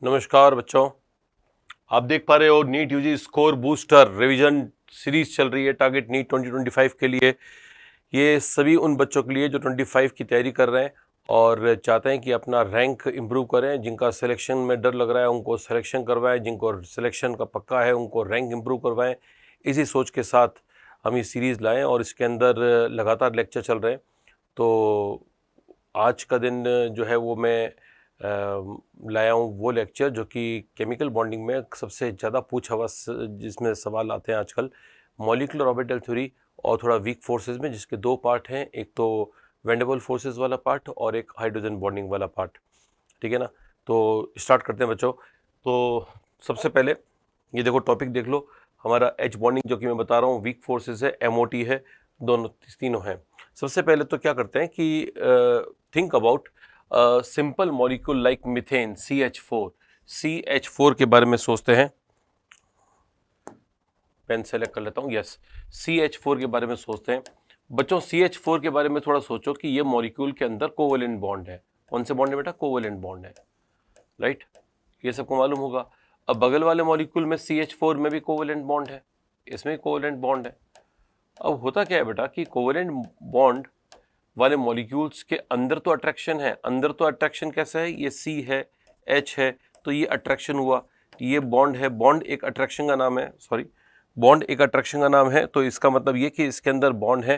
नमस्कार बच्चों, आप देख पा रहे हो NEET UG score booster revision series चल रही है टारगेट नीट 2025 के लिए। ये सभी उन बच्चों के लिए जो 25 की तैयारी कर रहे हैं और चाहते हैं कि अपना रैंक इम्प्रूव करें। जिनका सिलेक्शन में डर लग रहा है उनको सिलेक्शन करवाएं, जिनको सिलेक्शन का पक्का है उनको रैंक इम्प्रूव करवाएं। इसी सोच के साथ हम ये सीरीज़ लाएँ और इसके अंदर लगातार लेक्चर चल रहे हैं। तो आज का दिन जो है वो मैं लाया हूँ वो लेक्चर जो कि केमिकल बॉन्डिंग में सबसे ज़्यादा पूछ हवस जिसमें सवाल आते हैं आजकल, मॉलिक्यूलर ऑर्बिटल थ्योरी और थोड़ा वीक फोर्सेस में, जिसके दो पार्ट हैं, एक तो वैन डर वाल्स फोर्सेस वाला पार्ट और एक हाइड्रोजन बॉन्डिंग वाला पार्ट। ठीक है ना। तो स्टार्ट करते हैं बच्चों। तो सबसे पहले ये देखो, टॉपिक देख लो हमारा एच बॉन्डिंग जो कि मैं बता रहा हूँ वीक फोर्सेस है, एमओटी है, दोनों तीनों हैं। सबसे पहले तो क्या करते हैं कि think about simple molecule like methane CH4 के बारे में सोचते हैं। पेन सेलेक्ट कर लेता हूँ। यस, CH4 के बारे में सोचते हैं बच्चों। CH4 के बारे में थोड़ा सोचो कि ये मॉलिक्यूल के अंदर कोवेलेंट बॉन्ड है। कौन से बॉन्ड है बेटा? कोवेलेंट बॉन्ड है, राइट। ये सबको मालूम होगा। अब बगल वाले मॉलिक्यूल में CH4 में भी कोवेलेंट बॉन्ड है, इसमें कोवेलेंट बॉन्ड है। अब होता क्या है बेटा कि कोवेलेंट बॉन्ड वाले मॉलिक्यूल्स के अंदर तो अट्रैक्शन है। अंदर तो अट्रैक्शन कैसा है? ये C है, H है, तो ये अट्रैक्शन हुआ। ये बॉन्ड है, बॉन्ड एक अट्रैक्शन का नाम है, सॉरी, बॉन्ड एक अट्रैक्शन का नाम है। तो इसका मतलब ये कि इसके अंदर बॉन्ड है,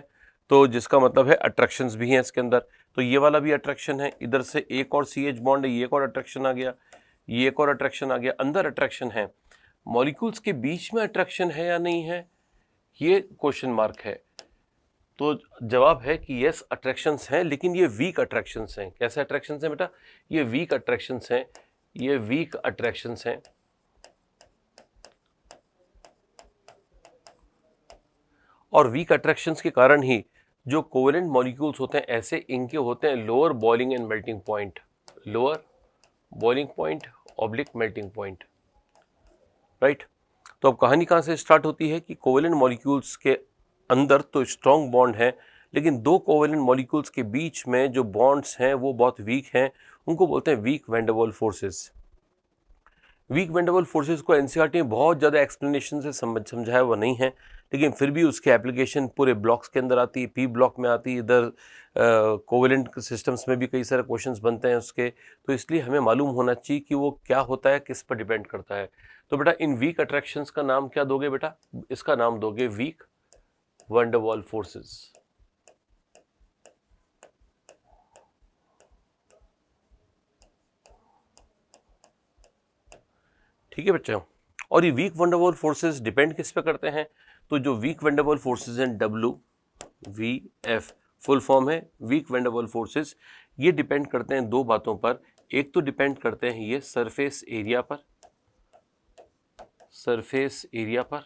तो जिसका मतलब है अट्रैक्शंस भी हैं इसके अंदर। तो ये वाला भी अट्रैक्शन है, इधर से एक और CH बॉन्ड है, ये एक और अट्रैक्शन आ गया, ये एक और अट्रैक्शन आ गया, अंदर अट्रैक्शन है। मॉलिक्यूल्स के बीच में अट्रैक्शन है या नहीं है, ये क्वेश्चन मार्क है। तो जवाब है कि यस, अट्रैक्शंस हैं, लेकिन ये वीक अट्रैक्शंस हैं। कैसे अट्रैक्शंस हैं बेटा? ये वीक अट्रैक्शंस हैं, ये वीक अट्रैक्शंस हैं। और वीक अट्रैक्शंस के कारण ही जो कोवेलेंट मॉलिक्यूल्स होते हैं ऐसे, इनके होते हैं lower boiling and melting point, lower boiling point oblique melting point, right. तो अब कहानी कहाँ से स्टार्ट होती है कि कोवेलेंट मॉलिक्यूल्स के अंदर तो स्ट्रॉन्ग बॉन्ड है, लेकिन दो कोवेलेंट मॉलिक्यूल्स के बीच में जो बॉन्ड्स हैं वो बहुत वीक हैं। उनको बोलते हैं weak van der Waals forces. Weak van der Waals forces को एनसीईआरटी में बहुत ज़्यादा एक्सप्लेनेशन से समझाया हुआ नहीं है, लेकिन फिर भी उसके एप्लीकेशन पूरे ब्लॉक्स के अंदर आती है, पी ब्लॉक में आती है, इधर कोवेलेंट सिस्टम्स में भी कई सारे क्वेश्चंस बनते हैं उसके। तो इसलिए हमें मालूम होना चाहिए कि वो क्या होता है, किस पर डिपेंड करता है। तो बेटा इन वीक अट्रैक्शंस का नाम क्या दोगे बेटा? इसका नाम दोगे weak van der Waals forces. ठीक है बच्चों। और ये weak van der Waals forces depend किस पे करते हैं? तो जो weak van der Waals forces हैं, WVF फुल फॉर्म है weak van der Waals forces, ये डिपेंड करते हैं दो बातों पर। एक तो डिपेंड करते हैं ये सरफेस एरिया पर, सरफेस एरिया पर,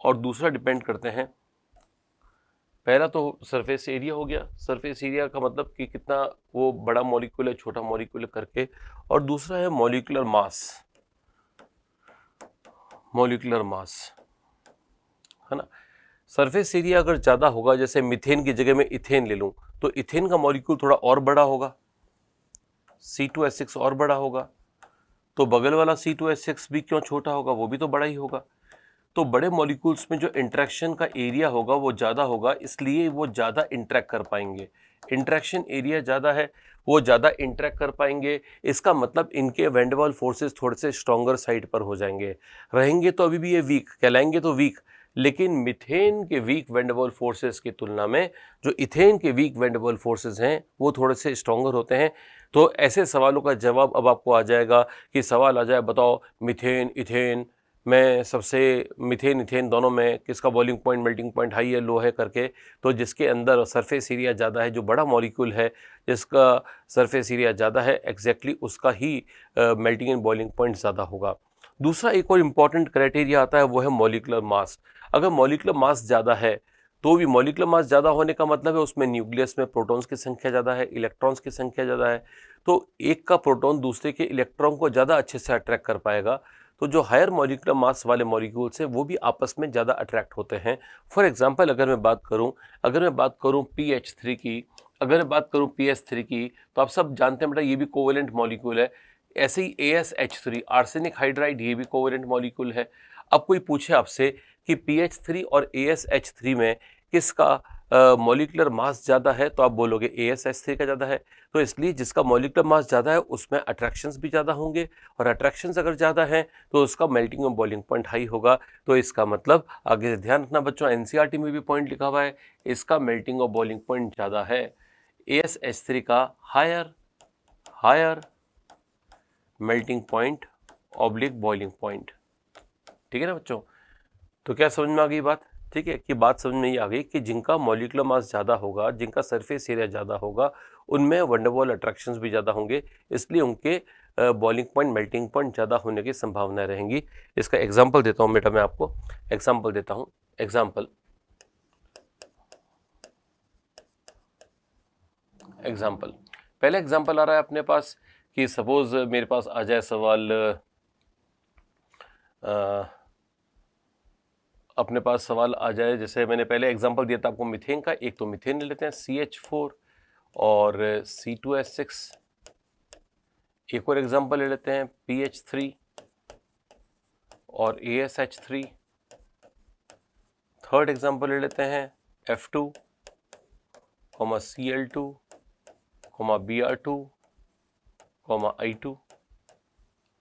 और दूसरा डिपेंड करते हैं, पहला तो सरफेस एरिया हो गया, सरफेस एरिया का मतलब कि कितना वो बड़ा मॉलिक्यूल है, छोटा मॉलिक्यूल है करके, और दूसरा है मॉलिक्यूलर मास, मॉलिक्यूलर मास, है ना। सरफेस एरिया अगर ज़्यादा होगा, जैसे मीथेन की जगह में इथेन ले लूँ, तो इथेन का मॉलिक्यूल थोड़ा और बड़ा होगा, C2H6 और बड़ा होगा। तो बगल वाला C2H6 भी क्यों छोटा होगा? वो भी तो बड़ा ही होगा। तो बड़े मॉलिक्यूल्स में जो इंटरेक्शन का एरिया होगा वो ज़्यादा होगा, इसलिए वो ज़्यादा इंटरेक्ट कर पाएंगे। इंटरेक्शन एरिया ज़्यादा है, वो ज़्यादा इंटरेक्ट कर पाएंगे। इसका मतलब इनके वैन डर वाल्स फोर्सेस थोड़े से स्ट्रॉन्गर साइड पर हो जाएंगे। रहेंगे तो अभी भी ये वीक कहलाएंगे, तो वीक, लेकिन मीथेन के weak van der Waals forces की तुलना में जो इथेन के weak van der Waals forces हैं वो थोड़े से स्ट्रॉन्गर होते हैं। तो ऐसे सवालों का जवाब अब आपको आ जाएगा कि सवाल आ जाए, बताओ मीथेन इथेन में सबसे, मीथेन इथेन दोनों में किसका boiling point melting point high है लो है करके, तो जिसके अंदर सरफेस एरिया ज़्यादा है, जो बड़ा मॉलिक्यूल है जिसका सरफेस एरिया ज़्यादा है, एग्जैक्टली उसका ही मेल्टिंग एंड बॉइलिंग पॉइंट ज़्यादा होगा। दूसरा एक और इम्पॉर्टेंट क्राइटेरिया आता है, वो है मॉलिक्यूलर मास। अगर मॉलिक्यूलर मास ज़्यादा है, तो भी मॉलिक्यूलर मास ज़्यादा होने का मतलब है उसमें न्यूक्लियस में प्रोटॉन्स की संख्या ज़्यादा है, इलेक्ट्रॉन्स की संख्या ज़्यादा है, तो एक का प्रोटॉन दूसरे के इलेक्ट्रॉन को ज़्यादा अच्छे से अट्रैक्ट कर पाएगा। तो जो हायर मॉलिक्यूलर मास वाले मॉलिक्यूल्स हैं वो भी आपस में ज़्यादा अट्रैक्ट होते हैं। फॉर एग्जांपल अगर मैं बात करूं PH3 की, अगर मैं बात करूं PS3 की, तो आप सब जानते हैं बेटा ये भी कोवेलेंट मॉलिक्यूल है। ऐसे ही ASH3 आर्सेनिक हाइड्राइड, ये भी कोवेलेंट मॉलिक्यूल है। अब कोई पूछे आपसे कि PH3 और ASH3 में किसका मॉलिक्यूलर मास ज़्यादा है, तो आप बोलोगे ASH3 का ज़्यादा है। तो इसलिए जिसका मॉलिक्यूलर मास ज़्यादा है उसमें अट्रैक्शंस भी ज़्यादा होंगे, और अट्रैक्शंस अगर ज़्यादा हैं तो उसका मेल्टिंग और बॉइलिंग पॉइंट हाई होगा। तो इसका मतलब आगे से ध्यान रखना बच्चों, NCERT में भी पॉइंट लिखा हुआ है, इसका मेल्टिंग और बॉइलिंग पॉइंट ज़्यादा है। ASH3 का higher melting point oblique boiling point. ठीक है ना बच्चों? तो क्या समझ में आ गई बात? ठीक है, कि बात समझ में ये आ गई कि जिनका मॉलिक्यूलर मास ज़्यादा होगा, जिनका सरफेस एरिया ज़्यादा होगा, उनमें वंडर वॉल अट्रैक्शंस भी ज़्यादा होंगे, इसलिए उनके बॉइलिंग पॉइंट, मेल्टिंग पॉइंट ज़्यादा होने की संभावना रहेंगी। इसका एग्जाम्पल देता हूँ बेटा, मैं आपको एग्जाम्पल देता हूँ। एग्जाम्पल पहले एग्जाम्पल आ रहा है अपने पास कि सपोज मेरे पास आ जाए सवाल, अपने पास सवाल आ जाए, जैसे मैंने पहले एग्जांपल दिया था आपको मीथेन का, एक तो मीथेन ले लेते हैं CH4 और C2H6, एक और एग्जांपल ले लेते हैं PH3 और ASH3, थर्ड एग्जांपल ले लेते हैं F2, Cl2, Br2, I2,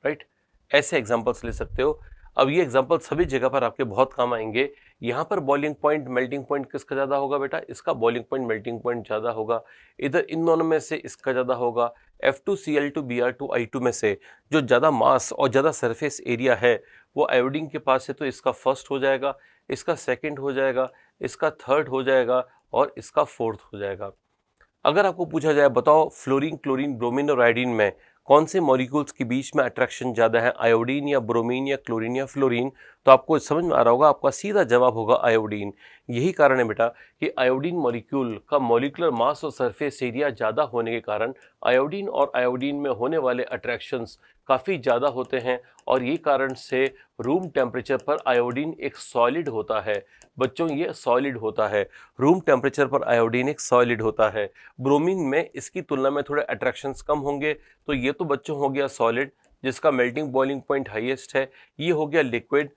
right. ऐसे एग्जांपल्स ले सकते हो। अब ये एग्जांपल सभी जगह पर आपके बहुत काम आएंगे। यहाँ पर बॉइलिंग पॉइंट, मेल्टिंग पॉइंट किसका ज़्यादा होगा बेटा? इसका बॉइलिंग पॉइंट, मेल्टिंग पॉइंट ज़्यादा होगा। इधर इन दोनों में से इसका ज़्यादा होगा। F2Cl2 Br2 I2 में से जो ज़्यादा मास और ज़्यादा सरफेस एरिया है वो आयोडीन के पास है, तो इसका फर्स्ट हो जाएगा, इसका सेकेंड हो जाएगा, इसका थर्ड हो जाएगा और इसका फोर्थ हो जाएगा। अगर आपको पूछा जाए बताओ फ्लोरीन, क्लोरीन, ब्रोमीन और आयोडीन में कौन से मॉलिक्यूल्स के बीच में अट्रैक्शन ज़्यादा है, आयोडीन या ब्रोमीन या क्लोरीन या फ्लोरीन, तो आपको समझ में आ रहा होगा, आपका सीधा जवाब होगा आयोडीन। यही कारण है बेटा कि आयोडीन मॉलिक्यूल का मॉलिक्यूलर मास और सरफेस एरिया ज़्यादा होने के कारण आयोडीन और आयोडीन में होने वाले अट्रैक्शंस काफ़ी ज़्यादा होते हैं, और ये कारण से रूम टेम्परेचर पर आयोडीन एक सॉलिड होता है। बच्चों ये सॉलिड होता है, रूम टेम्परेचर पर आयोडीन एक सॉलिड होता है। ब्रोमीन में इसकी तुलना में थोड़े अट्रैक्शंस कम होंगे, तो ये तो बच्चों हो गया सॉलिड जिसका मेल्टिंग बॉइलिंग पॉइंट हाईएस्ट है, ये हो गया लिक्विड।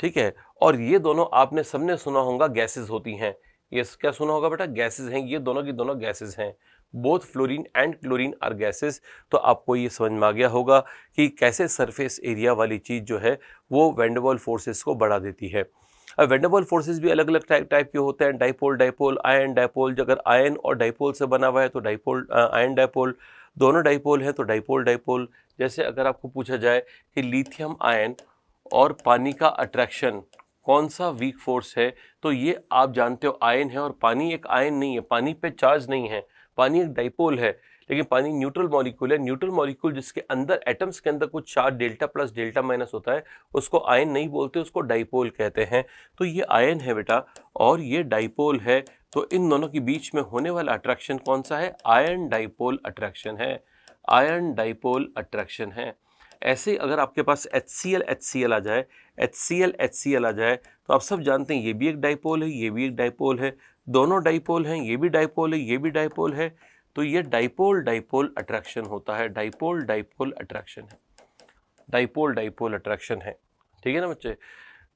ठीक है, और ये दोनों आपने सबने सुना होगा गैसेस होती हैं। ये क्या सुना होगा बेटा? गैसेस हैं, ये दोनों की दोनों गैसेस हैं। Both fluorine and chlorine are gases. तो आपको ये समझ में आ गया होगा कि कैसे सरफेस एरिया वाली चीज जो है वो वैन डर वाल्स फोर्सेस को बढ़ा देती है। अब वैन डर वाल्स फोर्सेस भी अलग अलग टाइप के होते हैं, डाइपोल, डाइपोल, आयन डाइपोल। अगर आयन और डाइपोल से बना हुआ है तो डाइपोल, आयन डाइपोल। दोनों डाइपोल है तो डाइपोल डाइपोल। जैसे अगर आपको पूछा जाए कि लिथियम आयन और पानी का अट्रैक्शन कौन सा वीक फोर्स है, तो ये आप जानते हो आयन है, और पानी एक आयन नहीं है, पानी पे चार्ज नहीं है, पानी एक डाइपोल है। लेकिन पानी न्यूट्रल मॉलिक्यूल है। न्यूट्रल मॉलिक्यूल जिसके अंदर एटम्स के अंदर कुछ charge delta plus delta minus होता है, उसको आयन नहीं बोलते, उसको डाइपोल कहते हैं। तो ये आयन है बेटा और ये डाइपोल है, तो इन दोनों के बीच में होने वाला अट्रैक्शन कौन सा है? आयन डाइपोल अट्रैक्शन है, आयन डाइपोल अट्रैक्शन है। ऐसे अगर आपके पास HCl आ जाए, HCl आ जाए, तो आप सब जानते हैं ये भी एक डाइपोल है, ये भी एक डाइपोल है, दोनों डाइपोल हैं, ये भी डाइपोल है, ये भी डाइपोल है। तो ये डाइपोल डाइपोल अट्रैक्शन होता है, डाइपोल डाइपोल अट्रैक्शन है, डाइपोल डाइपोल अट्रैक्शन है। ठीक है ना बच्चे?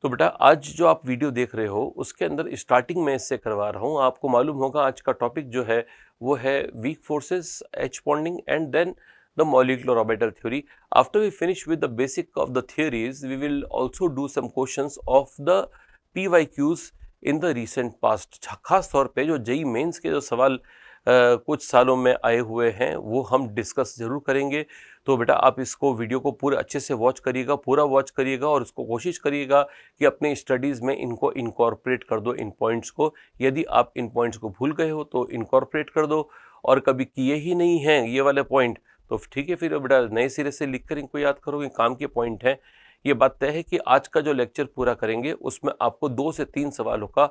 तो बेटा आज जो आप वीडियो देख रहे हो उसके अंदर स्टार्टिंग में इससे करवा रहा हूँ। आपको मालूम होगा आज का टॉपिक जो है वो है weak forces, H bonding and then the molecular orbital theory. After we finish with the basic of the theories, we will also do some questions of the PYQs in the recent past. खास तौर पे जो JEE mains के जो सवाल कुछ सालों में आए हुए हैं वो हम डिस्कस जरूर करेंगे। तो बेटा आप इसको वीडियो को पूरे अच्छे से वॉच करिएगा, पूरा वॉच करिएगा, और इसको कोशिश करिएगा कि अपने स्टडीज़ में इनको इनकॉर्पोरेट कर दो, इन पॉइंट्स को। यदि आप इन पॉइंट्स को भूल गए हो तो इनकॉर्पोरेट कर दो, और कभी किए ही नहीं हैं ये वाले पॉइंट तो ठीक है, फिर बेटा नए सिरे से लिख कर इनको याद करोगे, काम के पॉइंट हैं। ये बात तय है कि आज का जो लेक्चर पूरा करेंगे उसमें आपको 2 से 3 सवालों का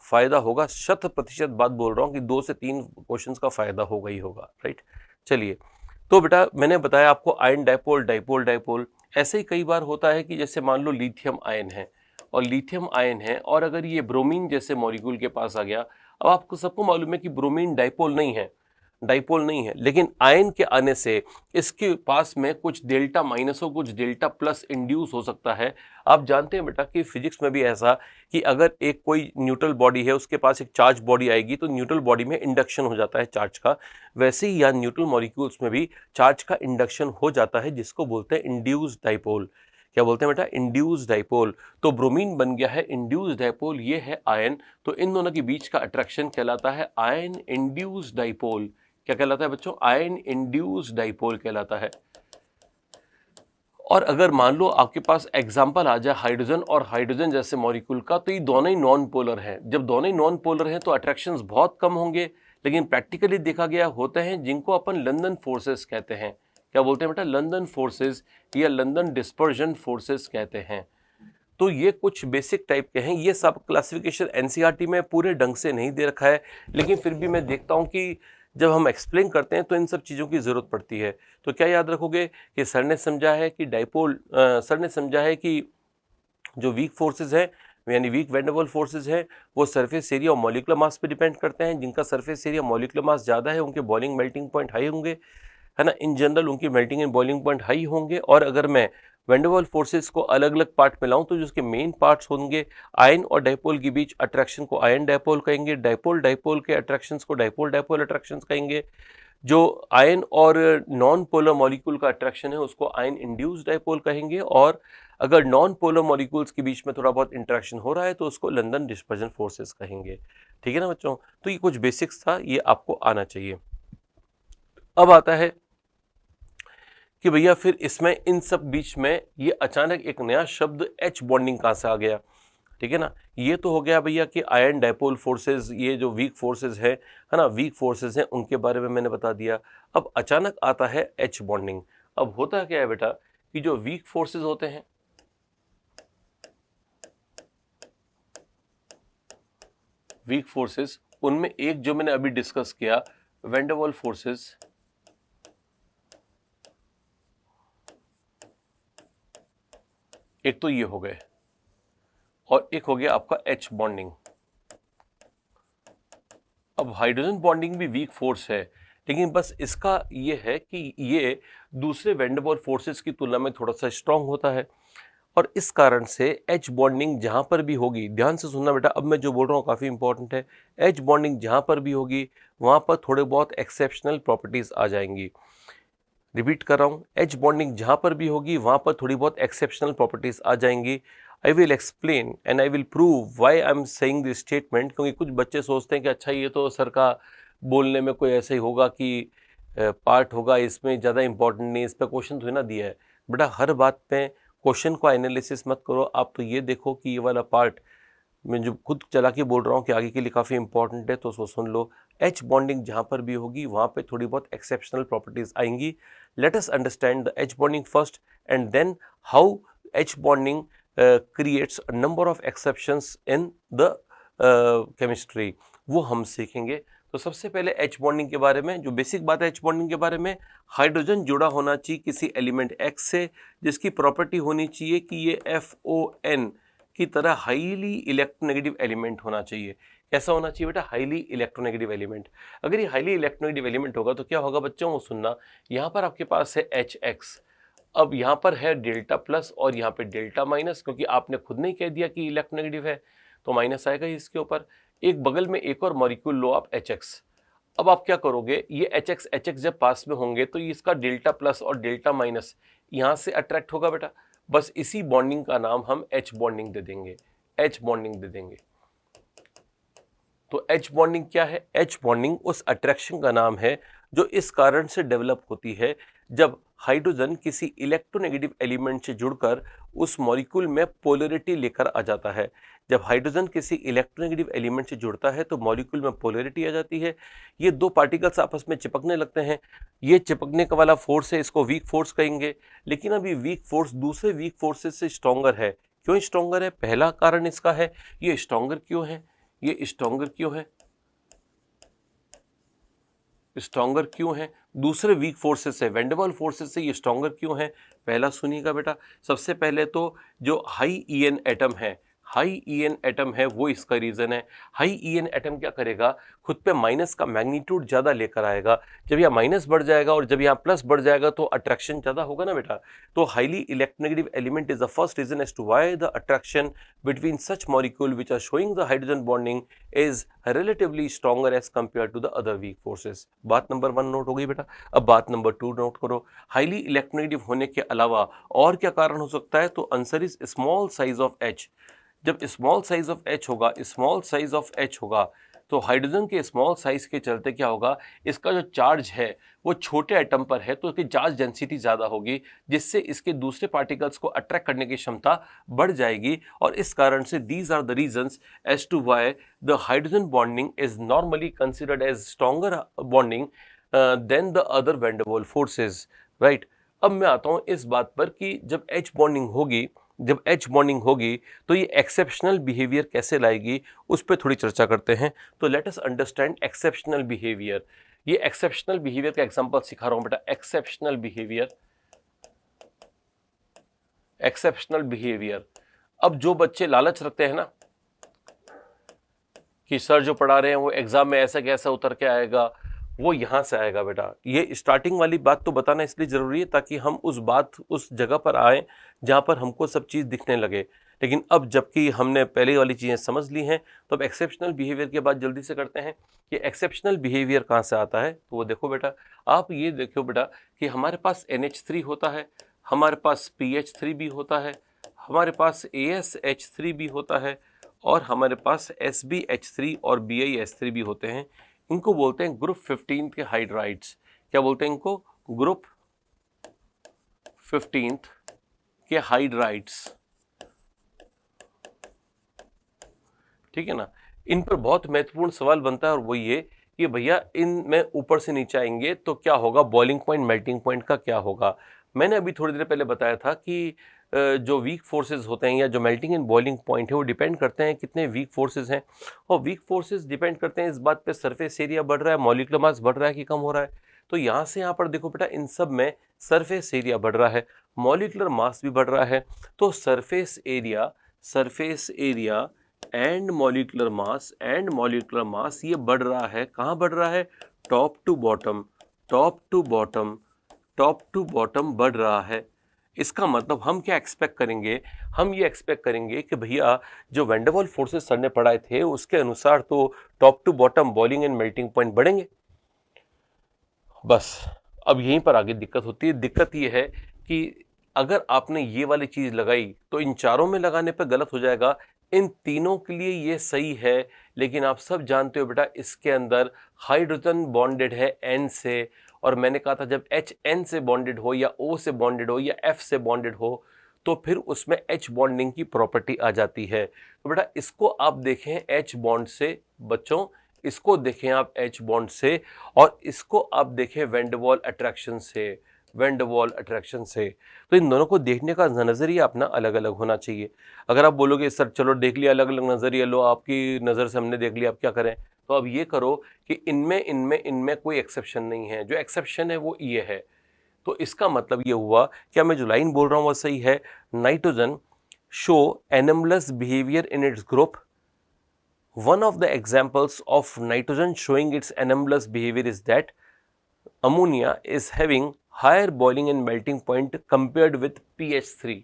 फायदा होगा। 100% बात बोल रहा हूँ कि 2 से 3 क्वेश्चंस का फायदा होगा ही होगा, राइट। चलिए, तो बेटा मैंने बताया आपको आयन डाइपोल, डाइपोल डाइपोल। ऐसे ही कई बार होता है कि जैसे मान लो लिथियम आयन है और लिथियम आयन है, और अगर ये ब्रोमीन जैसे मॉलिक्यूल के पास आ गया। अब आपको सबको मालूम है कि ब्रोमीन डाइपोल नहीं है, डाइपोल नहीं है, लेकिन आयन के आने से इसके पास में कुछ डेल्टा माइनस और कुछ डेल्टा प्लस इंड्यूस हो सकता है। आप जानते हैं बेटा कि फिजिक्स में भी ऐसा कि अगर एक कोई न्यूट्रल बॉडी है उसके पास एक चार्ज बॉडी आएगी तो न्यूट्रल बॉडी में इंडक्शन हो जाता है चार्ज का, वैसे ही यहाँ न्यूट्रल मॉलिक्यूल्स में भी चार्ज का इंडक्शन हो जाता है, जिसको बोलते हैं इंड्यूस्ड डाइपोल। क्या बोलते हैं बेटा? Induced dipole. तो ब्रोमीन बन गया है इंड्यूस्ड डाइपोल, ये है आयन। तो इन दोनों के बीच का अट्रैक्शन कहलाता है आयन इंड्यूस्ड डाइपोल। क्या कहलाता है बच्चों? आयन इंड्यूस्ड डाइपोल कहलाता है। और अगर मान लो आपके पास एग्जाम्पल आ जाए हाइड्रोजन और हाइड्रोजन जैसे मॉलिक्यूल का, तो ये दोनों ही नॉन पोलर हैं। जब दोनों ही नॉन पोलर हैं तो अट्रैक्शंस बहुत कम होंगे, लेकिन प्रैक्टिकली देखा गया होते हैं जिनको अपन लंदन फोर्सेस कहते हैं। क्या बोलते हैं बेटा? लंदन फोर्सेस या लंदन डिस्पर्जन फोर्सेस कहते हैं। तो ये कुछ बेसिक टाइप के हैं। ये सब क्लासिफिकेशन एनसीईआरटी में पूरे ढंग से नहीं दे रखा है, लेकिन फिर भी मैं देखता हूँ कि जब हम एक्सप्लेन करते हैं तो इन सब चीज़ों की ज़रूरत पड़ती है। तो क्या याद रखोगे कि सर ने समझा है कि सर ने समझा है कि जो वीक फोर्सेज हैं यानी weak van der Waals forces हैं वो सरफेस एरिया और मॉलिक्यूलर मास पे डिपेंड करते हैं। जिनका सरफेस एरिया मॉलिक्यूलर मास ज़्यादा है उनके बॉइलिंग मेल्टिंग पॉइंट हाई होंगे, है ना। इन जनरल उनकी melting and boiling point high होंगे। और अगर मैं वैन डर वाल्स फोर्सेस को अलग अलग पार्ट में लाऊं तो जो उसके मेन पार्ट्स होंगे आयन और डाइपोल के बीच अट्रैक्शन को आयन डाइपोल कहेंगे, डाइपोल डाइपोल के अट्रैक्शंस को डाइपोल डाइपोल अट्रैक्शंस कहेंगे, जो आयन और नॉन पोलर मॉलिक्यूल का अट्रैक्शन है उसको आयन इंड्यूस्ड डाइपोल कहेंगे, और अगर नॉन पोलर मॉलिक्यूल्स के बीच में थोड़ा बहुत इंटरेक्शन हो रहा है तो उसको लंदन डिस्पर्जन फोर्सेस कहेंगे। ठीक है ना बच्चों? तो ये कुछ बेसिक्स था, ये आपको आना चाहिए। अब आता है कि भैया फिर इसमें इन सब बीच में ये अचानक एक नया शब्द एच बॉन्डिंग कहाँ से आ गया? ठीक है ना। ये तो हो गया भैया कि आयन डाइपोल फोर्सेस, ये जो वीक फोर्सेस है ना, वीक फोर्सेस हैं उनके बारे में मैंने बता दिया। अब अचानक आता है एच बॉन्डिंग। अब होता क्या है बेटा कि जो वीक फोर्सेस होते हैं, वीक फोर्सेस, उनमें एक जो मैंने अभी डिस्कस किया वैन डर वाल्स फोर्सेस, एक तो ये हो गए और एक हो गया आपका एच बॉन्डिंग। अब हाइड्रोजन बॉन्डिंग भी वीक फोर्स है, लेकिन बस इसका ये है कि ये दूसरे वैन डर वाल्स फोर्सेस की तुलना में थोड़ा सा स्ट्रांग होता है, और इस कारण से एच बॉन्डिंग जहां पर भी होगी, ध्यान से सुनना बेटा, अब मैं जो बोल रहा हूँ काफ़ी इंपॉर्टेंट है, एच बॉन्डिंग जहां पर भी होगी वहां पर थोड़े बहुत एक्सेप्शनल प्रॉपर्टीज आ जाएंगी। रिपीट कर रहा हूँ, एच बॉन्डिंग जहां पर भी होगी वहां पर थोड़ी बहुत एक्सेप्शनल प्रॉपर्टीज आ जाएंगी। I will explain and I will prove why I am saying this statement, क्योंकि कुछ बच्चे सोचते हैं कि अच्छा ये तो सर का बोलने में कोई ऐसे ही होगा कि पार्ट होगा, इसमें ज़्यादा इंपॉर्टेंट नहीं, इस पर क्वेश्चन थोड़ी ना दिया है। बेटा हर बात पे क्वेश्चन को एनालिसिस मत करो, आप तो ये देखो कि ये वाला पार्ट मैं जो खुद चला के बोल रहा हूँ कि आगे के लिए काफ़ी इंपॉर्टेंट है, तो उसको सुन लो। एच बॉन्डिंग जहाँ पर भी होगी वहाँ पे थोड़ी बहुत एक्सेप्शनल प्रॉपर्टीज आएंगी। Let us understand the H bonding first and then how H bonding creates a number of exceptions in the chemistry, वो हम सीखेंगे। तो सबसे पहले एच बॉन्डिंग के बारे में जो बेसिक बात है एच बॉन्डिंग के बारे में, हाइड्रोजन जुड़ा होना चाहिए किसी एलिमेंट X से, जिसकी प्रॉपर्टी होनी चाहिए कि ये FON की तरह हाईली इलेक्ट्रोनेगेटिव एलिमेंट होना चाहिए। कैसा होना चाहिए बेटा? Highly electronegative element. अगर ये हाईली इलेक्ट्रोनेगेटिव एलिमेंट होगा तो क्या होगा बच्चों, वो सुनना, यहाँ पर आपके पास है HX, अब यहाँ पर है डेल्टा प्लस और यहाँ पे डेल्टा माइनस, क्योंकि आपने खुद नहीं कह दिया कि इलेक्ट्रोनेगेटिव है तो माइनस आएगा ही इसके ऊपर। एक बगल में एक और मॉलिक्यूल लो आप HX। अब आप क्या करोगे, ये HX जब पास में होंगे तो इसका डेल्टा प्लस और डेल्टा माइनस यहाँ से अट्रैक्ट होगा बेटा, बस इसी बॉन्डिंग का नाम हम एच बॉन्डिंग दे देंगे, एच बॉन्डिंग दे देंगे। तो एच बॉन्डिंग क्या है? एच बॉन्डिंग उस अट्रैक्शन का नाम है जो इस कारण से डेवलप होती है जब हाइड्रोजन किसी इलेक्ट्रोनेगेटिव एलिमेंट से जुड़कर उस मॉलिक्यूल में पोलैरिटी लेकर आ जाता है। जब हाइड्रोजन किसी इलेक्ट्रोनेगेटिव एलिमेंट से जुड़ता है तो मॉलिक्यूल में पोलैरिटी आ जाती है, ये दो पार्टिकल्स आपस में चिपकने लगते हैं। ये चिपकने का वाला फोर्स है, इसको वीक फोर्स कहेंगे। लेकिन अभी वीक फोर्स दूसरे वीक फोर्सेस से स्ट्रॉन्गर है। क्यों स्ट्रॉन्गर है? पहला कारण इसका है, ये स्ट्रॉन्गर क्यों है? ये स्ट्रॉन्गर क्यों है? स्ट्रॉन्गर क्यों है? दूसरे वीक फोर्सेस से, वैन डर वाल्स फोर्सेस से ये स्ट्रॉन्गर क्यों है? पहला सुनिएगा बेटा, सबसे पहले तो जो हाई EN एटम है, हाई EN एटम है वो इसका रीजन है। हाई EN एटम क्या करेगा, खुद पे माइनस का मैग्नीट्यूड ज्यादा लेकर आएगा। जब यहाँ माइनस बढ़ जाएगा और जब यहाँ प्लस बढ़ जाएगा तो अट्रैक्शन ज्यादा होगा ना बेटा। तो highly electronegative element is the first reason as to why the attraction between such molecule which are showing the hydrogen bonding is relatively stronger as compare to the other weak forces. बात number 1 note हो गई बेटा। अब बात number 2 note करो। Highly electronegative होने के अलावा और क्या कारण हो सकता है, तो answer is small size of H। जब स्मॉल साइज ऑफ H होगा, स्मॉल साइज ऑफ H होगा तो हाइड्रोजन के स्मॉल साइज के चलते क्या होगा, इसका जो चार्ज है वो छोटे एटम पर है तो इसकी चार्ज डेंसिटी ज़्यादा होगी, जिससे इसके दूसरे पार्टिकल्स को अट्रैक्ट करने की क्षमता बढ़ जाएगी। और इस कारण से these are the reasons as to why the hydrogen bonding is normally considered as stronger bonding than the other van der Waals forces, right. अब मैं आता हूँ इस बात पर कि जब H बॉन्डिंग होगी, जब H बॉन्डिंग होगी तो ये एक्सेप्शनल बिहेवियर कैसे लाएगी, उस पर थोड़ी चर्चा करते हैं। तो late us understand exceptional behaviour. ये एक्सेप्शनल बिहेवियर का एग्जांपल सिखा रहा हूं बेटा। Exceptional behaviour, exceptional behaviour. अब जो बच्चे लालच रखते हैं ना कि सर जो पढ़ा रहे हैं वो एग्जाम में ऐसा कैसा उतर के आएगा, वो यहां से आएगा बेटा। ये स्टार्टिंग वाली बात तो बताना इसलिए जरूरी है ताकि हम उस जगह पर आए जहां पर हमको सब चीज दिखने लगे। लेकिन अब जबकि हमने पहले वाली चीजें समझ ली हैं तो अब एक्सेप्शनल बिहेवियर के बाद जल्दी से करते हैं कि एक्सेप्शनल बिहेवियर कहां से आता है। तो वो देखो बेटा, आप ये देखो बेटा कि हमारे पास NH3 होता है, हमारे पास PH3 भी होता है, हमारे पास ASH3 भी होता है और हमारे पास SbH3 और BiH3 भी होते हैं। इनको बोलते हैं ग्रुप 15 के हाइड्राइड्स। क्या बोलते हैं इनको? ग्रुप 15 के हाइड्राइड्स, ठीक है ना। इन पर बहुत महत्वपूर्ण सवाल बनता है और वो ये कि भैया इनमें ऊपर से नीचे आएंगे तो क्या होगा, बॉइलिंग पॉइंट मेल्टिंग पॉइंट का क्या होगा। मैंने अभी थोड़ी देर पहले बताया था कि जो वीक फोर्सेस होते हैं या जो मेल्टिंग एंड बॉइलिंग पॉइंट है वो डिपेंड करते हैं कितने वीक फोर्सेस हैं, और वीक फोर्सेस डिपेंड करते हैं इस बात पे सरफेस एरिया बढ़ रहा है, मॉलिक्यूलर मास बढ़ रहा है कि कम हो रहा है। तो यहाँ से यहाँ पर देखो बेटा, इन सब में सरफेस एरिया बढ़ रहा है, मॉलिक्यूलर मास भी बढ़ रहा है। तो surface area and molecular mass ये बढ़ रहा है। कहाँ बढ़ रहा है? Top to bottom, top to bottom, top to bottom बढ़ रहा है। इसका मतलब हम क्या एक्सपेक्ट करेंगे, हम ये एक्सपेक्ट करेंगे कि भैया जो van der Waals forces sir ने पढ़ाए थे उसके अनुसार तो top to bottom boiling and melting point बढ़ेंगे। बस अब यहीं पर आगे दिक्कत होती है। दिक्कत ये है कि अगर आपने ये वाली चीज लगाई तो इन चारों में लगाने पर गलत हो जाएगा। इन तीनों के लिए ये सही है, लेकिन आप सब जानते हो बेटा इसके अंदर हाइड्रोजन बॉन्डेड है N से, और मैंने कहा था जब H N से बॉन्डेड हो या O से बॉन्डेड हो या F से बॉन्डेड हो तो फिर उसमें H बॉन्डिंग की प्रॉपर्टी आ जाती है। तो बेटा इसको आप देखें H बॉन्ड से, बच्चों इसको देखें आप H बॉन्ड से, और इसको आप देखें वैन डर वाल्स अट्रैक्शन से, वैन डर वाल्स अट्रैक्शन से। तो इन दोनों को देखने का नज़रिया अपना अलग अलग होना चाहिए। अगर आप बोलोगे सर चलो देख लिया अलग अलग नज़रिया, लो आपकी नज़र से हमने देख लिया, अब क्या करें, तो अब ये करो कि इनमें कोई एक्सेप्शन नहीं है, जो एक्सेप्शन है वो ये है। तो इसका मतलब ये हुआ, क्या मैं जो लाइन बोल रहा हूँ वो सही है? Nitrogen show anomalous behaviour in its group. One of the examples of nitrogen showing its anomalous behaviour is that ammonia is having higher boiling and melting point compared with PH3।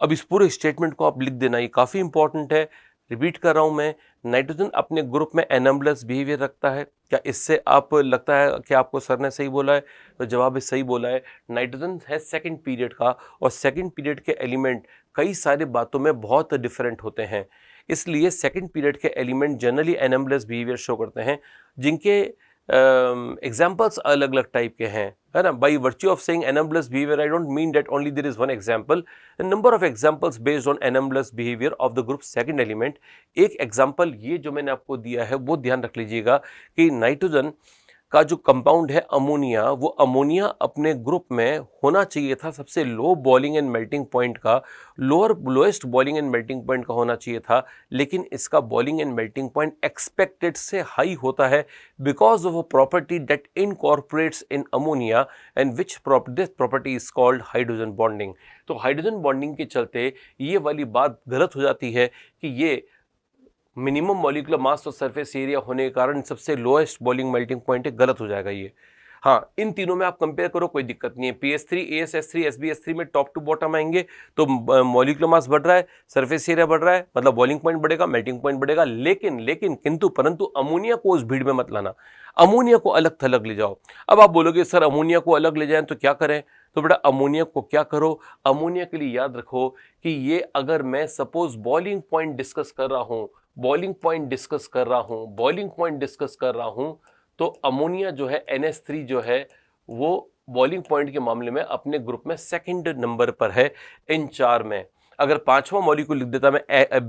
अब इस पूरे statement को आप लिख देना, ये काफ़ी important है। रिपीट कर रहा हूं मैं, नाइट्रोजन अपने ग्रुप में एनमलेस बिहेवियर रखता है। क्या इससे आप लगता है कि आपको सर ने सही बोला है? तो जवाब है सही बोला है। नाइट्रोजन है सेकंड पीरियड का, और सेकंड पीरियड के एलिमेंट कई सारे बातों में बहुत डिफरेंट होते हैं, इसलिए सेकंड पीरियड के एलिमेंट जनरली एनमलेस बिहेवियर शो करते हैं, जिनके एग्जाम्पल्स अलग अलग टाइप के हैं, है ना। By virtue of saying anomalous behaviour I don't mean that only there is one example, number of examples based on anomalous behaviour of the group second element. एक एग्जाम्पल ये जो मैंने आपको दिया है वो ध्यान रख लीजिएगा कि नाइट्रोजन का जो कंपाउंड है अमोनिया, वो अमोनिया अपने ग्रुप में होना चाहिए था सबसे low boiling and melting point का, lowest boiling and melting point का होना चाहिए था, लेकिन इसका boiling and melting point expected से हाई होता है because of a property that incorporates in ammonia and which this property is called hydrogen bonding. तो हाइड्रोजन बॉन्डिंग के चलते ये वाली बात गलत हो जाती है कि ये मिनिमम मॉलिक्यूलर मास और सरफेस एरिया होने के कारण सबसे लोएस्ट बॉइलिंग मेल्टिंग पॉइंट है, गलत हो जाएगा ये। हाँ, इन तीनों में आप कंपेयर करो, कोई दिक्कत नहीं है। PS3, AsS3, SbS3 में टॉप टू बॉटम आएंगे तो मॉलिक्यूलर मास बढ़ रहा है, सरफेस एरिया बढ़ रहा है, मतलब बॉइलिंग पॉइंट बढ़ेगा, मेल्टिंग पॉइंट बढ़ेगा। लेकिन किंतु परंतु अमोनिया को उस भीड़ में मत लाना, अमोनिया को अलग थलग ले जाओ। अब आप बोलोगे सर अमोनिया को अलग ले जाएं तो क्या करें? तो बेटा अमोनिया को क्या करो, अमोनिया के लिए याद रखो कि ये अगर मैं सपोज बॉइलिंग पॉइंट डिस्कस कर रहा हूं, तो अमोनिया जो है NH3 जो है वो बॉइलिंग पॉइंट के मामले में अपने ग्रुप में सेकंड नंबर पर है इन 4 में। अगर 5वां मॉलिक्यूल लिख देता मैं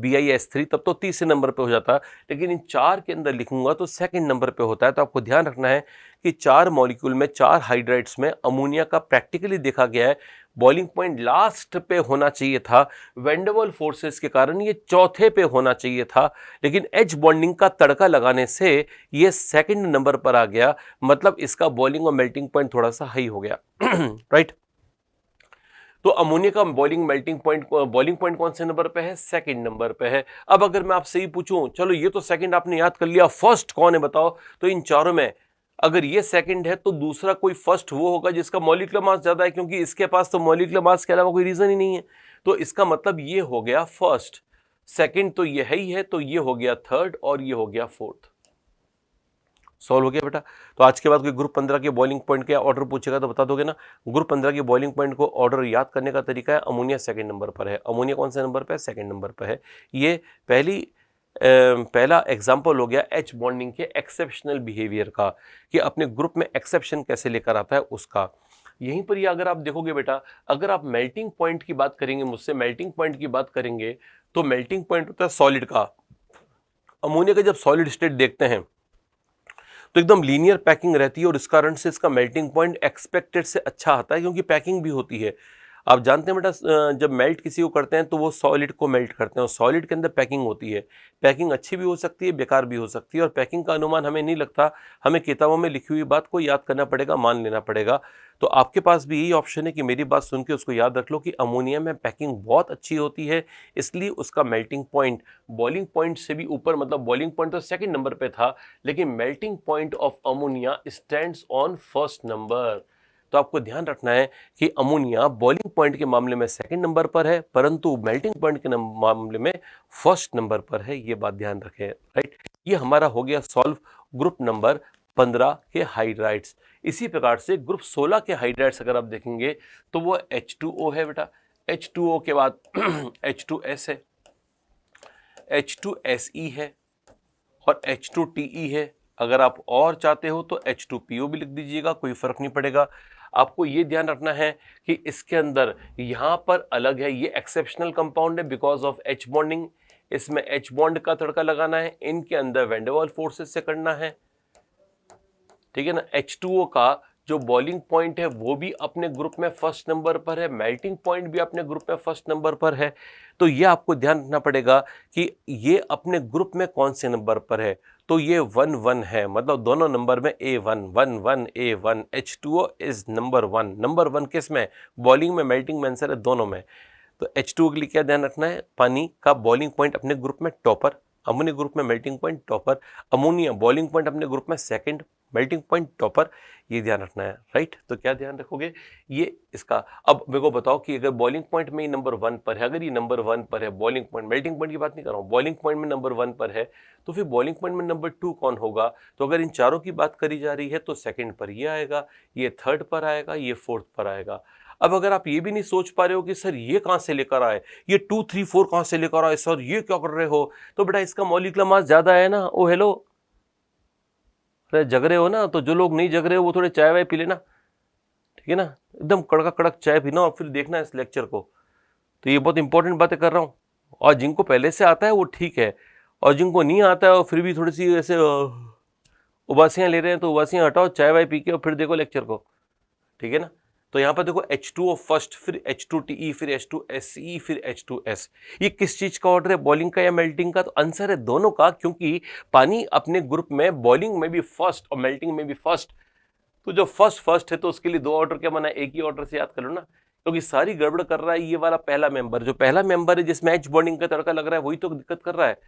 BiS3 तब तो तीसरे नंबर पे हो जाता, लेकिन इन 4 के अंदर लिखूंगा तो सेकंड नंबर पे होता है। तो आपको ध्यान रखना है कि 4 मॉलिक्यूल में, 4 हाइड्राइड्स में अमोनिया का प्रैक्टिकली देखा गया है बॉइलिंग पॉइंट लास्ट पे होना चाहिए था, वैन डर वाल्स फोर्सेस के कारण ये चौथे पे होना चाहिए था, लेकिन H बॉन्डिंग का तड़का लगाने से ये सेकंड नंबर पर आ गया, मतलब इसका बॉइलिंग और मेल्टिंग पॉइंट थोड़ा सा हाई हो गया। राइट तो अमोनिया का बॉइलिंग पॉइंट कौन से नंबर पे है? सेकंड नंबर पे है। अब अगर मैं आपसे ही पूछूं, चलो ये तो सेकंड आपने याद कर लिया, फर्स्ट कौन है बताओ? तो इन चारों में अगर ये सेकंड है तो दूसरा कोई फर्स्ट वो होगा जिसका मॉलिक्यूलर मास ज्यादा है, क्योंकि इसके पास तो मॉलिक्यूलर मास के अलावा कोई रीजन ही नहीं है। तो इसका मतलब ये हो गया फर्स्ट, सेकंड तो ये है ही है, तो ये हो गया थर्ड और ये हो गया फोर्थ। सॉल्व हो गया बेटा। तो आज के बाद कोई ग्रुप 15 के बॉइलिंग पॉइंट के ऑर्डर पूछेगा तो बता दोगे ना? ग्रुप 15 के बॉइलिंग पॉइंट को ऑर्डर याद करने का तरीका है, अमोनिया सेकंड नंबर पर है। अमोनिया कौन से नंबर पर है? सेकंड नंबर पर है। ये पहला एग्जाम्पल हो गया H बॉन्डिंग के एक्सेप्शनल बिहेवियर का, कि अपने ग्रुप में एक्सेप्शन कैसे लेकर आता है उसका। यहीं पर ये अगर आप देखोगे बेटा, अगर आप मेल्टिंग पॉइंट की बात करेंगे मुझसे, मेल्टिंग पॉइंट की बात करेंगे तो मेल्टिंग पॉइंट होता है सॉलिड का। अमोनिया का जब सॉलिड स्टेट देखते हैं तो एकदम लीनियर पैकिंग रहती है और इस कारण से इसका मेल्टिंग पॉइंट एक्सपेक्टेड से अच्छा आता है, क्योंकि पैकिंग भी होती है। आप जानते हैं बेटा, जब मेल्ट किसी को करते हैं तो वो सॉलिड को मेल्ट करते हैं और सॉलिड के अंदर पैकिंग होती है। पैकिंग अच्छी भी हो सकती है, बेकार भी हो सकती है, और पैकिंग का अनुमान हमें नहीं लगता, हमें किताबों में लिखी हुई बात को याद करना पड़ेगा, मान लेना पड़ेगा। तो आपके पास भी यही ऑप्शन है कि मेरी बात सुन के उसको याद रख लो कि अमोनिया में पैकिंग बहुत अच्छी होती है, इसलिए उसका मेल्टिंग पॉइंट बॉइलिंग पॉइंट से भी ऊपर, मतलब बॉइलिंग पॉइंट तो सेकंड नंबर पे था, लेकिन melting point of ammonia stands on first number. तो आपको ध्यान रखना है कि अमोनिया बॉइलिंग पॉइंट के मामले में सेकंड नंबर पर है, परंतु मेल्टिंग पॉइंट के मामले में फर्स्ट नंबर पर है, ये बात ध्यान रखें। राइट, ये हमारा हो गया सॉल्व ग्रुप नंबर 15 के हाइड्राइड्स। इसी प्रकार से ग्रुप 16 के हाइड्राइड्स अगर आप देखेंगे तो वो H2O है बेटा। H2O के बाद H2S है, H2SE है और H2TE है। अगर आप और चाहते हो तो H2PO भी लिख दीजिएगा, कोई फर्क नहीं पड़ेगा। आपको ये ध्यान रखना है कि इसके अंदर यहाँ पर अलग है, ये एक्सेप्शनल कंपाउंड है बिकॉज ऑफ H बॉन्डिंग, इसमें H बॉन्ड का तड़का लगाना है, इनके अंदर वैन डर वाल्स फोर्सेस से करना है, ठीक है ना। H2O का जो बॉइलिंग पॉइंट है वो भी अपने ग्रुप में फर्स्ट नंबर पर है, मेल्टिंग पॉइंट भी अपने ग्रुप में फर्स्ट नंबर पर है। तो ये आपको ध्यान रखना पड़ेगा कि ये अपने ग्रुप में कौन से नंबर पर है। तो ये 1-1 है, मतलब दोनों नंबर में A1 1-1 A1। H2O is number 1। Number 1 किस में? बॉइलिंग में, मेल्टिंग में, आंसर है दोनों में। तो H2O के लिए क्या ध्यान रखना है? पानी का बॉइलिंग पॉइंट अपने ग्रुप में टॉपर, अमोनिया ग्रुप में melting point topper, ammonia boiling point अपने ग्रुप में सेकंड, मेल्टिंग पॉइंट टॉपर, ये ध्यान रखना है। राइट, तो क्या ध्यान रखोगे ये इसका। अब मेरे को बताओ कि अगर बॉइलिंग पॉइंट में नंबर 1 पर है, अगर ये नंबर 1 पर है बॉइलिंग पॉइंट, मेल्टिंग पॉइंट की बात नहीं कर रहा हूँ, बॉइलिंग पॉइंट में नंबर 1 पर है, तो फिर बॉइलिंग पॉइंट में नंबर 2 कौन होगा? तो अगर इन चारों की बात करी जा रही है तो सेकंड पर ये आएगा, ये थर्ड पर आएगा, ये फोर्थ पर आएगा। अब अगर आप ये भी नहीं सोच पा रहे हो कि सर ये कहाँ से लेकर आए, ये 2, 3, 4 कहाँ से लेकर आए सर, ये क्या कर रहे हो, तो बेटा इसका मॉलिक्यूलर मास ज्यादा है ना। ओ हेलो, अरे जग रहे हो ना, तो जो लोग नहीं जग रहे हो वो थोड़े चाय वाय पी लेना, ठीक है ना, एकदम कड़का कड़क चाय पीना और फिर देखना इस लेक्चर को। तो ये बहुत इंपॉर्टेंट बातें कर रहा हूँ, और जिनको पहले से आता है वो ठीक है, और जिनको नहीं आता है और फिर भी थोड़ी सी ऐसे उबासियां ले रहे हैं तो उबासियां हटाओ, चाय वाय पी के और फिर देखो लेक्चर को, ठीक है ना। तो यहाँ पर देखो H2O फर्स्ट, फिर H2TE, फिर H2SE, फिर H2S। ये किस चीज का ऑर्डर है, बॉइलिंग का या मेल्टिंग का? तो आंसर है दोनों का, क्योंकि पानी अपने ग्रुप में बॉइलिंग में भी फर्स्ट और मेल्टिंग में भी फर्स्ट। तो जो फर्स्ट फर्स्ट है तो उसके लिए दो ऑर्डर क्या बना है, एक ही ऑर्डर से याद कर लो ना, क्योंकि सारी गड़बड़ कर रहा है ये वाला पहला मेंबर। जो पहला मेंबर है जिसमें H बॉन्डिंग का तड़का लग रहा है वही तो दिक्कत कर रहा है।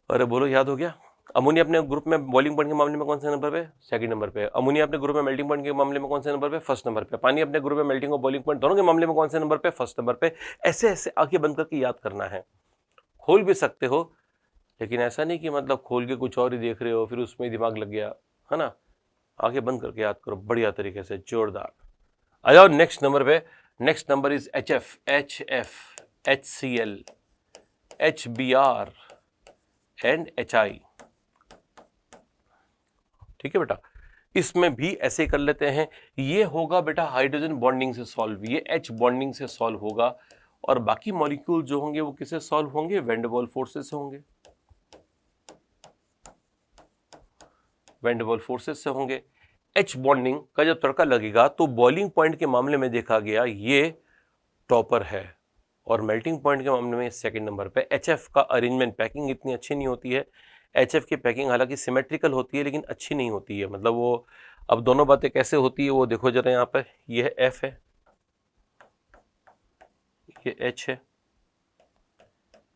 अरे बोलो, याद हो गया? अमोनिया अपने ग्रुप में बॉइलिंग पॉइंट के मामले में कौन से नंबर पे? सेकंड नंबर पे। अमोनिया अपने ग्रुप में मेल्टिंग पॉइंट के मामले में कौन से नंबर पे? फर्स्ट नंबर पे। पानी अपने ग्रुप में मेल्टिंग और बॉइलिंग पॉइंट दोनों के मामले में कौन से नंबर पे? फर्स्ट नंबर पे। ऐसे ऐसे आंखें बंद करके याद करना है। खोल भी सकते हो, लेकिन ऐसा नहीं कि मतलब खोल के कुछ और ही देख रहे हो फिर उसमें दिमाग लग गया, है ना। आंखें बंद करके याद करो बढ़िया तरीके से, जोरदार। आ जाओ नेक्स्ट नंबर पे। Next number is HF, HCl, HBr and HI। ठीक है बेटा, इसमें भी ऐसे कर लेते हैं। ये होगा बेटा हाइड्रोजन बॉन्डिंग से सॉल्व, ये H बॉन्डिंग से सॉल्व होगा, और बाकी मॉलिक्यूल जो होंगे वो किससे सॉल्व होंगे? वैन डर वाल्स फोर्सेस से होंगे, वैन डर वाल्स फोर्सेस से होंगे। H बॉन्डिंग का जब तड़का लगेगा तो बॉइलिंग पॉइंट के मामले में देखा गया ये टॉपर है, और मेल्टिंग पॉइंट के मामले में सेकंड नंबर पे। HF का अरेंजमेंट, पैकिंग इतनी अच्छी नहीं होती है। HF की पैकिंग हालांकि सिमेट्रिकल होती है लेकिन अच्छी नहीं होती है, मतलब वो, अब दोनों बातें कैसे होती है वो देखो जरा। यहाँ पे ये F है, ये H है,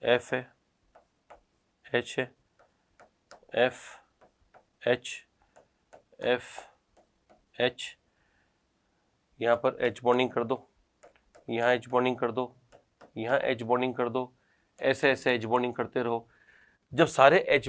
F है, H है, F, H, F, H। यहाँ पर H बॉन्डिंग कर दो, यहाँ H बॉन्डिंग कर दो, यहाँ H बॉन्डिंग कर दो, ऐसे ऐसे H बॉन्डिंग करते रहो। जब सारे H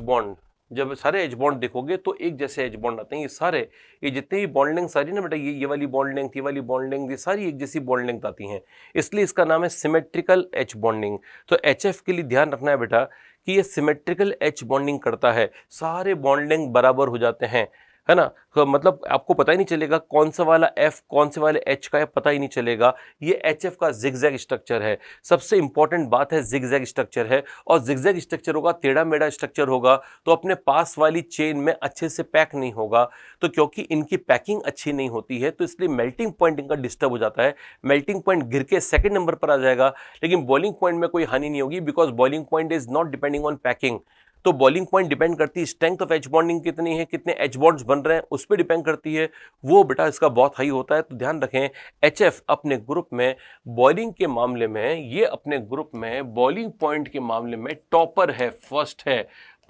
बॉन्ड देखोगे तो एक जैसे H बॉन्ड आते हैं। ये सारे, ये जितने भी बॉन्ड लेंथ सारी ना बेटा, ये वाली बॉन्ड लेंथ, ये वाली बॉन्ड लेंथ, ये सारी एक जैसी बॉन्ड लेंथ आती हैं, इसलिए इसका नाम है सिमेट्रिकल H बॉन्डिंग। तो HF के लिए ध्यान रखना है बेटा कि ये सिमेट्रिकल H बॉन्डिंग करता है, सारे बॉन्ड लेंथ बराबर हो जाते हैं, है ना। तो मतलब आपको पता ही नहीं चलेगा कौन सा वाला F कौन से वाले H का है, पता ही नहीं चलेगा। ये HF का जिगजैग स्ट्रक्चर है, सबसे इंपॉर्टेंट बात है जिगजैग स्ट्रक्चर है, और जिगजैग स्ट्रक्चर होगा, टेढ़ा मेढ़ा स्ट्रक्चर होगा, तो अपने पास वाली चेन में अच्छे से पैक नहीं होगा। तो क्योंकि इनकी पैकिंग अच्छी नहीं होती है तो इसलिए मेल्टिंग पॉइंट इनका डिस्टर्ब हो जाता है। मेल्टिंग पॉइंट गिर के सेकंड नंबर पर आ जाएगा, लेकिन बॉइलिंग पॉइंट में कोई हानि नहीं होगी, because boiling point is not depending on packing. तो बॉइलिंग पॉइंट डिपेंड करती है स्ट्रेंथ ऑफ H बॉन्डिंग कितनी है, कितने H बॉन्ड्स बन रहे हैं उस पर डिपेंड करती है, वो बेटा इसका बहुत हाई होता है। तो ध्यान रखें, HF अपने ग्रुप में बॉइलिंग के मामले में, ये अपने ग्रुप में बॉइलिंग पॉइंट के मामले में टॉपर है, फर्स्ट है,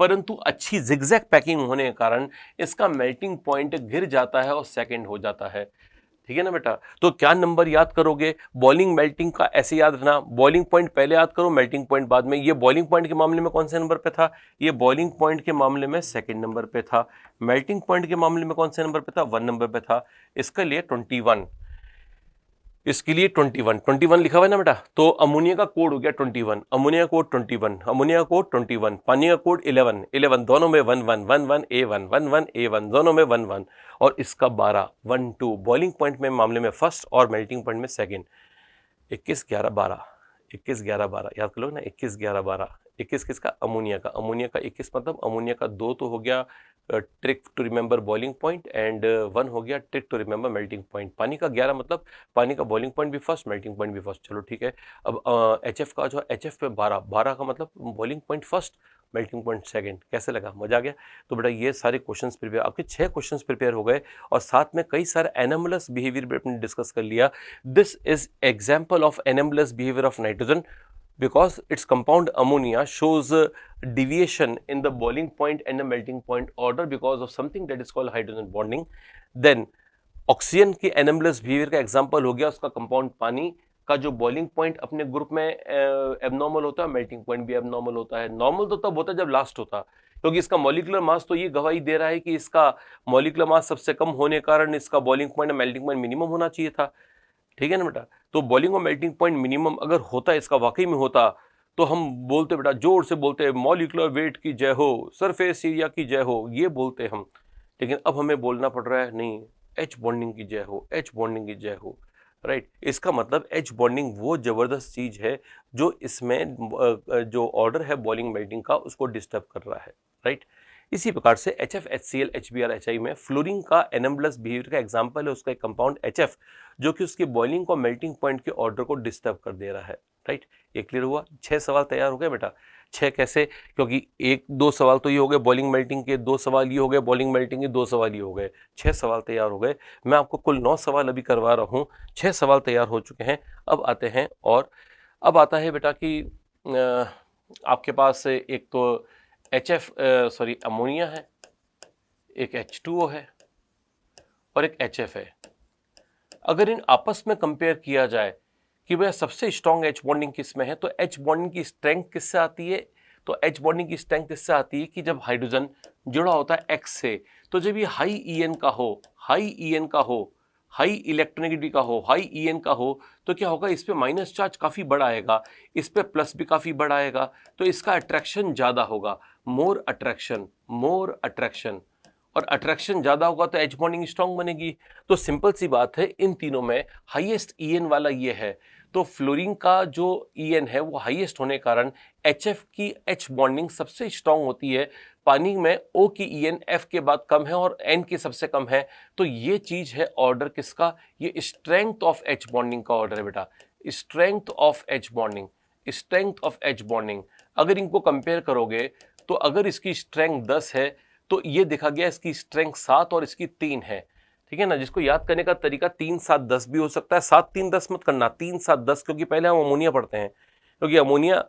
परंतु अच्छी जिगजैग पैकिंग होने के कारण इसका मेल्टिंग पॉइंट गिर जाता है और सेकंड हो जाता है। ठीक है ना बेटा। तो क्या नंबर याद करोगे बॉइलिंग मेल्टिंग का? ऐसे याद रखना, बॉइलिंग पॉइंट पहले याद करो, मेल्टिंग पॉइंट बाद में। ये बॉइलिंग पॉइंट के मामले में कौन से नंबर पे था? ये बॉइलिंग पॉइंट के मामले में सेकंड नंबर पे था। मेल्टिंग पॉइंट के मामले में कौन से नंबर पे था? 1 नंबर पे था। इसके लिए 21, इसके लिए 21 लिखा हुआ है ना बेटा। तो अमोनिया का कोड हो गया 21, अमोनिया कोड 21, अमोनिया कोड 21, पानी का कोड 11, दोनों में 11, A1, 11 A1, दोनों में 11, और इसका 12, 1 2 बॉइलिंग पॉइंट में मामले में फर्स्ट और मेल्टिंग पॉइंट में सेकंड। 21 11 12, 21 11 12 याद कर लो ना, 21 11 12। 21 किसका? अमोनिया का। अमोनिया का 21 मतलब अमोनिया का 2 तो हो गया trick to remember boiling point, and 1 हो गया trick to remember melting point. पानी का 11 मतलब पानी का बॉइलिंग पॉइंट भी फर्स्ट, मेल्टिंग पॉइंट भी फर्स्ट। चलो ठीक है। अब HF का जो HF पे 12, 12 का मतलब boiling point first, melting point second. कैसे लगा? मजा आ गया? तो बेटा ये सारे क्वेश्चंस प्रिपेयर, आपके 6 क्वेश्चंस प्रिपेयर हो गए, और साथ में कई सारे एनोमलस बिहेवियर भी अपने डिस्कस कर लिया। This is example of anomalous behaviour of nitrogen, because its compound ammonia shows deviation in the boiling point and the melting point order because of something that is called hydrogen bonding. Then oxygen के anomalous behaviour का example हो गया उसका compound पानी का जो boiling point अपने group में एबनॉर्मल होता है, मेल्टिंग पॉइंट भी एबनॉर्मल होता है। नॉर्मल तो तब होता है जब लास्ट होता, क्योंकि इसका मॉलिक्यूलर मास तो ये गवाही दे रहा है कि इसका मॉलिक्यूलर मास सबसे कम होने के कारण इसका बॉइलिंग पॉइंट और मेल्टिंग पॉइंट मिनिमम होना चाहिए था। ठीक है ना बेटा। तो बॉइलिंग और मेल्टिंग पॉइंट मिनिमम अगर होता है, इसका वाकई में होता, तो हम बोलते बेटा, जोर से बोलते मॉलिक्यूलर वेट की जय हो, सरफेस एरिया की जय हो, ये बोलते हम। लेकिन अब हमें बोलना पड़ रहा है नहीं, H बॉन्डिंग की जय हो, H बॉन्डिंग की जय हो, राइट। इसका मतलब H बॉन्डिंग वो जबरदस्त चीज है जो इसमें जो ऑर्डर है बॉइलिंग मेल्टिंग का उसको डिस्टर्ब कर रहा है, राइट। इसी प्रकार से HF, HCl, HBr, HI में फ्लोरीन का NM+ बिहेवियर का एग्जाम्पल है उसका एक कंपाउंड HF, जो कि उसके बॉइलिंग को मेल्टिंग पॉइंट के ऑर्डर को डिस्टर्ब कर दे रहा है। राइट, ये क्लियर हुआ? 6 सवाल तैयार हो गए बेटा। 6 कैसे? क्योंकि 1-2 सवाल तो ये हो गए बॉइलिंग मेल्टिंग के, 2 सवाल ये हो गए बॉइलिंग मेल्टिंग के, 2 सवाल ये हो गए, 6 सवाल तैयार हो गए। मैं आपको कुल 9 सवाल अभी करवा रहा हूँ, 6 सवाल तैयार हो चुके हैं। अब आते हैं, और अब आता है बेटा कि आपके पास एक तो अमोनिया है, एक H2O है और एक HF है। अगर इन आपस में कंपेयर किया जाए कि वह सबसे स्ट्रॉन्ग H बॉन्डिंग किस में है, तो H बॉन्डिंग की स्ट्रेंथ किससे आती है? तो H बॉन्डिंग की स्ट्रेंथ इससे आती है कि जब हाइड्रोजन जुड़ा होता है X से, तो जब ये हाई EN का हो, हाई इलेक्ट्रोनेगेटिविटी का हो, हाई EN का हो, तो क्या होगा, इस पे माइनस चार्ज काफ़ी बड़ा आएगा, इस पे प्लस भी काफ़ी बड़ा आएगा, तो इसका अट्रैक्शन ज़्यादा होगा, मोर अट्रैक्शन, और अट्रैक्शन ज़्यादा होगा तो H बॉन्डिंग स्ट्रॉन्ग बनेगी। तो सिंपल सी बात है, इन तीनों में हाईएस्ट EN वाला ये है, तो फ्लोरीन का जो EN है वो हाईएस्ट होने के कारण HF की H बॉन्डिंग सबसे स्ट्रॉन्ग होती है। पानी में O की EN F के बाद कम है और N की सबसे कम है, तो ये चीज़ है ऑर्डर किसका? ये स्ट्रेंथ ऑफ H बॉन्डिंग का ऑर्डर है बेटा, स्ट्रेंथ ऑफ H बॉन्डिंग। अगर इनको कंपेयर करोगे तो अगर इसकी स्ट्रेंथ 10 है तो ये देखा गया इसकी स्ट्रेंथ 7 और इसकी 3 है, ठीक है ना। जिसको याद करने का तरीका 3, 7, 10 भी हो सकता है, 7, 3, 10 मत करना, 3, 7, 10, क्योंकि पहले हम अमोनिया पढ़ते हैं, क्योंकि अमोनिया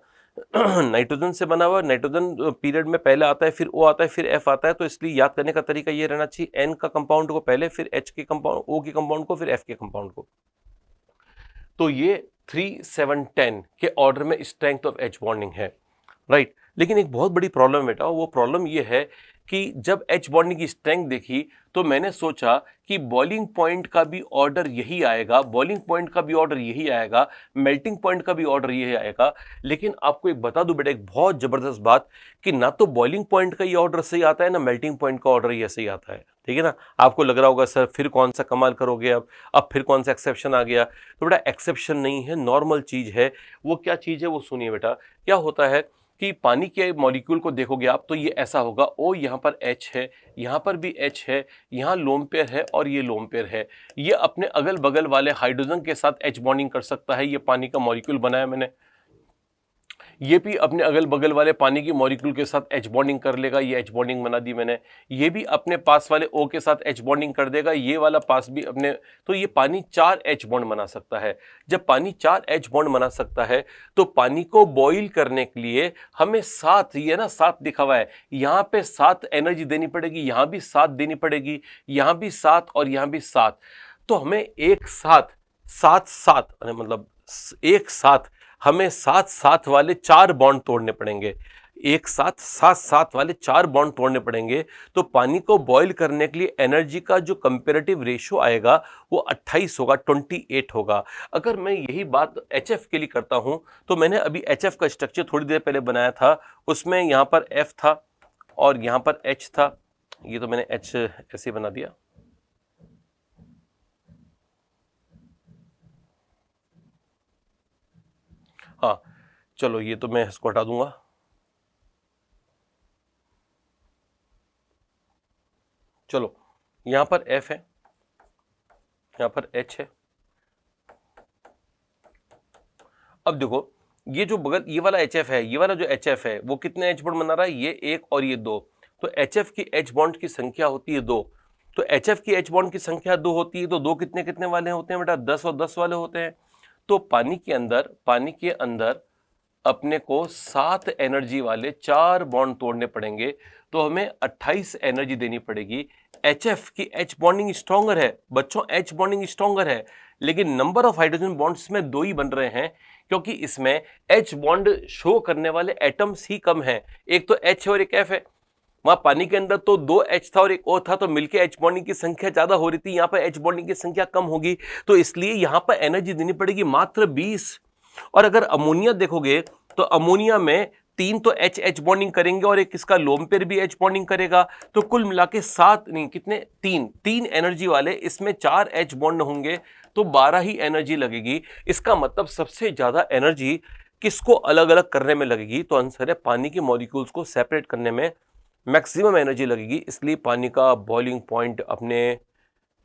नाइट्रोजन से बना हुआ, नाइट्रोजन पीरियड में पहले आता है, फिर O आता है, फिर F आता है, तो इसलिए याद करने का तरीका ये रहना चाहिए, N का कंपाउंड को पहले, फिर H के कंपाउंड, O के कंपाउंड को, फिर F के कंपाउंड को। तो ये 3, 7, 10 के ऑर्डर में स्ट्रेंथ ऑफ H बॉन्डिंग है, राइट। लेकिन एक बहुत बड़ी प्रॉब्लम बेटा, वो प्रॉब्लम ये है कि जब H बॉन्डिंग की स्ट्रेंथ देखी तो मैंने सोचा कि बॉइलिंग पॉइंट का भी ऑर्डर यही आएगा, मेल्टिंग पॉइंट का भी ऑर्डर यही आएगा। लेकिन आपको एक बता दूं बेटा, एक बहुत जबरदस्त बात, कि ना तो बॉइलिंग पॉइंट का ये ऑर्डर सही आता है, ना मेल्टिंग पॉइंट का ऑर्डर ये सही आता है, ठीक है ना। आपको लग रहा होगा सर फिर कौन सा कमाल करोगे, अब फिर कौन सा एक्सेप्शन आ गया। तो बेटा एक्सेप्शन नहीं है, नॉर्मल चीज है। वो क्या चीज है वो सुनिए बेटा। क्या होता है कि पानी के मॉलिक्यूल को देखोगे आप तो ये ऐसा होगा, O यहाँ पर H है, यहाँ पर भी H है, यहाँ लोन पेयर है और ये लोन पेयर है। ये अपने अगल बगल वाले हाइड्रोजन के साथ H बॉन्डिंग कर सकता है, ये पानी का मॉलिक्यूल बनाया मैंने। ये भी अपने अगल बगल वाले पानी की मॉलिक्यूल के साथ H बॉन्डिंग कर लेगा, ये H बॉन्डिंग बना दी मैंने। ये भी अपने पास वाले O के साथ H बॉन्डिंग कर देगा, ये वाला पास भी अपने, तो ये पानी 4 H बॉन्ड बना सकता है। जब पानी 4 H बॉन्ड बना सकता है तो पानी को बॉईल करने के लिए हमें 7, ये ना 7 दिखा हुआ है, यहाँ पे 7 एनर्जी देनी पड़ेगी, यहाँ भी 7 देनी पड़ेगी, यहाँ भी 7 और यहाँ भी 7। तो हमें एक साथ 7-7 मतलब एक साथ हमें 7-7 वाले 4 बॉन्ड तोड़ने पड़ेंगे, एक साथ 7-7 वाले 4 बॉन्ड तोड़ने पड़ेंगे। तो पानी को बॉईल करने के लिए एनर्जी का जो कंपेरेटिव रेशियो आएगा वो 28 होगा, 28 होगा। अगर मैं यही बात HF के लिए करता हूं तो मैंने अभी HF का स्ट्रक्चर थोड़ी देर पहले बनाया था, उसमें यहां पर F था और यहां पर H था, ये तो मैंने H ऐसे बना दिया। हाँ चलो, ये तो मैं इसको हटा दूंगा। चलो, यहां पर F है, यहां पर H है। अब देखो, ये जो बगल ये वाला HF है, ये वाला जो HF है वो कितने H बॉन्ड बना रहा है, ये 1 और ये 2। तो HF की H बॉन्ड की संख्या होती है 2। तो HF की H बॉन्ड की संख्या 2 होती है, तो 2 कितने कितने वाले होते हैं बेटा, 10 और 10 वाले होते हैं। तो पानी के अंदर अपने को 7 एनर्जी वाले 4 बॉन्ड तोड़ने पड़ेंगे, तो हमें 28 एनर्जी देनी पड़ेगी। HF की H बॉन्डिंग स्ट्रॉन्गर है बच्चों, H बॉन्डिंग स्ट्रॉन्गर है, लेकिन नंबर ऑफ हाइड्रोजन बॉन्ड्स में 2 ही बन रहे हैं, क्योंकि इसमें H बॉन्ड शो करने वाले एटम्स ही कम हैं। एक तो H है और एक F है। वहां पानी के अंदर तो 2 H था और एक O था, तो मिलके H बॉन्डिंग की संख्या ज्यादा हो रही थी, यहाँ पर H बॉन्डिंग की संख्या कम होगी, तो इसलिए यहाँ पर एनर्जी देनी पड़ेगी मात्र 20। और अगर अमोनिया देखोगे तो अमोनिया में 3 तो H बॉन्डिंग करेंगे और एक इसका लोन पेयर भी H बॉन्डिंग करेगा, तो कुल मिला के 7 नहीं कितने 3 एनर्जी वाले, इसमें 4 H बॉन्ड होंगे, तो 12 ही एनर्जी लगेगी। इसका मतलब सबसे ज्यादा एनर्जी किसको अलग अलग करने में लगेगी, तो आंसर है पानी के मॉलिक्यूल्स को सेपरेट करने में मैक्सिमम एनर्जी लगेगी, इसलिए पानी का बॉइलिंग पॉइंट अपने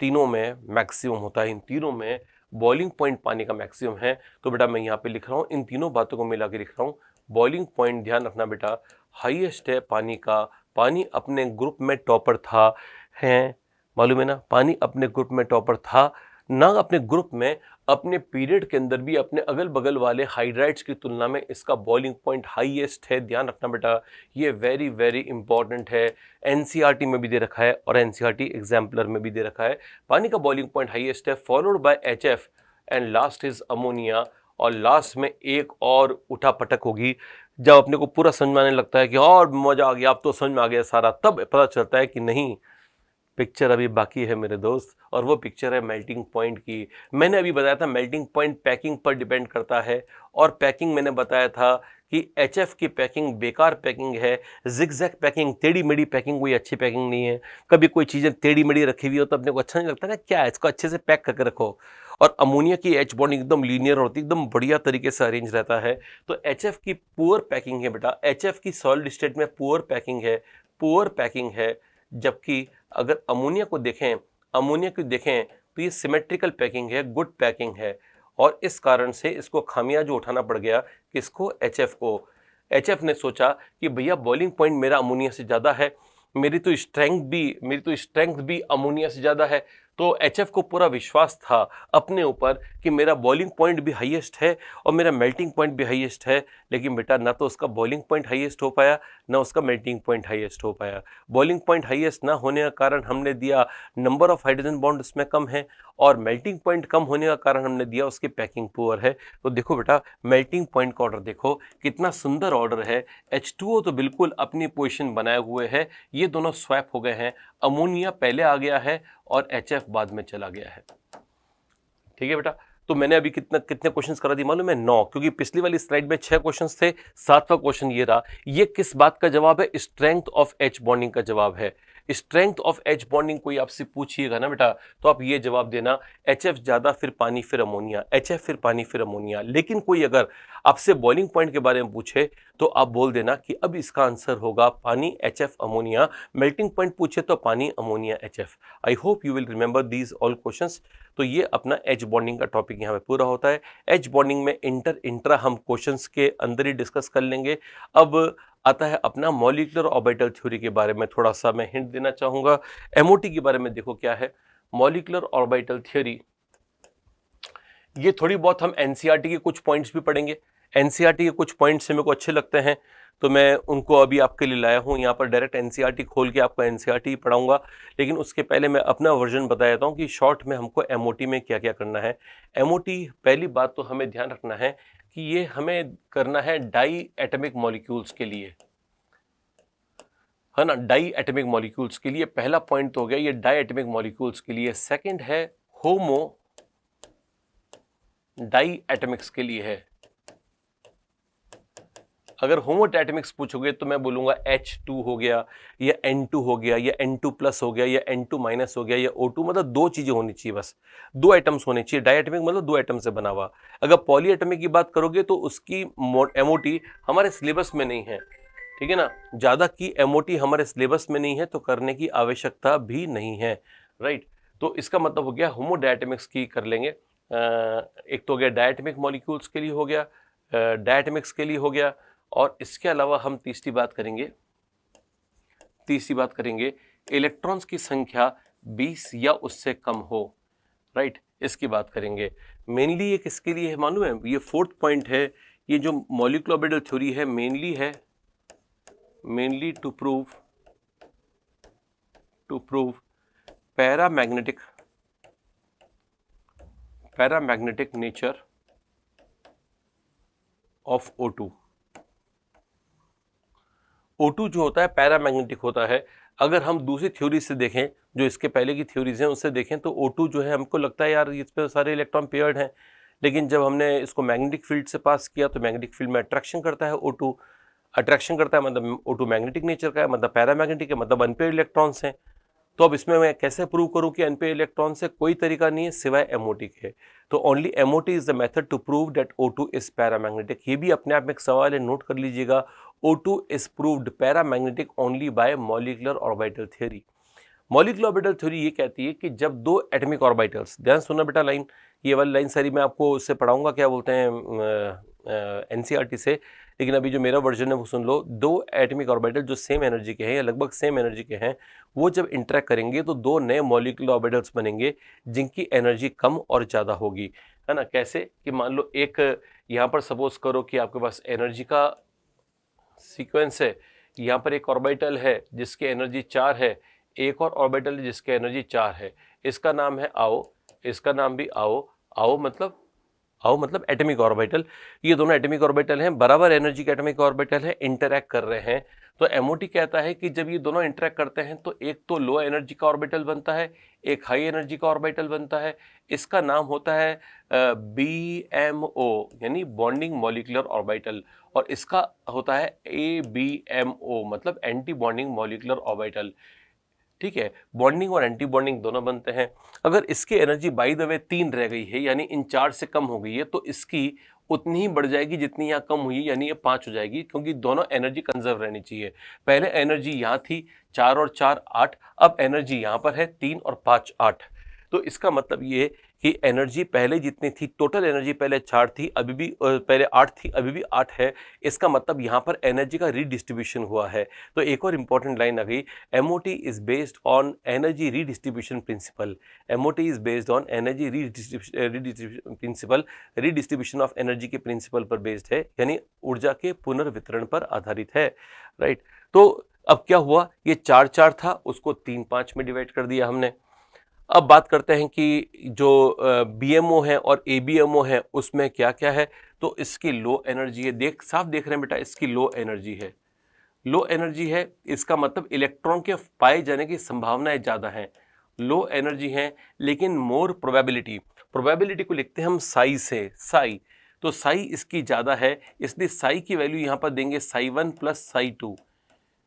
तीनों में मैक्सिमम होता है। इन तीनों में बॉइलिंग पॉइंट पानी का मैक्सिमम है। तो बेटा मैं यहाँ पे लिख रहा हूँ, इन तीनों बातों को मिला के लिख रहा हूँ। बॉइलिंग पॉइंट ध्यान रखना बेटा, हाईएस्ट है पानी का। पानी अपने ग्रुप में टॉपर था, है मालूम है ना, पानी अपने ग्रुप में टॉपर था ना, अपने ग्रुप में, अपने पीरियड के अंदर भी अपने अगल बगल वाले हाइड्राइट्स की तुलना में इसका बॉइलिंग पॉइंट हाईएस्ट है। ध्यान रखना बेटा, ये वेरी वेरी इंपॉर्टेंट है। एनसीईआरटी में भी दे रखा है और एनसीईआरटी एग्जाम्पलर में भी दे रखा है। पानी का बॉइलिंग पॉइंट हाईएस्ट है, followed by HF and last is ammonia. और लास्ट में एक और उठा पटक होगी, जब अपने को पूरा समझ में आने लगता है कि और मजा आ गया, अब तो समझ में आ गया सारा, तब पता चलता है कि नहीं, पिक्चर अभी बाकी है मेरे दोस्त, और वो पिक्चर है मेल्टिंग पॉइंट की। मैंने अभी बताया था मेल्टिंग पॉइंट पैकिंग पर डिपेंड करता है, और पैकिंग मैंने बताया था कि एचएफ की पैकिंग बेकार पैकिंग है, जिगजैग पैकिंग, टेढ़ी मेढ़ी पैकिंग कोई अच्छी पैकिंग नहीं है। कभी कोई चीज़ें टेढ़ी मेढ़ी रखी हुई हो तो अपने को अच्छा नहीं लगता ना, क्या है, इसको अच्छे से पैक करके रखो। और अमोनिया की एच बॉन्ड एकदम लीनियर होती है, एकदम बढ़िया तरीके से अरेंज रहता है। तो एचएफ की पुअर पैकिंग है बेटा, एचएफ की सॉलिड स्टेट में पुअर पैकिंग है, पुअर पैकिंग है। जबकि अगर अमोनिया को देखें, अमोनिया को देखें तो ये सिमेट्रिकल पैकिंग है, गुड पैकिंग है। और इस कारण से इसको खामियां जो उठाना पड़ गया, किसको, एचएफ को। एचएफ ने सोचा कि भैया बॉइलिंग पॉइंट मेरा अमोनिया से ज़्यादा है, मेरी तो स्ट्रेंथ भी अमोनिया से ज़्यादा है। तो एचएफ को पूरा विश्वास था अपने ऊपर कि मेरा बॉइलिंग पॉइंट भी हाईएस्ट है और मेरा मेल्टिंग पॉइंट भी हाईएस्ट है। लेकिन बेटा ना तो उसका बॉइलिंग पॉइंट हाईएस्ट हो पाया, ना उसका मेल्टिंग पॉइंट हाईएस्ट हो पाया। बॉइलिंग पॉइंट हाईएस्ट ना होने का कारण हमने दिया नंबर ऑफ हाइड्रोजन बॉन्ड उसमें कम है, और मेल्टिंग पॉइंट कम होने का कारण हमने दिया उसकी पैकिंग पुअर है। तो देखो बेटा, मेल्टिंग पॉइंट का ऑर्डर देखो कितना सुंदर ऑर्डर है। H2O तो बिल्कुल अपनी पोजीशन बनाए हुए है, ये दोनों स्वैप हो गए हैं, अमोनिया पहले आ गया है और HF बाद में चला गया है। ठीक है बेटा, तो मैंने अभी कितने क्वेश्चंस करा दिए मालूम है, 9, क्योंकि पिछली वाली स्लाइड में 6 क्वेश्चंस थे, 7वां क्वेश्चन ये रहा। ये किस बात का जवाब है, स्ट्रेंथ ऑफ H बॉन्डिंग का जवाब है। स्ट्रेंथ ऑफ H बॉन्डिंग कोई आपसे पूछिएगा ना बेटा, तो आप ये जवाब देना, HF ज्यादा फिर पानी फिर अमोनिया, HF फिर पानी फिर अमोनिया। लेकिन कोई अगर आपसे बॉइलिंग पॉइंट के बारे में पूछे तो आप बोल देना कि अब इसका आंसर होगा पानी HF अमोनिया, मेल्टिंग पॉइंट पूछे तो पानी ammonia HF। I hope you will remember these all questions. तो ये अपना H बॉन्डिंग का टॉपिक यहाँ पे पूरा होता है। H बॉन्डिंग में इंटर इंट्रा हम क्वेश्चंस के अंदर ही डिस्कस कर लेंगे। अब आता है अपना मॉलिक्यूलर ऑर्बिटल थ्योरी के बारे में, थोड़ा सा मैं हिंट देना चाहूंगा। MOT के बारे में देखो क्या है मॉलिक्यूलर ऑर्बिटल थ्योरी, ये थोड़ी बहुत हम एनसीईआरटी के कुछ पॉइंट्स भी पढ़ेंगे। एनसीईआरटी के कुछ पॉइंट्स मेरे को अच्छे लगते हैं तो मैं उनको अभी आपके लिए लाया हूँ। यहाँ पर डायरेक्ट एनसीईआरटी खोल के आपको एनसीईआरटी पढ़ाऊंगा, लेकिन उसके पहले मैं अपना वर्जन बता देता हूँ कि शॉर्ट में हमको एमओटी में क्या क्या करना है। एमओटी पहली बात तो हमें ध्यान रखना है कि ये हमें करना है डाई एटमिक मॉलिक्यूल्स के लिए, है ना, डाई एटमिक मॉलिक्यूल्स के लिए। पहला पॉइंट तो हो गया ये डाई एटमिक मॉलिक्यूल्स के लिए। सेकेंड है होमो डाई एटमिक्स के लिए है। अगर होमोडायनेमिक्स पूछोगे तो मैं बोलूंगा H2 हो गया या N2 हो गया या N2 प्लस हो गया या N2 माइनस हो गया या O2, मतलब दो चीजें होनी चाहिए, बस दो आइटम्स होने चाहिए। डायएटमिक मतलब दो आइटम से बना हुआ। अगर पॉलीएटमिक की बात करोगे तो उसकी एमओटी हमारे सिलेबस में नहीं है, ठीक है ना, ज्यादा की एमओटी हमारे सिलेबस में नहीं है तो करने की आवश्यकता भी नहीं है, राइट। तो इसका मतलब हो गया होमोडायनेमिक्स की कर लेंगे। एक तो हो गया डायएटमिक मॉलिक्यूल्स के लिए हो गया, डायएटमिक्स के लिए हो गया, और इसके अलावा हम तीसरी बात करेंगे इलेक्ट्रॉन्स की संख्या 20 या उससे कम हो, राइट, इसकी बात करेंगे। मेनली ये किसके लिए है मालूम है, ये फोर्थ पॉइंट है। ये जो मॉलिक्यूलर ऑर्बिटल थ्योरी है mainly to prove paramagnetic nature of O2। O2 जो होता है पैरामैग्नेटिक होता है। अगर हम दूसरी थ्योरी से देखें, जो इसके पहले की थ्योरीज हैं उससे देखें, तो O2 जो है हमको लगता है यार इस पे सारे इलेक्ट्रॉन पेयर्ड हैं, लेकिन जब हमने इसको मैग्नेटिक फील्ड से पास किया तो मैग्नेटिक फील्ड में अट्रैक्शन करता है O2। अट्रैक्शन करता है मतलब O2 मैग्नेटिक नेचर का है, मतलब पैरामैग्नेटिक है, मतलब अनपेयर्ड इलेक्ट्रॉन्स हैं। तो अब इसमें मैं कैसे प्रूव करूं कि अनपेयर्ड इलेक्ट्रॉन से, कोई तरीका नहीं है सिवाय एमओटी के। तो only MOT is the method to prove that O2 is paramagnetic. ये भी अपने आप में एक सवाल है, नोट कर लीजिएगा। O2 is proved paramagnetic only by molecular orbital theory. Molecular orbital theory ये कहती है कि जब दो एटॉमिक ऑर्बिटल्स, ध्यान सुनना बेटा लाइन, ये वाली लाइन सारी मैं आपको उससे पढ़ाऊंगा, क्या बोलते हैं एनसीईआरटी से, लेकिन अभी जो मेरा वर्जन है वो सुन लो। दो एटॉमिक ऑर्बिटल जो सेम एनर्जी के हैं या लगभग सेम एनर्जी के हैं, वो जब इंटरेक्ट करेंगे तो दो नए मॉलिक्यूलर ऑर्बिटल्स बनेंगे जिनकी एनर्जी कम और ज़्यादा होगी, है ना। कैसे कि मान लो एक यहाँ पर सपोज करो कि आपके पास एनर्जी का सीक्वेंस है, यहाँ पर एक ऑर्बिटल है जिसकी एनर्जी 4 है, एक और ऑर्बिटल जिसकी एनर्जी 4 है, इसका नाम है आओ, इसका नाम भी आओ। आओ मतलब एटॉमिक ऑर्बिटल। ये दोनों एटॉमिक ऑर्बिटल हैं, बराबर एनर्जी के एटॉमिक ऑर्बिटल है, इंटरैक्ट कर रहे हैं। तो एमओटी कहता है कि जब ये दोनों इंटरैक्ट करते हैं तो एक तो लो एनर्जी का ऑर्बिटल बनता है, एक हाई एनर्जी का ऑर्बिटल बनता है। इसका नाम होता है BMO यानी बॉन्डिंग मॉलिक्यूलर ऑर्बिटल, और इसका होता है ABMO मतलब एंटी बॉन्डिंग मॉलिक्यूलर ऑर्बिटल। ठीक है, बॉन्डिंग और एंटी बॉन्डिंग दोनों बनते हैं। अगर इसकी एनर्जी बाय द वे 3 रह गई है, यानी इन 4 से कम हो गई है, तो इसकी उतनी ही बढ़ जाएगी जितनी यहाँ कम हुई है, यानी ये 5 हो जाएगी, क्योंकि दोनों एनर्जी कंजर्व रहनी चाहिए। पहले एनर्जी यहाँ थी 4 और 4 8, अब एनर्जी यहाँ पर है 3 और 5 8। तो इसका मतलब ये कि एनर्जी पहले जितनी थी, टोटल एनर्जी पहले 4 थी, अभी भी पहले 8 थी, अभी भी 8 है। इसका मतलब यहाँ पर एनर्जी का रीडिस्ट्रीब्यूशन हुआ है। तो एक और इंपॉर्टेंट लाइन आ गई, MOT is based on energy redistribution principle. MOT is based on energy redistribution principle, redistribution of energy के प्रिंसिपल पर बेस्ड है, यानी ऊर्जा के पुनर्वितरण पर आधारित है, राइट। तो अब क्या हुआ, ये 4 4 था, उसको 3 5 में डिवाइड कर दिया हमने। अब बात करते हैं कि जो BMO है और ABMO है उसमें क्या क्या है। तो इसकी लो एनर्जी है, साफ देख रहे हैं बेटा, इसकी लो एनर्जी है। लो एनर्जी है इसका मतलब इलेक्ट्रॉन के पाए जाने की संभावनाएं ज़्यादा हैं। लो एनर्जी है लेकिन मोर प्रोबेबिलिटी को लिखते हैं हम साई से, साई। तो साई इसकी ज़्यादा है, इसलिए साई की वैल्यू यहाँ पर देंगे psi1 + psi2,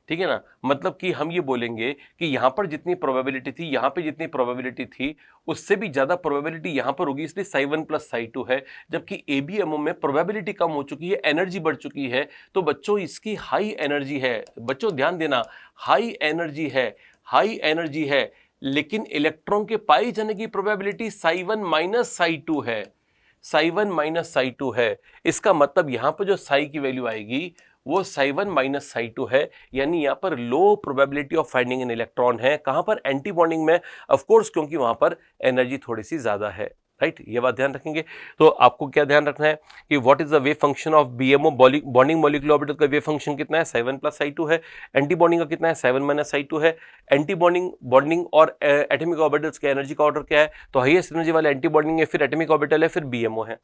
ठीक है ना। मतलब कि हम ये बोलेंगे कि यहाँ पर जितनी प्रोबेबिलिटी थी, यहाँ पे जितनी प्रोबेबिलिटी थी, उससे भी ज़्यादा प्रोबेबिलिटी यहाँ पर होगी, इसलिए psi1 + psi2 है। जबकि ABMO में प्रोबेबिलिटी कम हो चुकी है, एनर्जी बढ़ चुकी है, तो बच्चों इसकी हाई एनर्जी है। बच्चों ध्यान देना, हाई एनर्जी है, हाई एनर्जी है, लेकिन इलेक्ट्रॉन के पाए जाने की प्रोबेबिलिटी psi1 - psi2 है, psi1 - psi2 है। इसका मतलब यहाँ पर जो साई की वैल्यू आएगी वो psi1 - psi2 है, यानी यहाँ पर लो probability of finding an electron है। कहाँ पर, एंटी बॉन्डिंग में, ऑफ कोर्स, क्योंकि वहाँ पर एनर्जी थोड़ी सी ज़्यादा है, राइट। ये बात ध्यान रखेंगे। तो आपको क्या ध्यान रखना है कि what is the wave function of BMO, bonding molecular orbital का वेव फंक्शन कितना है, psi1 + psi2 है। एंटी बॉन्डिंग का कितना है, psi1 - psi2 है। एंटी बॉन्डिंग और एटॉमिक ऑर्बिटल्स के एनर्जी का ऑर्डर क्या है, तो हाईएस्ट एनर्जी वाला एंटी बॉन्डिंग है, फिर एटॉमिक ऑर्बिटल है, फिर BMO है,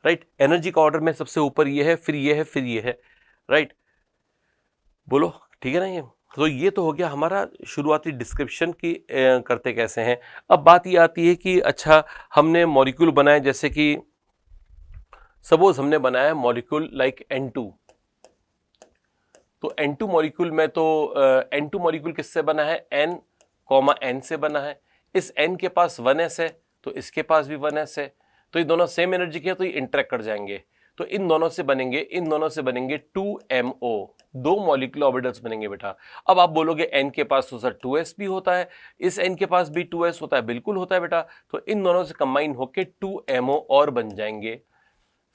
राइट। एनर्जी का ऑर्डर में सबसे ऊपर ये है, फिर ये है, फिर ये है, राइट। बोलो ठीक है ना। ये तो हो गया हमारा शुरुआती डिस्क्रिप्शन की करते कैसे हैं। अब बात ये आती है कि अच्छा, हमने मॉलिक्यूल बनाए, जैसे कि सपोज हमने बनाया मॉलिक्यूल लाइक N2। तो N2 मॉलिक्यूल में तो N2 मॉलिक्यूल किससे बना है, N, N से बना है। इस N के पास 1s है, तो इसके पास भी 1s है, तो ये दोनों सेम एनर्जी के हैं, तो ये इंटरेक्ट कर जाएंगे। तो इन दोनों से बनेंगे 2MO, 2 मॉलिक्यूलर ऑर्बिटल्स बनेंगे बेटा। अब आप बोलोगे N के पास तो सर 2s भी होता है, इस N के पास भी 2s होता है, बिल्कुल होता है बेटा। तो इन दोनों से कंबाइन होके 2MO और बन जाएंगे।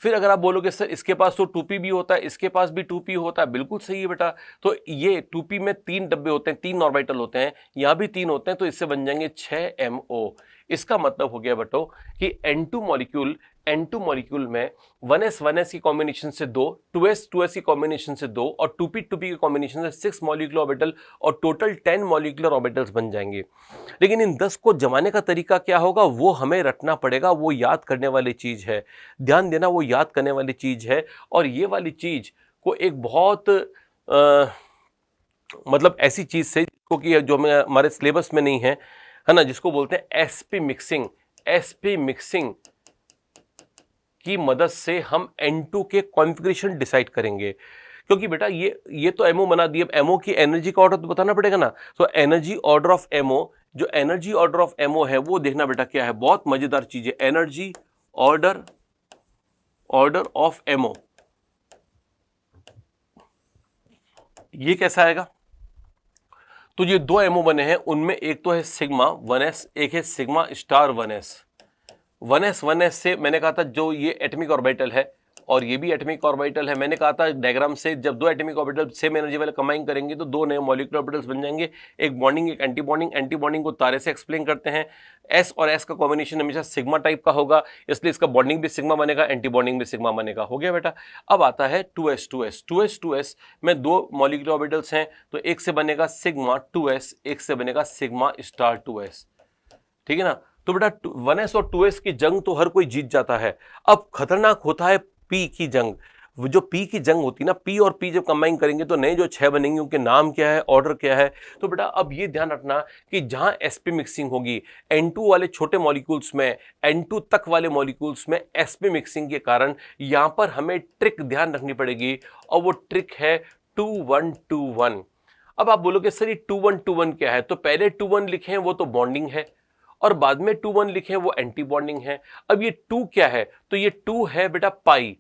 फिर अगर आप बोलोगे सर इसके पास तो 2p भी होता है, इसके पास भी 2p होता है, बिल्कुल सही है बेटा। तो ये 2p में 3 डब्बे होते हैं, 3 ऑर्बिटल होते हैं, यहाँ भी 3 होते हैं, तो इससे बन जाएंगे 6MO। इसका मतलब हो गया बेटो कि N2 मॉलिक्यूल में 1s की कॉम्बिनेशन से 2, 2s की कॉम्बिनेशन से 2 और 2p की कॉम्बिनेशन से 6 मॉलिक्यूलर ऑर्बिटल और टोटल 10 मॉलिक्यूलर ऑर्बिटल्स बन जाएंगे। लेकिन इन 10 को जमाने का तरीका क्या होगा, वो हमें रटना पड़ेगा, वो याद करने वाली चीज है। ध्यान देना, वो याद करने वाली चीज है। और ये वाली चीज को एक बहुत मतलब ऐसी चीज से कि जो हमारे सिलेबस में नहीं है ना, जिसको बोलते हैं SP मिक्सिंग की मदद से हम N2 के कॉन्फ़िगरेशन डिसाइड करेंगे। क्योंकि बेटा ये तो MO बना दिए, अब MO की एनर्जी का ऑर्डर तो बताना पड़ेगा ना। तो एनर्जी ऑर्डर ऑफ MO, जो एनर्जी ऑर्डर ऑफ MO है वो देखना बेटा क्या है, बहुत मजेदार चीज है। एनर्जी ऑर्डर ऑफ MO, ये कैसा आएगा? तो ये दो एमओ बने हैं, उनमें एक तो है सिग्मा 1s, एक है सिग्मा स्टार 1s। 1s से मैंने कहा था जो ये एटॉमिक ऑर्बिटल है और ये भी एटॉमिक ऑर्बिटल है, मैंने कहा था डायग्राम से जब दो एटॉमिक ऑर्बिटल सेम एनर्जी वाले कंबाइन करेंगे तो दो नए मॉलिक्यूलर ऑर्बिटल्स बन जाएंगे, एक बॉन्डिंग एक एंटी बॉन्डिंग। एंटी बॉन्डिंग को तारे से एक्सप्लेन करते हैं। एस और एस का कॉम्बिनेशन हमेशा सिग्मा टाइप का होगा, इसलिए इसका बॉन्डिंग भी सिग्मा बनेगा, एंटी बॉन्डिंग भी सिग्मा बनेगा। हो गया बेटा। अब आता है 2s में दो मॉलिक्यूलर ऑर्बिटल्स हैं, तो एक से बनेगा सिग्मा 2s, एक से बनेगा सिग्मा स्टार 2s। ठीक है ना। तो बेटा 1s और 2s की जंग तो हर कोई जीत जाता है। अब खतरनाक होता है p की जंग। वो जो p की जंग होती है ना, p और p जब कंबाइन करेंगे तो नए जो 6 बनेंगे, उनके नाम क्या है, ऑर्डर क्या है। तो बेटा अब ये ध्यान रखना कि जहां sp मिक्सिंग होगी N2 वाले छोटे मॉलिक्यूल्स में, N2 तक वाले मॉलिक्यूल्स में sp मिक्सिंग के कारण यहां पर हमें ट्रिक ध्यान रखनी पड़ेगी, और वो ट्रिक है 2-1-2-1। अब आप बोलोगे सर ये 2-1-2-1 क्या है? तो पहले 2-1 लिखे हैं वो तो बॉन्डिंग है, और बाद में 2-1 लिखे हैं वो एंटी बॉन्डिंग है। अब ये 2 क्या है? तो ये 2 है बेटा पाई,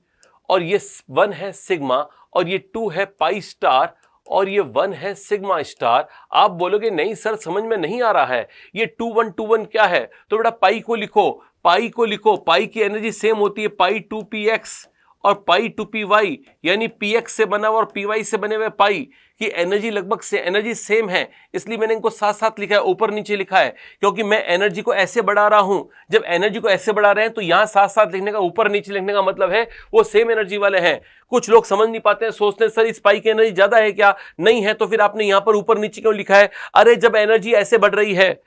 और ये 1 है सिग्मा, और ये 2 है पाई स्टार, और ये 1 है सिग्मा स्टार। आप बोलोगे नहीं सर समझ में नहीं आ रहा है, ये 2-1-2-1 क्या है? तो बेटा पाई को लिखो, पाई को लिखो। पाई की एनर्जी सेम होती है, पाई 2px और पाई 2py, यानी px से बना हुआ और py से बने हुए पाई की एनर्जी लगभग से एनर्जी सेम है, इसलिए मैंने इनको साथ साथ लिखा है, ऊपर नीचे लिखा है, क्योंकि मैं एनर्जी को ऐसे बढ़ा रहा हूं। जब एनर्जी को ऐसे बढ़ा रहे हैं तो यहां साथ साथ लिखने का, ऊपर नीचे लिखने का मतलब है वो सेम एनर्जी वाले हैं। कुछ लोग समझ नहीं पाते हैं, सोचते हैं सर इस पाई की एनर्जी ज्यादा है क्या? नहीं है, तो फिर आपने यहां पर ऊपर नीचे क्यों लिखा है? अरे जब एनर्जी ऐसे बढ़ रही है,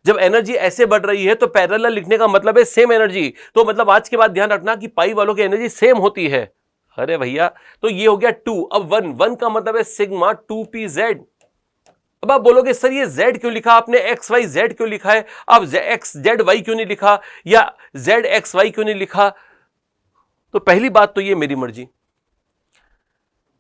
जब एनर्जी ऐसे बढ़ रही है तो पैरेलल लिखने का मतलब है सेम एनर्जी। तो मतलब आज के बाद ध्यान रखना कि पाई वालों की एनर्जी सेम होती है। अरे भैया, तो ये हो गया 2। अब 1 का मतलब है सिग्मा 2pz। अब आप बोलोगे सर ये z क्यों लिखा आपने, xyz क्यों लिखा है? अब xzy क्यों नहीं लिखा, या zxy क्यों नहीं लिखा? तो पहली बात तो ये मेरी मर्जी।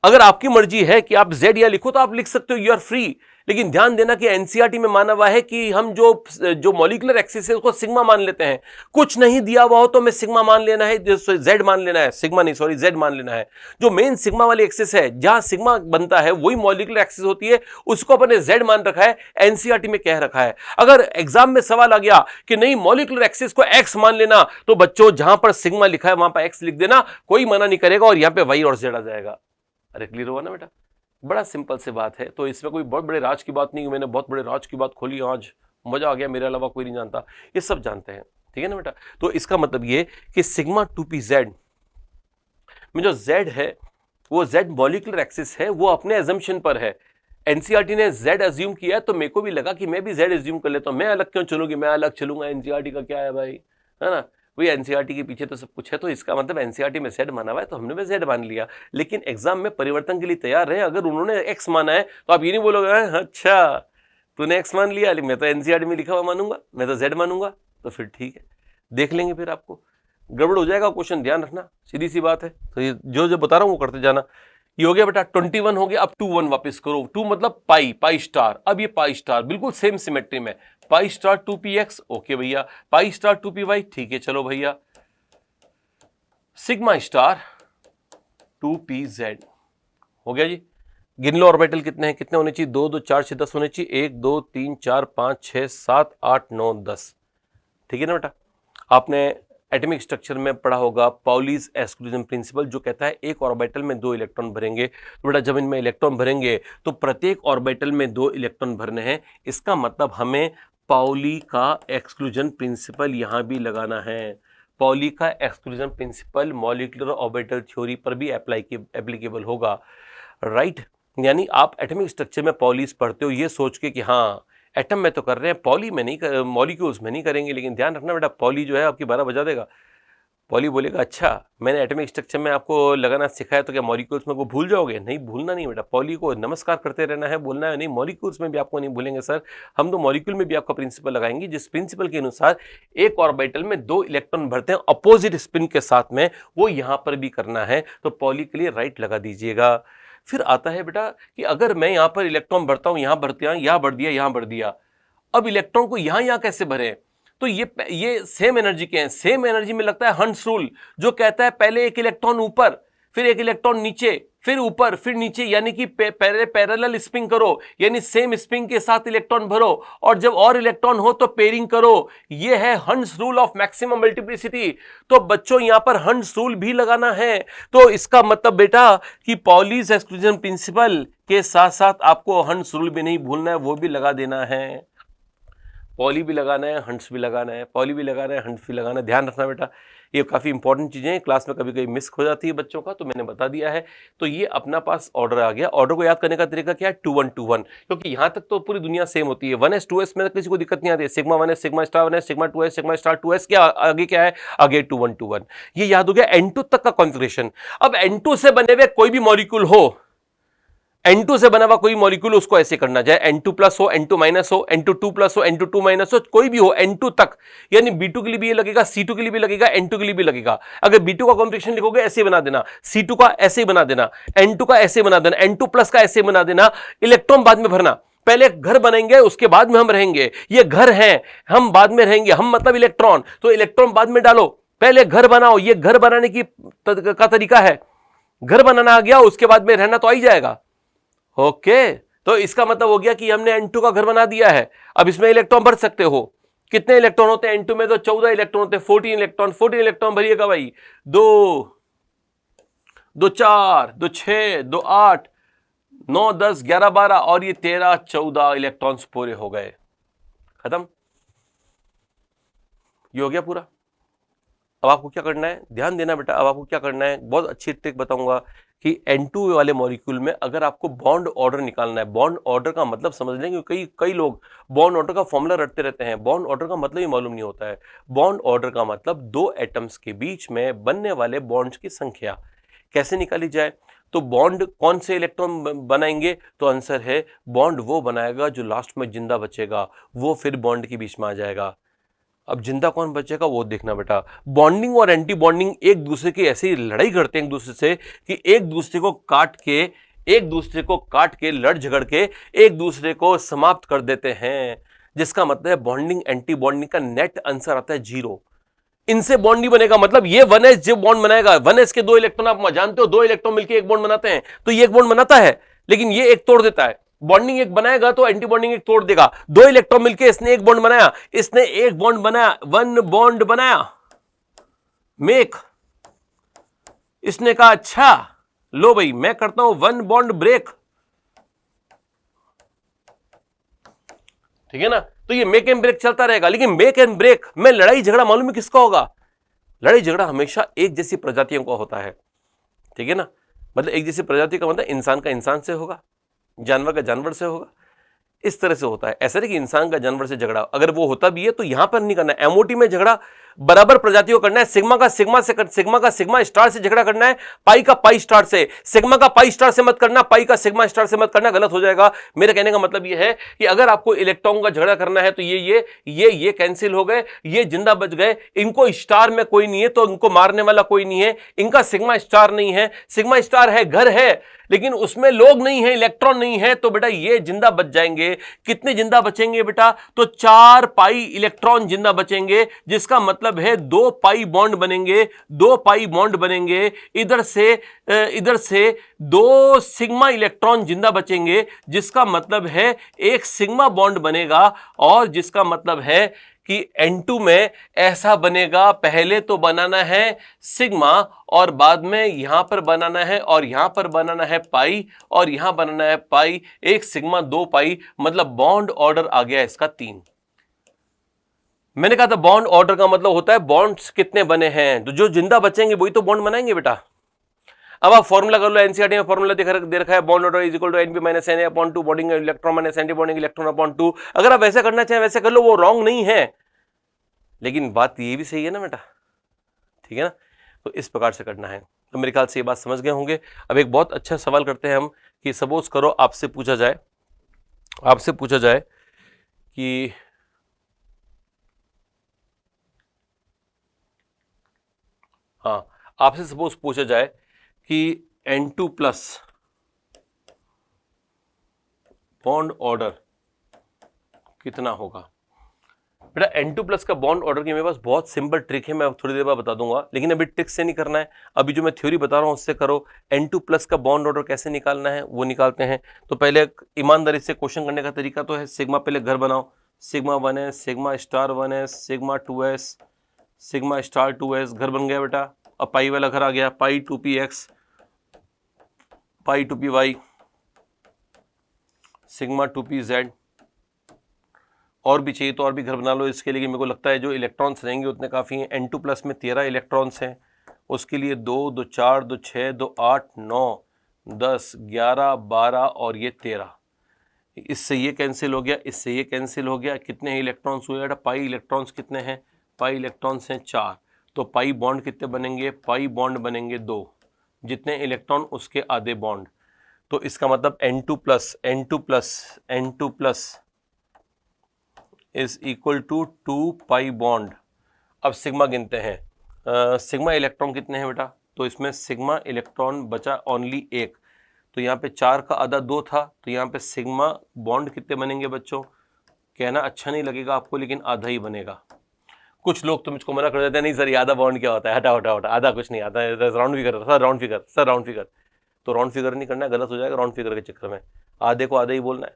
अगर आपकी मर्जी है कि आप z या लिखो तो आप लिख सकते हो, यू आर फ्री। लेकिन ध्यान देना कि एनसीईआरटी में माना हुआ है कि हम जो मॉलिक्यूलर एक्सिस है उसको सिग्मा मान लेते हैं। कुछ नहीं दिया हुआ हो तो हमें सिग्मा मान लेना है, जेड मान लेना है, सिग्मा नहीं सॉरी जेड मान लेना है। जो मेन सिग्मा वाली एक्सिस है, जहां सिग्मा बनता है वही मॉलिक्यूलर एक्सिस होती है, उसको अपने जेड मान रखा है, एनसीईआरटी में कह रखा है। अगर एग्जाम में सवाल आ गया कि नहीं मॉलिक्यूलर एक्सिस को एक्स मान लेना, तो बच्चों जहां पर सिग्मा लिखा है वहां पर एक्स लिख देना, कोई मना नहीं करेगा, और यहां पर वाई और जेड आ जाएगा। अरे क्लियर हुआ ना बेटा? बड़ा सिंपल से बात है, तो इसमें कोई बहुत बड़े राज की बात नहीं। मैंने बहुत बड़े राज की बात खोली आज, मजा आ गया, मेरे अलावा कोई नहीं जानता, ये सब जानते हैं। ठीक है ना बेटा? तो इसका मतलब ये कि सिग्मा 2pz में जो z है वो z मॉलिक्यूलर एक्सिस है, वो अपने एजम्पशन पर है। एनसीईआरटी ने z अज्यूम किया, तो मेरे को भी लगा कि मैं भी z अज्यूम कर लेता हूं। मैं अलग क्यों चलूंगी, मैं अलग चलूंगा, एनसीईआरटी का क्या है भाई, है ना? वही एनसीईआरटी के पीछे तो सब कुछ है, तो इसका मतलब एनसीईआरटी में z माना हुआ है तो हमने भी z मान लिया। लेकिन एग्जाम में परिवर्तन के लिए तैयार है। अगर उन्होंने x माना है तो आप ये नहीं बोलोगे अच्छा तूने x मान लिया, मैं तो एनसीईआरटी में लिखा हुआ मानूंगा, मैं तो z मानूंगा। तो फिर ठीक है, देख लेंगे, फिर आपको गड़बड़ हो जाएगा क्वेश्चन, ध्यान रखना, सीधी सी बात है। तो ये जो बता रहा हूँ वो करते जाना। ये हो गया बेटा 21 हो गया। अब 2-1 वापस करो, 2 मतलब पाई स्टार। अब ये पाई स्टार बिल्कुल सेम सिमेट्री में, पाई स्टार 2px, ओके भैया, पाई स्टार 2py, ठीक है चलो भैया, सिग्मा स्टार 2pz हो गया जी। गिन लो ऑर्बिटल कितने हैं, कितने होने चाहिए, 2 2 4 6 10 होने चाहिए, 1 2 3 4 5 6 7 8 9 10। ठीक है ना बेटा? आपने एटॉमिक स्ट्रक्चर में पढ़ा होगा पाउलीज एक्सक्लूजन प्रिंसिपल, जो कहता है एक ऑर्बिटल में 2 इलेक्ट्रॉन भरेंगे। तो बेटा जब इनमें इलेक्ट्रॉन भरेंगे तो प्रत्येक ऑर्बिटल में 2 इलेक्ट्रॉन भरने हैं। इसका मतलब हमें पाउली का एक्सक्लूजन प्रिंसिपल यहां भी लगाना है। पाउली का exclusion principle molecular orbital theory पर भी एप्लीकेबल होगा, राइट? यानी आप एटॉमिक स्ट्रक्चर में पाउलीज पढ़ते हो ये सोच के कि हाँ एटम में तो कर रहे हैं, पॉली में नहीं, मॉलिक्यूल्स में नहीं करेंगे। लेकिन ध्यान रखना बेटा, पॉली जो है आपकी 12 बजा देगा। पॉली बोलेगा अच्छा मैंने एटॉमिक स्ट्रक्चर में आपको लगाना सिखाया, तो क्या मॉलिक्यूल्स में को भूल जाओगे? नहीं, भूलना नहीं बेटा, पॉली को नमस्कार करते रहना है, बोलना है नहीं, मॉलिक्यूल्स में भी आपको नहीं भूलेंगे सर, हम तो मॉलिक्यूल में भी आपका प्रिंसिपल लगाएंगे, जिस प्रिंसिपल के अनुसार एक ऑर्बिटल में 2 इलेक्ट्रॉन भरते हैं अपोजिट स्पिन के साथ में, वो यहां पर भी करना है। तो पॉली के लिए राइट लगा दीजिएगा। फिर आता है बेटा कि अगर मैं यहां पर इलेक्ट्रॉन भरता हूं, यहां भरते हैं, यहां भर दिया, यहां भर दिया, अब इलेक्ट्रॉन को यहां कैसे भरें? तो ये सेम एनर्जी के हैं। सेम एनर्जी में लगता है हंट्स रूल, जो कहता है पहले एक इलेक्ट्रॉन ऊपर, फिर एक इलेक्ट्रॉन नीचे, फिर ऊपर, फिर नीचे, यानी कि पैरेलल स्पिन करो, यानी सेम स्पिन के साथ इलेक्ट्रॉन भरो, और जब और इलेक्ट्रॉन हो तो पेयरिंग करो। ये है हंस रूल ऑफ मैक्सिमम मल्टीप्लिसिटी। तो बच्चों यहां पर हंस रूल भी लगाना है। तो इसका मतलब बेटा कि पॉलीज एक्सक्लूजन प्रिंसिपल के साथ साथ आपको हंस रूल भी नहीं भूलना है, वो भी लगा देना है। पॉली भी लगाना है, हंट्स भी लगाना है, पॉली भी लगाना है, हंट्स भी लगाना है। ध्यान रखना बेटा, ये काफ़ी इंपॉर्टेंट चीज़ें हैं, क्लास में कभी कभी मिस हो जाती है बच्चों का, तो मैंने बता दिया है। तो ये अपना पास ऑर्डर आ गया। ऑर्डर को याद करने का तरीका क्या है? 2 1 2 1, क्योंकि यहाँ तक तो पूरी दुनिया सेम होती है। 1s 2s में किसी को दिक्कत नहीं आती है। Sigma 1s, sigma star 1s, sigma 2s, sigma star 2s, क्या आगे क्या है? आगे 2 1 2 1। ये याद हो गया N2 तक का कॉन्फ़िगरेशन। अब N2 से बने हुए कोई भी मॉलिक्यूल हो, N2 से बना हुआ कोई मॉलिक्यूल, उसको ऐसे करना, चाहे N2 प्लस हो, N2 माइनस हो, N2 2 प्लस हो, N2 2 माइनस हो, कोई भी हो N2 तक, यानी B2 के लिए भी ये लगेगा, C2 के लिए भी लगेगा, N2 के लिए भी लगेगा। अगर B2 का कॉम्प्लेक्शन लिखोगे ऐसे बना देना, C2 का ऐसे बना देना, N2 का ऐसे बना देना, N2 प्लस का ऐसे बना देना। इलेक्ट्रॉन बाद में भरना, पहले घर बनेंगे उसके बाद में हम रहेंगे। ये घर है, हम बाद में रहेंगे, हम मतलब इलेक्ट्रॉन, तो इलेक्ट्रॉन बाद में डालो, पहले घर बनाओ। ये घर बनाने का तरीका है। घर बनाना आ गया, उसके बाद में रहना तो आ ही जाएगा। ओके, तो इसका मतलब हो गया कि हमने N2 का घर बना दिया है। अब इसमें इलेक्ट्रॉन भर सकते हो। कितने इलेक्ट्रॉन होते हैं N2 में? तो 14 इलेक्ट्रॉन होते हैं। 14 इलेक्ट्रॉन, 14 इलेक्ट्रॉन भरिएगा भाई। 2 2 4 2 6 2 8 9 10 11 12 और ये 13 14 इलेक्ट्रॉन्स पूरे हो गए। खत्म, ये हो गया पूरा। अब आपको क्या करना है, ध्यान देना बेटा। अब आपको क्या करना है, बहुत अच्छी ट्रिक बताऊंगा कि N2 वाले मॉलिक्यूल में अगर आपको बॉन्ड ऑर्डर निकालना है। बॉन्ड ऑर्डर का मतलब समझ लेंगे, कई लोग बॉन्ड ऑर्डर का फॉर्मूला रटते रहते हैं। बॉन्ड ऑर्डर का मतलब ही मालूम नहीं होता है। बॉन्ड ऑर्डर का मतलब दो एटम्स के बीच में बनने वाले बॉन्ड्स की संख्या कैसे निकाली जाए। तो बॉन्ड कौन से इलेक्ट्रॉन बनाएंगे? तो आंसर है बॉन्ड वो बनाएगा जो लास्ट में जिंदा बचेगा, वो फिर बॉन्ड के बीच में आ जाएगा। अब जिंदा कौन बचेगा वो देखना बेटा। बॉन्डिंग और एंटी बॉन्डिंग एक दूसरे की ऐसी लड़ाई करते हैं एक दूसरे से कि एक दूसरे को काट के लड़ झगड़ के एक दूसरे को समाप्त कर देते हैं। जिसका मतलब है बॉन्डिंग एंटी बॉन्डिंग का नेट आंसर आता है 0। इनसे बॉन्ड नहीं बनेगा, मतलब ये 1s जो बॉन्ड बनाएगा, 1s के 2 इलेक्ट्रॉन, आप जानते हो 2 इलेक्ट्रॉन मिलकर एक बॉन्ड बनाते हैं, तो ये एक बॉन्ड बनाता है, लेकिन ये एक तोड़ देता है। बॉन्डिंग एक बनाएगा तो एंटी बॉन्डिंग एक तोड़ देगा। 2 इलेक्ट्रॉन मिलकर इसने एक बॉन्ड बनाया, इसने एक बॉन्ड बनाया, 1 बॉन्ड बनाया, मेक। इसने कहा अच्छा लो भाई मैं करता हूं 1 बॉन्ड ब्रेक, ठीक है ना। तो ये मेक एंड ब्रेक चलता रहेगा, लेकिन मेक एंड ब्रेक में लड़ाई झगड़ा मालूम है किसका होगा? लड़ाई झगड़ा हमेशा एक जैसी प्रजातियों का होता है, ठीक है ना। मतलब एक जैसी प्रजाति का मतलब इंसान का इंसान से होगा, जानवर का जानवर से होगा, इस तरह से होता है। ऐसा नहीं कि इंसान का जानवर से झगड़ा, अगर वो होता भी है तो यहां पर नहीं करना है। एमओटी में झगड़ा बराबर प्रजातियों करना है। सिग्मा का सिग्मा स्टार से झगड़ा करना है, पाई का पाई स्टार से। सिग्मा का पाई स्टार से मत करना, पाई का सिग्मा स्टार से मत करना, गलत हो जाएगा। मेरे कहने का मतलब यह है कि अगर आपको इलेक्ट्रॉन का झगड़ा करना है तो ये कैंसिल हो गए, ये जिंदा बच गए। इनको स्टार में कोई नहीं है तो इनको मारने वाला कोई नहीं है। इनका सिग्मा स्टार नहीं है, सिग्मा स्टार है, घर है, लेकिन उसमें लोग नहीं है, इलेक्ट्रॉन नहीं है, तो बेटा ये जिंदा बच जाएंगे। कितने जिंदा बचेंगे बेटा? तो 4 पाई इलेक्ट्रॉन जिंदा बचेंगे, जिसका मतलब है 2 पाई बॉन्ड बनेंगे, 2 पाई बॉन्ड बनेंगे। इधर से 2 सिग्मा इलेक्ट्रॉन जिंदा बचेंगे, जिसका मतलब है 1 सिग्मा बॉन्ड बनेगा, और जिसका मतलब है कि N2 में ऐसा बनेगा, पहले तो बनाना है सिग्मा और बाद में यहां पर बनाना है और यहां पर बनाना है पाई और यहां बनाना है पाई। 1 सिग्मा 2 पाई, मतलब बॉन्ड ऑर्डर आ गया इसका 3। मैंने कहा था बॉन्ड ऑर्डर का मतलब होता है बॉन्ड्स कितने बने हैं, तो जो जिंदा बचेंगे वही तो बॉन्ड बनाएंगे बेटा। अब आप फॉर्मूला कर लो, एनसीईआरटी में फॉर्मूला दे रखा है, bond order is equal to NP minus N upon 2 bonding electron minus anti bonding electron upon 2। अगर आप वैसे करना चाहें वैसे कर लो, वो रॉन्ग नहीं है, लेकिन बात ये भी सही है ना बेटा, ठीक है ना। तो इस प्रकार से करना है। तो मेरे ख्याल से ये बात समझ गए होंगे। अब एक बहुत अच्छा सवाल करते हैं हम कि सपोज करो आपसे पूछा जाए कि हाँ, आपसे सपोज पूछा जाए कि N2 प्लस बॉन्ड ऑर्डर कितना होगा। बेटा N2+ का बॉन्ड ऑर्डर की मेरे पास बहुत सिंपल ट्रिक है, मैं थोड़ी देर बाद बता दूंगा, लेकिन अभी ट्रिक से नहीं करना है, अभी जो मैं थ्योरी बता रहा हूँ उससे करो। N2+ का बॉन्ड ऑर्डर कैसे निकालना है वो निकालते हैं। तो पहले ईमानदारी से क्वेश्चन करने का तरीका तो है, सिग्मा पहले घर बनाओ, sigma 1s, sigma star 1s, sigma 2s, sigma star 2s, घर बन गया बेटा। अब पाई वाला घर आ गया, पाई 2px, पाई 2py, सिग्मा 2pz, और भी चाहिए तो और भी घर बना लो इसके लिए, मेरे को लगता है जो इलेक्ट्रॉन्स रहेंगे उतने काफ़ी हैं। N2+ में 13 इलेक्ट्रॉन्स हैं, उसके लिए 2, 2 4, 2 6, 2 8, 9, 10, 11, 12 और ये 13। इससे ये कैंसिल हो गया, इससे ये कैंसिल हो गया। कितने इलेक्ट्रॉन्स हुए बेटा? पाई इलेक्ट्रॉन्स कितने हैं? पाई इलेक्ट्रॉन्स हैं 4। तो पाई बॉन्ड कितने बनेंगे? पाई बॉन्ड बनेंगे 2, जितने इलेक्ट्रॉन उसके आधे बॉन्ड। तो इसका मतलब N2+ is equal to 2 pi bond. अब सिग्मा गिनते हैं, सिग्मा इलेक्ट्रॉन कितने हैं बेटा? तो इसमें सिग्मा इलेक्ट्रॉन बचा ओनली 1, तो यहाँ पे 4 का आधा 2 था, तो यहाँ पे सिग्मा बॉन्ड कितने बनेंगे बच्चों? कहना अच्छा नहीं लगेगा आपको, लेकिन आधा ही बनेगा। कुछ लोग तो मुझको मना कर देते हैं, नहीं सर ये आधा बॉन्ड क्या होता है, हटा हटा हटा, आधा कुछ नहीं आता है, round figure sir, round figure sir, round figure. तो राउंड फिगर नहीं करना है, गलत हो जाएगा राउंड फिगर के चक्कर में, आधे को आधा ही बोलना है,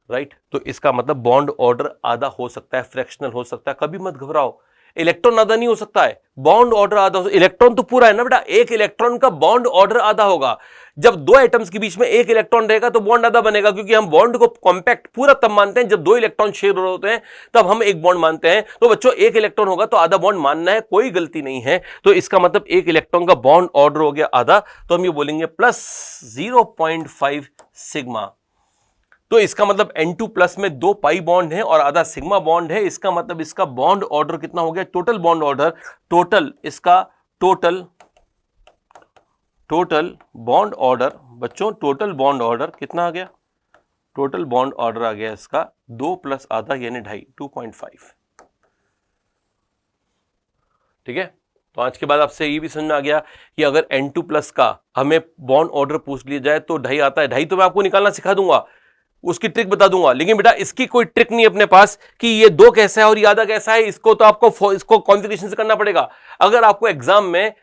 राइट। तो इसका मतलब बॉन्ड ऑर्डर आधा हो सकता है, फ्रैक्शनल हो सकता है, कभी मत घबराओ। इलेक्ट्रॉन आधा नहीं हो सकता है, बॉन्ड ऑर्डर आधा हो। इलेक्ट्रॉन तो पूरा है ना बेटा, एक इलेक्ट्रॉन का बॉन्ड ऑर्डर आधा होगा। जब दो एटम्स के बीच में एक इलेक्ट्रॉन रहेगा तो बॉन्ड आधा बनेगा, क्योंकि हम बॉन्ड को कॉम्पैक्ट पूरा तब मानते हैं जब दो इलेक्ट्रॉन शेयर होते हैं, तब हम एक बॉन्ड मानते हैं। तो बच्चों एक इलेक्ट्रॉन होगा तो आधा बॉन्ड मानना है, कोई गलती नहीं है। तो इसका मतलब एक इलेक्ट्रॉन का बॉन्ड ऑर्डर हो गया आधा, तो हम ये बोलेंगे +0.5 सिग्मा। तो इसका मतलब N2+ में 2 पाई बॉन्ड है और आधा सिग्मा बॉन्ड है। इसका मतलब इसका बॉन्ड ऑर्डर कितना हो गया? टोटल बॉन्ड ऑर्डर, टोटल इसका टोटल बॉन्ड ऑर्डर बच्चों, टोटल बॉन्ड ऑर्डर कितना आ गया? टोटल बॉन्ड ऑर्डर आ गया इसका 2 + आधा यानी 2.5, 2.5। ठीक है। तो आज के बाद आपसे ये भी समझ में आ गया कि अगर N2+ का हमें बॉन्ड ऑर्डर पूछ लिया जाए तो 2.5 आता है। 2.5 तो मैं आपको निकालना सिखा दूंगा, उसकी ट्रिक बता दूंगा, लेकिन बेटा इसकी कोई ट्रिक नहीं अपने पास कि ये 2 कैसा है और ये आधा कैसा है। इसको तो आपको इसको कॉन्फ़िगरेशन से करना पड़ेगा। अगर आपको एग्जाम में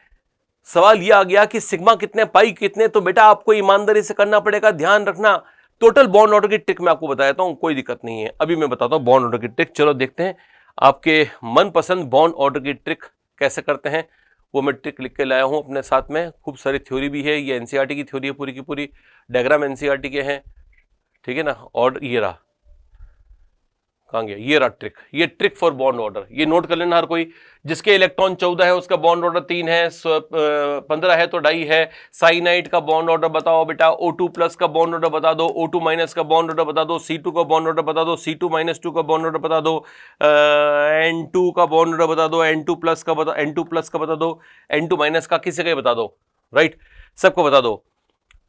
सवाल ये आ गया कि सिग्मा कितने पाई कितने, तो बेटा आपको ईमानदारी से करना पड़ेगा। ध्यान रखना, टोटल बॉन्ड ऑर्डर की ट्रिक मैं आपको बता देता हूं, कोई दिक्कत नहीं है। अभी मैं बताता हूं बॉन्ड ऑर्डर की ट्रिक। चलो देखते हैं आपके मनपसंद बॉन्ड ऑर्डर की ट्रिक कैसे करते हैं। वो मैं ट्रिक लिख के लाया हूं अपने साथ में, खूब सारी थ्योरी भी है। ये एनसीईआरटी की थ्योरी है पूरी की पूरी, डायग्राम एनसीईआरटी के हैं, ठीक है ना। और ये रहा, कहां गया? ये रहा ट्रिक, ये ट्रिक फॉर बॉन्ड ऑर्डर। ये नोट कर लेना हर कोई। जिसके इलेक्ट्रॉन 14 है उसका बॉन्ड ऑर्डर 3 है, 15 है तो 2.5 है। साइनाइड का बॉन्ड ऑर्डर बताओ बेटा, O2+ का बॉन्ड ऑर्डर बता दो, O2- का बॉन्ड ऑर्डर बता दो, C2 का बॉन्ड ऑर्डर बता दो, C2-2 का बॉन्ड ऑर्डर बता दो, N2 का बॉन्ड ऑर्डर बता दो, N2+ का बता दो, N2- का किसी का ही बता दो, राइट, सबको बता दो।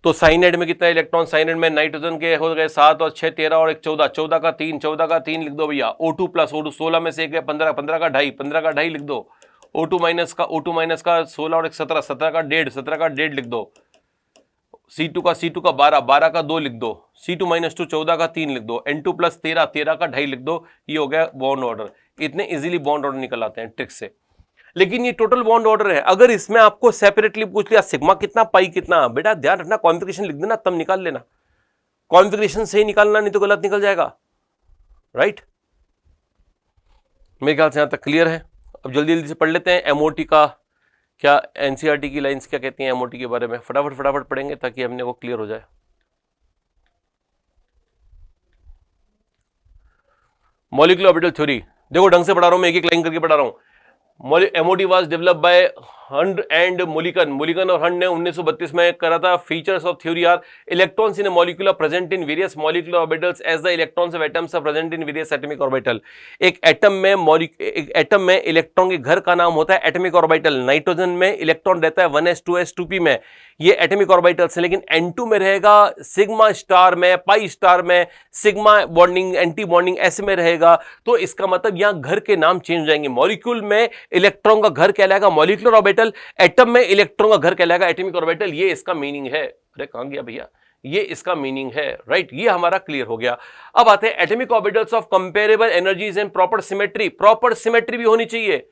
तो साइनाइड में कितना इलेक्ट्रॉन? साइनाइड में नाइट्रोजन के हो गए 7 और 6 13 और 1 14, 14 का 3, 14 का 3 लिख दो भैया। O2+, O2 16 में से 1 है 15, 15 का 2.5, 15 का 2.5 लिख दो। O2- का 16 और 1 17, 17 का 1.5, 17 का 1.5 लिख दो। C2 का 12, 12 का 2 लिख दो। C2-2 14 का 3 लिख दो। N2+ 13, 13 का 2.5 लिख दो। ये हो गया बॉन्ड ऑर्डर। इतने इजीली बॉन्ड ऑर्डर निकल आते हैं ट्रिक से। लेकिन ये टोटल बॉन्ड ऑर्डर है। अगर इसमें आपको सेपरेटली पूछ लिया सिग्मा कितना पाई कितना, बेटा ध्यान रखना कॉन्फ़िगरेशन लिख देना तब निकाल लेना। कॉन्फ़िगरेशन से ही निकालना, नहीं तो गलत निकल जाएगा, राइट। मेरे ख्याल से यहां तक क्लियर है। अब जल्दी जल्दी से पढ़ लेते हैं एमओटी का क्या, एनसीईआरटी की लाइंस क्या कहती हैं एमओटी के बारे में। फटाफट फटाफट पढ़ेंगे ताकि हमने वो क्लियर हो जाए। मॉलिक्यूलर ऑर्बिटल थ्योरी देखो ढंग से पढ़ा रहा हूं मैं, एक एक लाइन करके पढ़ा रहा हूं। MOT was developed by Hund and Mulliken. Mulliken और हंड ने 1932 में करा था। Features of theory are electrons in molecule are present in various molecular orbitals as the electrons of atoms are present in various atomic orbital. एक atom में electron के घर का नाम होता है एटॉमिक ऑर्बिटल। नाइट्रोजन में इलेक्ट्रॉन रहता है 1s 2s 2p में, ये एटॉमिक ऑर्बिटल्स है। लेकिन N2 में रहेगा सिग्मा स्टार में, पाई स्टार में, सिग्मा बॉन्डिंग एंटी बॉन्डिंग ऐसे में रहेगा। तो इसका मतलब यहां घर के नाम चेंज हो जाएंगे। मॉलिक्यूल में इलेक्ट्रॉन का घर कहलाएगा मॉलिक्यूलर ऑर्बिटल, एटम में इलेक्ट्रॉन का घर कहलाएगा एटॉमिक ऑर्बिटल। ये इसका मीनिंग है। अरे कहां गया भैया, ये इसका मीनिंग है, राइट। ये हमारा क्लियर हो गया। अब आते हैं atomic orbitals of comparable energies and proper symmetry. Proper symmetry भी होनी चाहिए,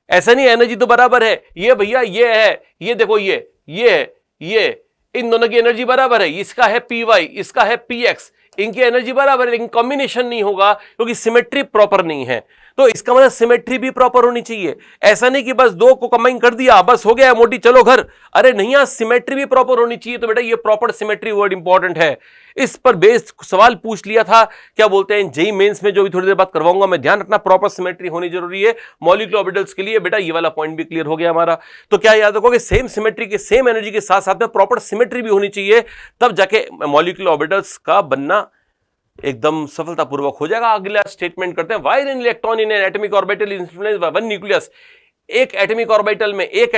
ऐसा नहीं एनर्जी तो बराबर है, ये भैया ये है, ये देखो ये है, ये इन दोनों की एनर्जी बराबर है, इसका है पी वाई, इसका है पी एक्स, इनकी एनर्जी बराबर है, लेकिन कॉम्बिनेशन नहीं होगा क्योंकि सिमेट्री प्रॉपर नहीं है। तो इसका मतलब सिमेट्री भी प्रॉपर होनी चाहिए। ऐसा नहीं कि बस दो को कंबाइन कर दिया बस हो गया मोटी चलो घर, अरे नहीं, यहां सिमेट्री भी प्रॉपर होनी चाहिए। तो बेटा ये प्रॉपर सिमेट्री वर्ड इंपॉर्टेंट है। इस पर बेस्ड सवाल पूछ लिया था, क्या बोलते हैं जेईई मेंस में, जो भी थोड़ी देर बाद करवाऊंगा मैं। ध्यान रखना प्रॉपर सिमेट्री होनी जरूरी है मॉलिक्यूलर ऑर्बिटल्स के लिए। बेटा ये वाला पॉइंट भी क्लियर हो गया हमारा। तो क्या याद रखोगे, सेम सिमेट्री के सेम एनर्जी के साथ साथ में प्रॉपर सिमेट्री भी होनी चाहिए, तब जाके मॉलिक्यूलर ऑर्बिटल्स का बनना एकदम सफलतापूर्वक हो जाएगा। अगला स्टेटमेंट करते हैं, while an electron in an atomic orbital is influenced by one nucleus. एक एटॉमिक ऑर्बिटल में एक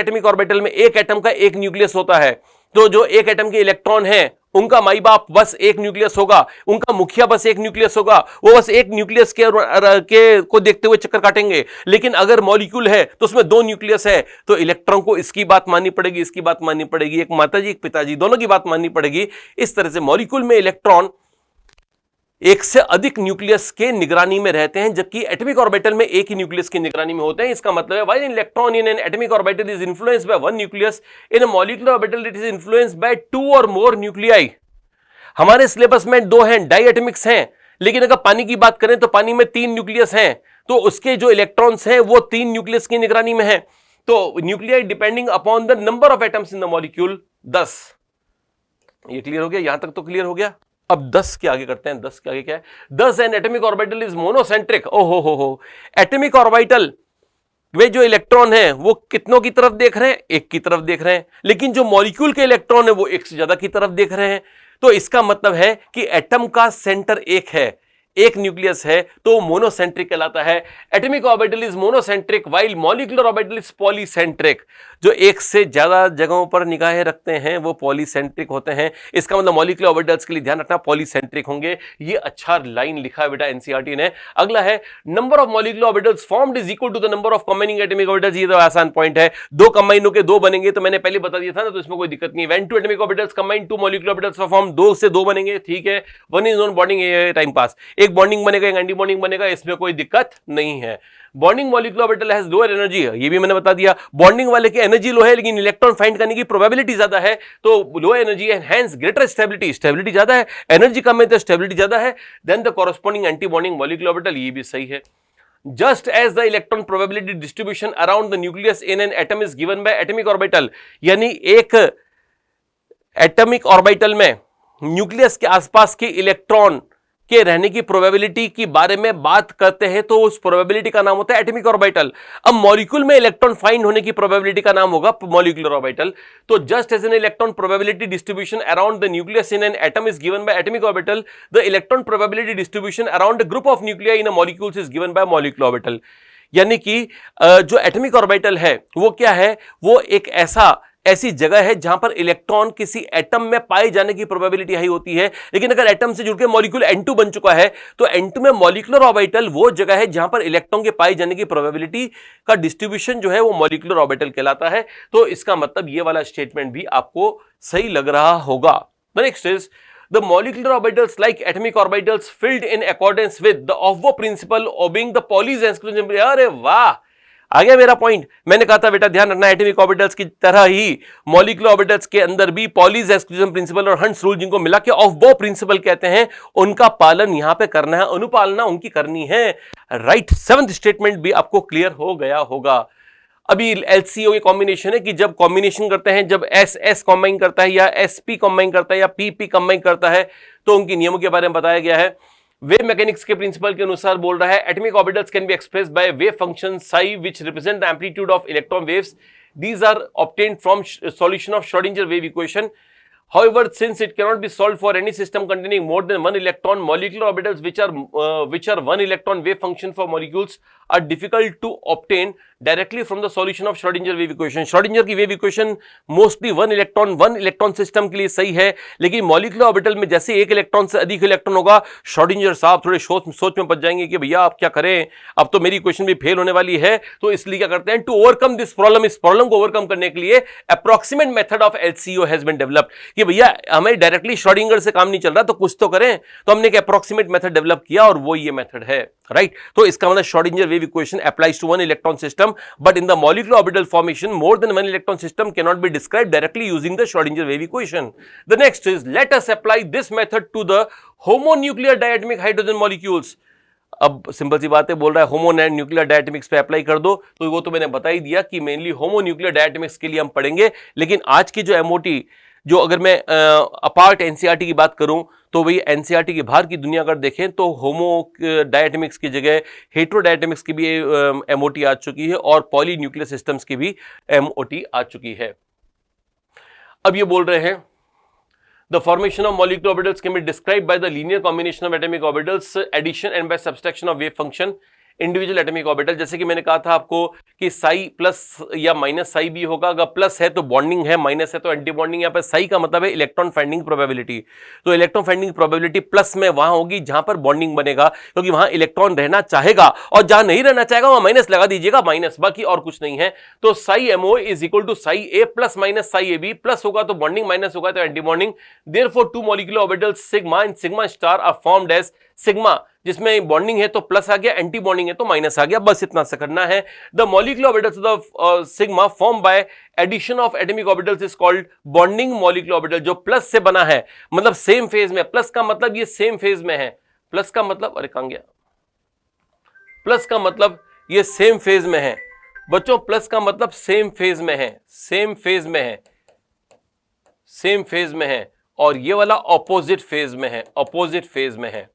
एटम का एक न्यूक्लियस होता है। तो जो एक एटम के इलेक्ट्रॉन है उनका माई बाप बस एक न्यूक्लियस होगा, उनका मुखिया बस एक न्यूक्लियस होगा, वो बस एक न्यूक्लियस के को देखते हुए चक्कर काटेंगे। लेकिन अगर मॉलिक्यूल है तो उसमें दो न्यूक्लियस है, तो इलेक्ट्रॉन को इसकी बात माननी पड़ेगी, इसकी बात माननी पड़ेगी, एक माताजी एक पिताजी दोनों की बात माननी पड़ेगी। इस तरह से मॉलिक्यूल में इलेक्ट्रॉन एक से अधिक न्यूक्लियस के निगरानी में रहते हैं, जबकि एटॉमिक ऑर्बिटल में एक ही न्यूक्लियस की निगरानी में होते हैं। इसका मतलब है while an electron in an atomic orbital is influenced by one nucleus, in a molecular orbital it is influenced by two और मोर न्यूक्लियाई। हमारे सिलेबस में दो हैं, डाई एटॉमिक्स हैं, लेकिन अगर पानी की बात करें तो पानी में तीन न्यूक्लियस हैं, तो उसके जो इलेक्ट्रॉन्स हैं वो तीन न्यूक्लियस की निगरानी में है। तो nuclei depending upon the number of atoms in the molecule 10। ये क्लियर हो गया, यहां तक तो क्लियर हो गया। अब 10 के आगे करते हैं। 10 के आगे क्या है, 10 N atomic orbital is monocentric. ओहो हो, एटॉमिक ऑर्बिटल वे जो इलेक्ट्रॉन है वो कितनों की तरफ देख रहे हैं, एक की तरफ देख रहे हैं, लेकिन जो मॉलिक्यूल के इलेक्ट्रॉन है वो एक से ज्यादा की तरफ देख रहे हैं। तो इसका मतलब है कि एटम का सेंटर एक है, एक न्यूक्लियस है, तो मोनोसेंट्रिक कहलाता है। Atomic orbital is monocentric while molecular orbital is polycentric. जो एक से ज्यादा जगहों पर निगाहें रखते हैं वो पॉलीसेंट्रिक होते हैं। इसका मतलब मॉलिक्यूलर ऑर्बिटल्स के लिए ध्यान रखना पॉलीसेंट्रिक होंगे। ये अच्छा लाइन लिखा है बेटा एनसीईआरटी ने। अगला है number of molecular orbitals formed is equal to the number of combining atomic orbitals. ये तो आसान पॉइंट है, दो कंबाइन होकर दो बनेंगे, तो मैंने पहले बता दिया था ना, तो इसमें कोई दिक्कत नहीं। When two atomic orbitals combine to molecular orbitals form, दो से दो बनेंगे, ठीक है। One is non bonding, time pass, एक बॉन्डिंग बनेगा एक एंटी बॉन्डिंग बनेगा, इसमें कोई दिक्कत नहीं है। Bonding molecular orbital has lower energy, ये भी मैंने बता दिया। बॉन्डिंग वाले की एनर्जी लो है लेकिन इलेक्ट्रॉन फाइंड करने की प्रोबेबिलिटी ज्यादा है, तो low energy and hence greater stability. Stability ज्यादा है, एनर्जी कम है तो स्टेबिलिटी ज्यादा है then the corresponding anti bonding molecular orbital. ये भी सही है। Just as the electron probability distribution around the nucleus in an atom is given by atomic orbital, यानी एक एटॉमिक ऑर्बिटल में न्यूक्लियस के आसपास के इलेक्ट्रॉन के रहने की प्रोबेबिलिटी के बारे में बात करते हैं तो उस प्रोबेबिलिटी का नाम होता है एटॉमिक ऑर्बिटल। अब मॉलिक्यूल में इलेक्ट्रॉन फाइंड होने की प्रोबेबिलिटी का नाम होगा मॉलिक्यूलर ऑर्बिटल। तो just as an electron probability distribution around the nucleus in an atom is given by atomic orbital, the electron probability distribution around the group of nuclei in a molecules is given by molecular orbital. यानी कि जो atomic orbital है वो क्या है, वो एक ऐसी जगह है जहां पर इलेक्ट्रॉन किसी एटम में पाए जाने की प्रोबेबिलिटी हाई होती है। लेकिन अगर एटम से जुड़कर मॉलिक्यूल N2 बन चुका है तो N2 में मॉलिक्यूलर ऑर्बिटल वो जगह है जहां पर इलेक्ट्रॉन के पाए जाने की प्रोबेबिलिटी का डिस्ट्रीब्यूशन जो है वो मॉलिक्यूलर ऑर्बिटल कहलाता है। तो इसका मतलब ये वाला स्टेटमेंट भी आपको सही लग रहा होगा। The next is the molecular orbitals like atomic orbitals filled in accordance with the Aufbau principle obeying the Pauli's exclusion। अरे वाह, आ गया मेरा पॉइंट। मैंने कहा था बेटा ध्यान रखना एटॉमिक ऑर्बिटल्स की तरह ही मॉलिक्यूलर ऑर्बिटल्स के अंदर भी पॉलीज एक्सक्लूजन प्रिंसिपल और हंट्स रूल जिनको मिला के ऑफबो प्रिंसिपल कहते हैं, उनका पालन यहां पे करना है, अनुपालना उनकी करनी है। राइट, सेवंथ स्टेटमेंट भी आपको क्लियर हो गया होगा। अभी एलसीओ ये कॉम्बिनेशन है कि जब कॉम्बिनेशन करते हैं, जब एस एस कॉम्बाइन करता है या एसपी कॉम्बाइन करता है या पीपी कॉम्बाइन करता है, तो उनकी नियमों के बारे में बताया गया है। वेव मैकेनिक्स के प्रिंसिपल के अनुसार बोल रहा है atomic orbitals can be expressed by wave function psi which represent the amplitude of electron waves. These are obtained from solution of Schrodinger wave equation. However, since it cannot be solved for any system containing more than one electron, molecular orbitals which are one electron wave function for molecules are difficult to obtain directly from the solution of Schrodinger wave equation. Schrodinger की wave equation mostly one electron system के लिए सही है, लेकिन molecular orbital में जैसे एक electron से अधिक इलेक्ट्रॉन होगा, श्रोडिंगर साहब थोड़े सोच में पड़ जाएंगे कि भैया आप क्या करें, अब तो मेरी इक्वेशन भी फेल होने वाली है। तो इसलिए क्या करते हैं, टू ओवरकम दिस प्रॉब्लम, इस प्रॉब्लम को ओवरकम करने के लिए approximate method of LCAO has been developed, कि भैया हमें डायरेक्टली श्रोडिंगर से काम नहीं चल रहा तो कुछ तो करें, तो हमने एक अप्रॉक्सीमेट मेथड डेवलप किया और वो ये मेथड है, राइट। तो इसका मतलब Schrodinger wave equation applies to one electron system, but in the molecular orbital formation more than one electron system can not be described directly using the Schrodinger wave equation. The next is let us apply this method to the homonuclear diatomic hydrogen molecules. अब simple सी बात है, बोल रहा है homo nuclear डायटोमिक्स पे apply कर दो, तो वो तो मैंने बता ही दिया कि मेनली होमो न्यूक्लियर डायटोमिक्स के लिए हम पढ़ेंगे। लेकिन आज की जो एमओटी, जो अगर मैं अपार्ट एनसीईआरटी की बात करूं, तो वही एनसीईआरटी के बाहर की दुनिया अगर देखें तो होमो डायटोमिक्स की जगह हेटेरोडायटोमिक्स की भी एमओटी आ चुकी है और पॉली न्यूक्लियर सिस्टम्स की भी एमओटी आ चुकी है। अब ये बोल रहे हैं the formation of molecular orbitals can be described by the linear combination of atomic orbitals addition and by subtraction of wave function individual atomic orbital. जैसे कि मैंने कहा था आपको कि साई प्लस या माइनस साई भी होगा, अगर प्लस है तो बॉन्डिंग है, माइनस है तो एंटी बॉन्डिंग। यहाँ पर साई का मतलब है इलेक्ट्रॉन फाइंडिंग प्रोबेबिलिटी, तो इलेक्ट्रॉन फाइंडिंग प्रोबेबिलिटी प्लस में वहां होगी जहां पर बॉन्डिंग बनेगा, क्योंकि वहां इलेक्ट्रॉन रहना चाहेगा, और जहां नहीं रहना चाहेगा वहां माइनस लगा दीजिएगा, माइनस, बाकी और कुछ नहीं है। तो psi MO is equal to psi A plus minus psi A B, plus होगा तो बॉन्डिंग, माइनस होगा तो anti bonding. Therefore two molecular orbitals sigma and sigma star are formed as sigma, जिसमें बॉन्डिंग है तो प्लस आ गया, anti bonding है तो माइनस आ गया, बस इतना सा करना है। The molecular orbitals of sigma form by addition of atomic orbitals is called bonding molecular orbital. जो प्लस से बना है, मतलब सेम फेज में, प्लस का मतलब ये सेम फेज में है, प्लस का मतलब, अरे कहां गया, प्लस का मतलब ये सेम फेज में है बच्चों, प्लस का मतलब सेम फेज में है, सेम फेज में है, सेम फेज में है, और ये वाला ऑपोजिट फेज में है, ऑपोजिट फेज में है।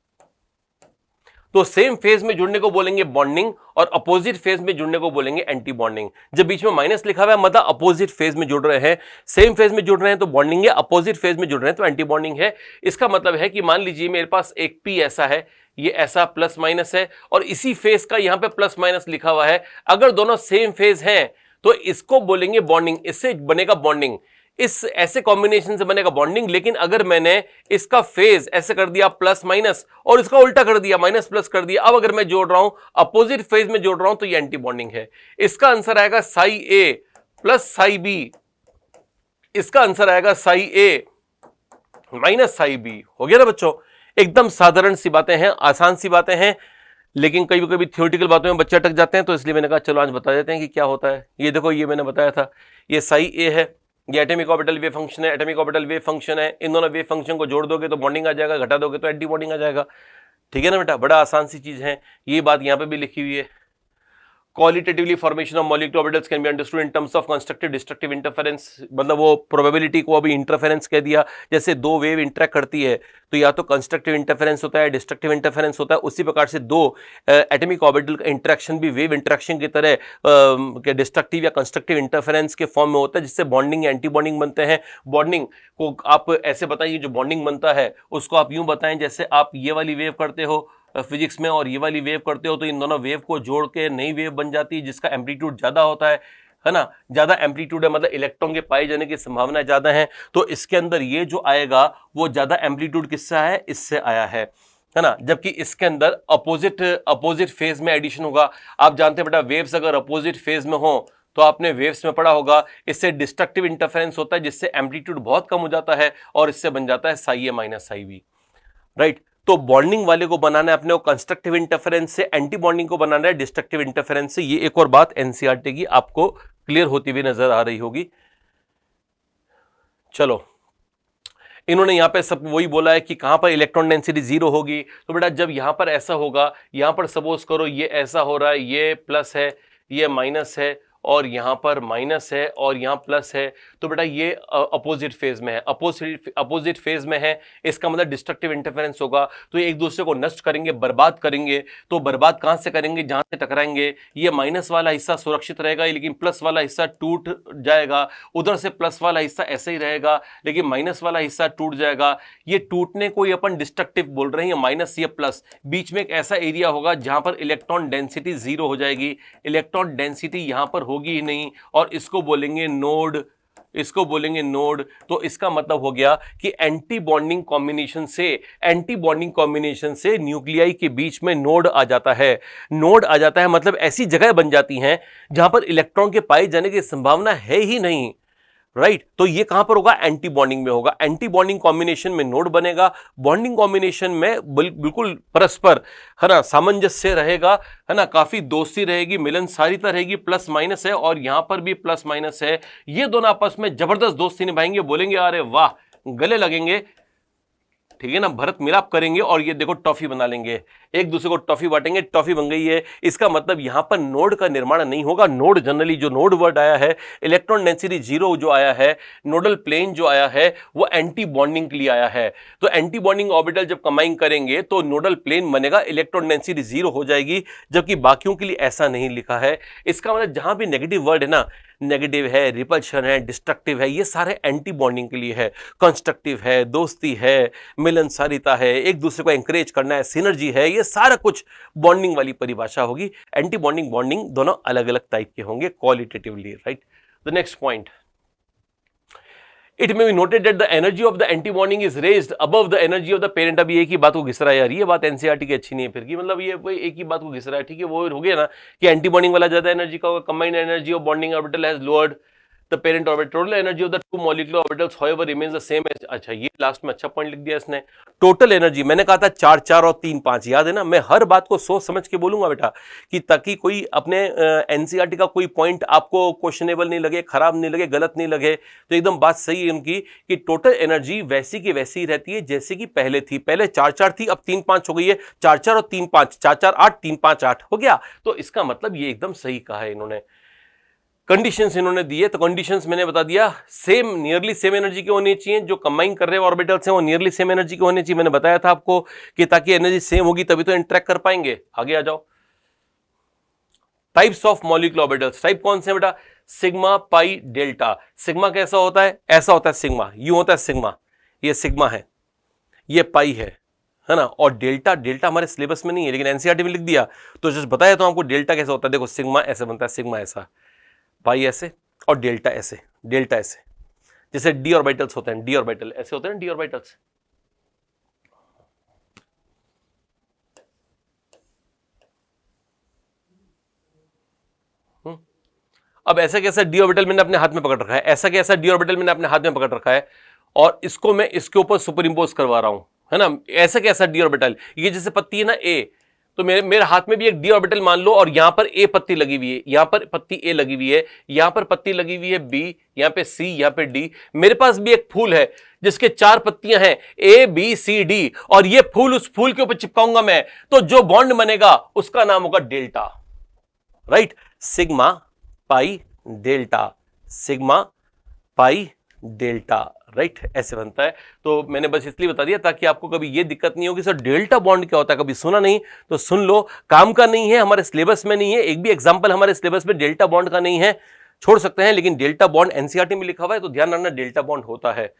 तो सेम फेज में जुड़ने को बोलेंगे बॉन्डिंग और अपोजिट फेज में जुड़ने को बोलेंगे एंटी बॉन्डिंग। जब बीच में माइनस लिखा हुआ है मतलब अपोजिट फेज में जुड़ रहे हैं, सेम फेज में जुड़ रहे हैं तो बॉन्डिंग है, अपोजिट फेज में जुड़ रहे हैं तो एंटी बॉन्डिंग है। इसका मतलब है कि मान लीजिए मेरे पास एक पी ऐसा है, ये ऐसा प्लस माइनस है, और इसी फेज का यहां पे प्लस माइनस लिखा हुआ है। अगर दोनों सेम फेज हैं तो इसको बोलेंगे बॉन्डिंग, इससे बनेगा बॉन्डिंग, इस ऐसे कॉम्बिनेशन से बनेगा बॉन्डिंग। लेकिन अगर मैंने इसका फेज ऐसे कर दिया प्लस माइनस और इसका उल्टा कर दिया माइनस प्लस कर दिया, अब अगर मैं जोड़ रहा हूं अपोजिट फेज में जोड़ रहा हूं तो ये एंटी बॉन्डिंग है। इसका आंसर आएगा Sai A plus psi B, इसका आंसर आएगा साई ए माइनस साई बी। हो गया ना बच्चों, एकदम साधारण सी बातें हैं, आसान सी बातें हैं, लेकिन कभी कभी थ्योरेटिकल बातों में बच्चे अटक जाते हैं, तो इसलिए मैंने कहा चलो आज बता देते हैं कि क्या होता है। ये देखो, ये मैंने बताया था, ये साई ए है, ये एटॉमिक ऑर्बिटल वेव फंक्शन है, एटॉमिक ऑर्बिटल वेव फंक्शन है। इन दोनों वेव फंक्शन को जोड़ दोगे तो बॉन्डिंग आ जाएगा, घटा दोगे तो एंटी बॉन्डिंग आ जाएगा। ठीक है ना बेटा, बड़ा आसान सी चीज है। ये बात यहाँ पे भी लिखी हुई है। Qualitatively formation of molecular orbitals can be understood in terms of constructive destructive interference, मतलब वो प्रोबेबिलिटी को अभी इंटरफेरेंस कह दिया। जैसे दो वेव इंटरेक्ट करती है तो या तो कंस्ट्रक्टिव इंटरफेरेंस होता है, डिस्ट्रक्टिव इंटरफेरेंस होता है, उसी प्रकार से दो एटॉमिक ऑर्बिटल का इंटरेक्शन भी वेव इंटरेक्शन की तरह डिस्ट्रक्टिव या कंस्ट्रक्टिव इंटरफेरेंस के फॉर्म में होता है, जिससे बॉन्डिंग या एंटी बॉन्डिंग बनते हैं। बॉन्डिंग को आप ऐसे बताइए, जो बॉन्डिंग बनता है उसको आप यूं बताएं जैसे आप ये वाली वेव करते हो फिजिक्स में और ये वाली वेव करते हो, तो इन दोनों वेव को जोड़ के नई वेव बन जाती है जिसका एम्पलीट्यूड ज्यादा होता है ना, ज्यादा एम्पलीट्यूड है मतलब इलेक्ट्रॉन के पाए जाने की संभावना ज्यादा है। तो इसके अंदर ये जो आएगा वो ज्यादा एम्पलीट्यूड किससे आया है, इससे आया है ना। जबकि इसके अंदर अपोजिट फेज में एडिशन होगा। आप जानते हैं बेटा, वेव्स अगर अपोजिट फेज में हो तो आपने वेव्स में पढ़ा होगा, इससे डिस्ट्रक्टिव इंटरफेरेंस होता है जिससे एम्पलीट्यूड बहुत कम हो जाता है और इससे बन जाता है साई ए माइनस साई बी, राइट। तो बॉन्डिंग वाले को बनाना है अपने को कंस्ट्रक्टिव इंटरफेरेंस से, एंटी बॉन्डिंग को बनाना है डिस्ट्रक्टिव इंटरफेरेंस से। ये एक और बात एनसीईआरटी की आपको क्लियर होती हुई नजर आ रही होगी। चलो, इन्होंने यहां पे सब वही बोला है कि कहां पर इलेक्ट्रॉन डेंसिटी 0 होगी। तो बेटा जब यहां पर ऐसा होगा, यहां पर सपोज करो ये ऐसा हो रहा है, ये प्लस है, ये माइनस है और यहाँ पर माइनस है और यहाँ प्लस है, तो बेटा ये अपोजिट फेज में है, अपोजिट फेज में है, इसका मतलब डिस्ट्रक्टिव इंटरफेरेंस होगा। तो ये एक दूसरे को नष्ट करेंगे, बर्बाद करेंगे। तो बर्बाद कहां से करेंगे? जहां से टकराएंगे। ये माइनस वाला हिस्सा सुरक्षित रहेगा, लेकिन प्लस वाला हिस्सा टूट जाएगा। उधर से प्लस वाला हिस्सा ऐसे ही रहेगा, लेकिन माइनस वाला हिस्सा टूट जाएगा। ये टूटने को अपन डिस्ट्रक्टिव बोल रहे हैं, माइनस या प्लस। बीच में एक ऐसा एरिया होगा जहां पर इलेक्ट्रॉन डेंसिटी जीरो हो जाएगी, इलेक्ट्रॉन डेंसिटी यहां पर होगी ही नहीं, और इसको बोलेंगे नोड, इसको बोलेंगे नोड। तो इसका मतलब हो गया कि एंटी बॉन्डिंग कॉम्बिनेशन से न्यूक्लियाई के बीच में नोड आ जाता है। नोड आ जाता है मतलब ऐसी जगह बन जाती हैं जहां पर इलेक्ट्रॉन के पाए जाने की संभावना है ही नहीं, राइट। तो ये कहां पर होगा? एंटी बॉन्डिंग में होगा। एंटी बॉन्डिंग कॉम्बिनेशन में नोड बनेगा, बॉन्डिंग कॉम्बिनेशन में बिल्कुल परस्पर, है ना, सामंजस्य रहेगा, है ना, काफी दोस्ती रहेगी, मिलनसारिता रहेगी, प्लस माइनस है और यहां पर भी प्लस माइनस है। ये दोनों आपस में जबरदस्त दोस्ती निभाएंगे, बोलेंगे अरे वाह, गले लगेंगे, ठीक है ना, भरत मिलाप करेंगे और ये देखो टॉफी बना लेंगे, एक दूसरे को टॉफी बांटेंगे, टॉफी बन गई है। इसका मतलब यहां पर नोड का निर्माण नहीं होगा। नोड जनरली जो नोड वर्ड आया है, इलेक्ट्रॉन डेंसिटी जीरो जो आया है, नोडल प्लेन जो आया है, वो एंटी बॉन्डिंग के लिए आया है। तो एंटी बॉन्डिंग ऑर्बिटल जब कंबाइन करेंगे तो नोडल प्लेन बनेगा, इलेक्ट्रॉन डेंसिटी जीरो हो जाएगी, जबकि बाकियों के लिए ऐसा नहीं लिखा है। इसका मतलब जहां भी नेगेटिव वर्ड है ना, नेगेटिव है, रिपल्शन है, डिस्ट्रक्टिव है, ये सारे एंटी बॉन्डिंग के लिए है। कंस्ट्रक्टिव है, दोस्ती है, मिलनसारिता है, एक दूसरे को एंकरेज करना है, सिनर्जी है, ये सारा कुछ बॉन्डिंग वाली परिभाषा होगी। एंटी बॉन्डिंग, बॉन्डिंग दोनों अलग अलग टाइप के होंगे qualitatively, right. The next point, it may be noted that the energy of the anti bonding is raised above the energy of the parent. अभी एक ही बात को घिस रहा है यार, ये बात एनसीईआरटी की अच्छी नहीं है फिर की, मतलब ये कोई एक ही बात को घिस रहा है, ठीक है। वो हो गया ना कि एंटी बॉन्डिंग वाला ज्यादा एनर्जी का होगा, combined energy of bonding orbital has lowered the parent orbital, total energy of the two molecular orbitals however remains the same as. अच्छा, ये लास्ट में अच्छा पॉइंट लिख दिया इसने। टोटल एनर्जी, मैंने कहा था 4 4 और 3 5, याद है ना। मैं हर बात को सोच समझ के बोलूंगा बेटा, कि ताकि कोई अपने एनसीईआरटी का कोई पॉइंट आपको क्वेश्चनेबल नहीं लगे, खराब नहीं लगे, गलत नहीं लगे। तो एकदम बात सही है उनकी कि टोटल एनर्जी वैसी की वैसी ही रहती है जैसी कि पहले थी। पहले 4 4 थी, अब 3 5 हो गई है। 4 4 और 3 5, 4 4 8, 3 5 8 हो गया। तो इसका मतलब ये एकदम सही कहा है इन्होंने। कंडीशंस इन्होंने दिए, तो कंडीशंस मैंने बता दिया, सेम, नियरली सेम एनर्जी के होनी चाहिए। जो कंबाइन कर रहे हैं ऑर्बिटल्स हैं वो नियरली सेम एनर्जी के होने चाहिए। मैंने बताया था आपको कि ताकि एनर्जी सेम होगी तभी तो इंटरेक्ट कर पाएंगे। आगे आ जाओ। Types of molecular orbitals, type कौन से बेटा? सिग्मा, पाई, डेल्टा। सिग्मा कैसा होता है? ऐसा होता है सिग्मा, यूं होता है सिग्मा, ये सिग्मा है, ये पाई है ना। और डेल्टा, डेल्टा हमारे सिलेबस में नहीं है लेकिन एनसीईआरटी में लिख दिया, तो जस्ट बताया तो आपको डेल्टा कैसा होता है। देखो सिग्मा ऐसे बनता है, सिग्मा ऐसा, पाई ऐसे, और डेल्टा ऐसे, डेल्टा ऐसे। जैसे डी ऑर्बिटल्स होते हैं, डी ऑर्बिटल ऐसे होते हैं, डी ऑर्बिटल्स। अब ऐसा कैसा डी ऑर्बिटल मैंने अपने हाथ में पकड़ रखा है, ऐसा कैसा डी ऑर्बिटल मैंने अपने हाथ में पकड़ रखा है, और इसको मैं इसके ऊपर सुपर इंपोज करवा रहा हूं, है ना। ऐसा कैसा डी ऑर्बिटल, ये जैसे पत्ती है ना ए, तो मेरे हाथ में भी एक डी ऑर्बिटल मान लो, और यहां पर ए पत्ती लगी हुई है, यहां पर पत्ती ए लगी हुई है, यहां पर पत्ती लगी हुई है बी, यहां पे सी, यहां पे डी। मेरे पास भी एक फूल है जिसके 4 पत्तियां हैं, ए बी सी डी, और ये फूल उस फूल के ऊपर चिपकाऊंगा मैं, तो जो बॉन्ड बनेगा उसका नाम होगा डेल्टा, राइट। सिग्मा, पाई, डेल्टा, सिग्मा, पाई, डेल्टा, राइट, ऐसे बनता है। तो मैंने बस इसलिए बता दिया ताकि आपको कभी ये दिक्कत नहीं होगी सर डेल्टा बॉन्ड क्या होता है, कभी सुना नहीं तो सुन लो। काम का नहीं है, हमारे सिलेबस में नहीं है, एक भी एग्जांपल हमारे सिलेबस में डेल्टा बॉन्ड का नहीं है, छोड़ सकते हैं, लेकिन डेल्टा बॉन्ड एनसीईआरटी में लिखा हुआ है तो ध्यान रखना डेल्टा बॉन्ड होता है।